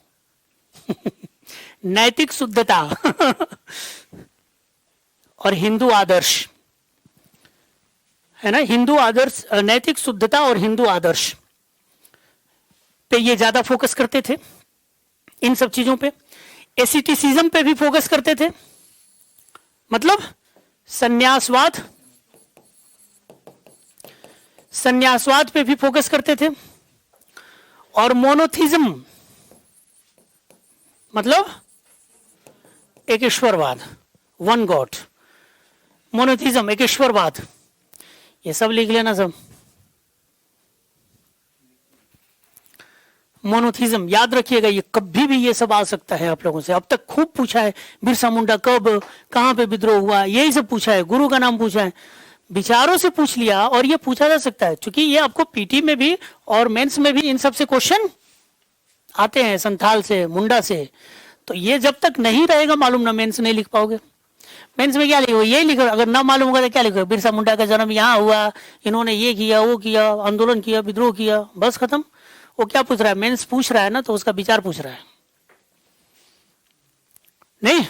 नैतिक शुद्धता और हिंदू आदर्श, है ना। हिंदू आदर्श, नैतिक शुद्धता और हिंदू आदर्श पे ये ज्यादा फोकस करते थे, इन सब चीजों पे। एसिटिसिज्म पे भी फोकस करते थे, मतलब सन्यासवाद, सन्यासवाद पे भी फोकस करते थे। और मोनोथिज्म मतलब एक ईश्वरवाद, वन गॉड। मोनोथिज्म एक ईश्वरवाद, ये सब लिख लेना सब। मोनोथिज्म याद रखिएगा, ये कभी भी ये सब आ सकता है आप लोगों से। अब तक खूब पूछा है बिरसा मुंडा कब कहां पे विद्रोह हुआ, यही सब पूछा है, गुरु का नाम पूछा है, विचारों से पूछ लिया, और ये पूछा जा सकता है क्योंकि ये आपको पीटी में भी और मेंस में भी इन सब से क्वेश्चन आते हैं, संथाल से, मुंडा से। तो ये जब तक नहीं रहेगा मालूम ना, मेंस नहीं लिख पाओगे। मेंस में क्या लिखो, ये लिखो। अगर ना मालूम होगा तो क्या लिखो, बिरसा मुंडा का जन्म यहाँ हुआ, इन्होंने ये किया, वो किया, आंदोलन किया, विद्रोह किया, बस खत्म। वो क्या पूछ रहा है, मेंस पूछ रहा है ना, तो उसका विचार पूछ रहा है, नहीं।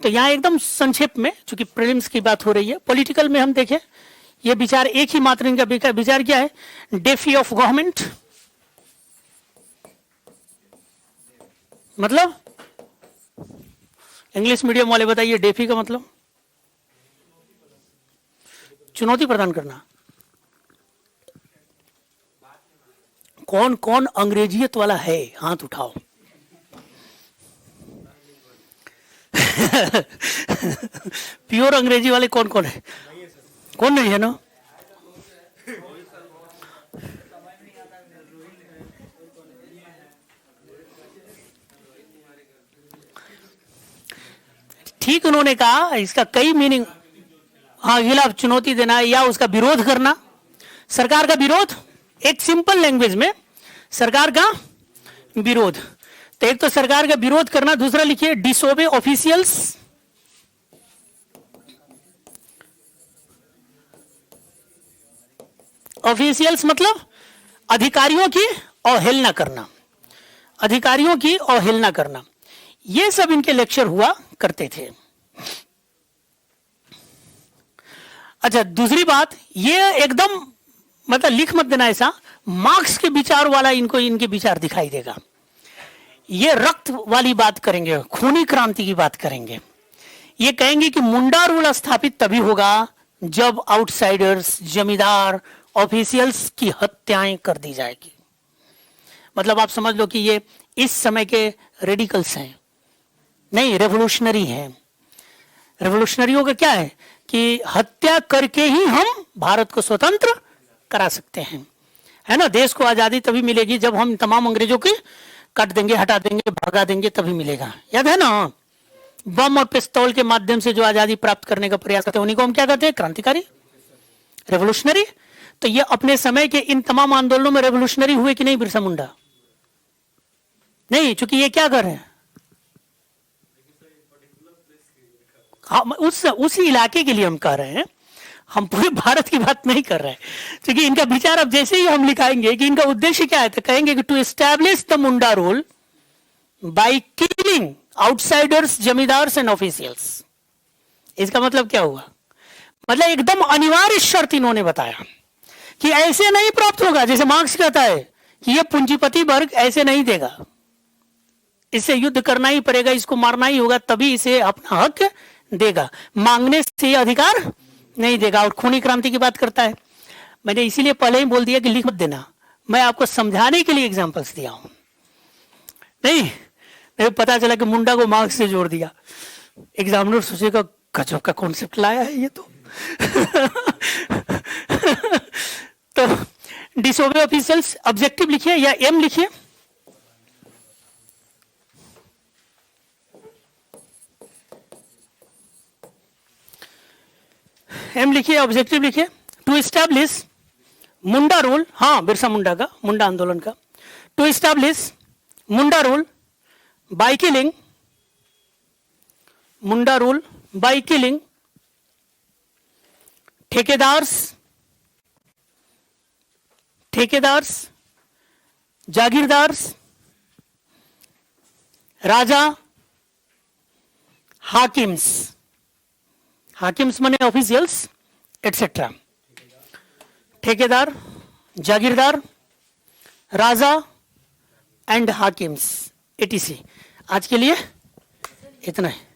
तो यहाँ एकदम संक्षेप में, चूंकि प्रीलिम्स की बात हो रही है। पॉलिटिकल में हम देखें, ये विचार एक ही मात्र इनका विचार क्या है, डेफी ऑफ गवर्नमेंट, मतलब इंग्लिश मीडियम वाले बताइए डेफी का मतलब चुनौती प्रदान करना। कौन कौन अंग्रेजियत वाला है, हाथ उठाओ। प्योर अंग्रेजी वाले कौन कौन है? कौन नहीं है ना? ठीक, उन्होंने कहा इसका कई मीनिंग। हाँ, खिलाफ चुनौती देना या उसका विरोध करना, सरकार का विरोध, एक सिंपल लैंग्वेज में सरकार का विरोध। तो एक तो सरकार का विरोध करना, दूसरा लिखिए डिसोबे ऑफिशियल्स, ऑफिशियल्स मतलब अधिकारियों की अवहेलना करना, अधिकारियों की अवहेलना करना। ये सब इनके लेक्चर हुआ करते थे। अच्छा, दूसरी बात, ये एकदम मतलब लिख मत देना ऐसा, मार्क्स के विचार वाला इनको इनके विचार दिखाई देगा। ये रक्त वाली बात करेंगे, खूनी क्रांति की बात करेंगे। ये कहेंगे कि मुंडा रूल स्थापित तभी होगा जब आउटसाइडर्स, जमींदार, ऑफिशियल्स की हत्याएं कर दी जाएगी। मतलब आप समझ लो कि ये इस समय के रेडिकल्स हैं, नहीं रेवोल्यूशनरी हैं। रेवोल्यूशनरियों का क्या है कि हत्या करके ही हम भारत को स्वतंत्र करा सकते हैं, है ना। देश को आजादी तभी मिलेगी जब हम तमाम अंग्रेजों की काट देंगे, हटा देंगे, भगा देंगे, तभी मिलेगा। याद है ना, बम और पिस्तौल के माध्यम से जो आजादी प्राप्त करने का प्रयास करते हैं उन्हीं को हम क्या कहते हैं? क्रांतिकारी, रेवोल्यूशनरी। तो ये अपने समय के इन तमाम आंदोलनों में रेवोल्यूशनरी हुए कि नहीं बिरसा मुंडा? नहीं, चूंकि ये क्या कर रहे हैं, हम उसी इलाके के लिए हम कह रहे हैं, हम पूरे भारत की बात नहीं कर रहे हैं। क्योंकि इनका विचार अब जैसे ही हम लिखाएंगे कि इनका उद्देश्य क्या है, तो कहेंगे कि to establish the Munda rule by killing outsiders, zamindars and officials. इसका मतलब क्या हुआ? मतलब एकदम अनिवार्य शर्त इन्होंने बताया कि ऐसे नहीं प्राप्त होगा, जैसे मार्क्स कहता है कि यह पूंजीपति वर्ग ऐसे नहीं देगा, इससे युद्ध करना ही पड़ेगा, इसको मारना ही होगा, तभी इसे अपना हक देगा, मांगने से अधिकार नहीं देगा। और खूनी क्रांति की बात करता है। मैंने इसीलिए पहले ही बोल दिया कि लिख मत देना, मैं आपको समझाने के लिए एग्जांपल्स दिया हूं। नहीं पता चला कि मुंडा को मार्क्स से जोड़ दिया, एग्जामिनर सोचेगा गजब का कॉन्सेप्ट लाया है ये तो। तो डिसोबे ऑफिशियल्स, ऑब्जेक्टिव लिखिए या एम लिखिए। एम लिखिए, ऑब्जेक्टिव लिखिए। टू एस्टैब्लिश मुंडा रूल, हाँ बिरसा मुंडा का, मुंडा आंदोलन का। To establish Munda rule by killing, Munda rule by killing thekedars, jagirdars, raja, hakims, hakims माने ऑफिशियल्स एटसेट्रा, ठेकेदार, जागीरदार, राजा एंड हाकिम्स, एटीसी। आज के लिए इतना है।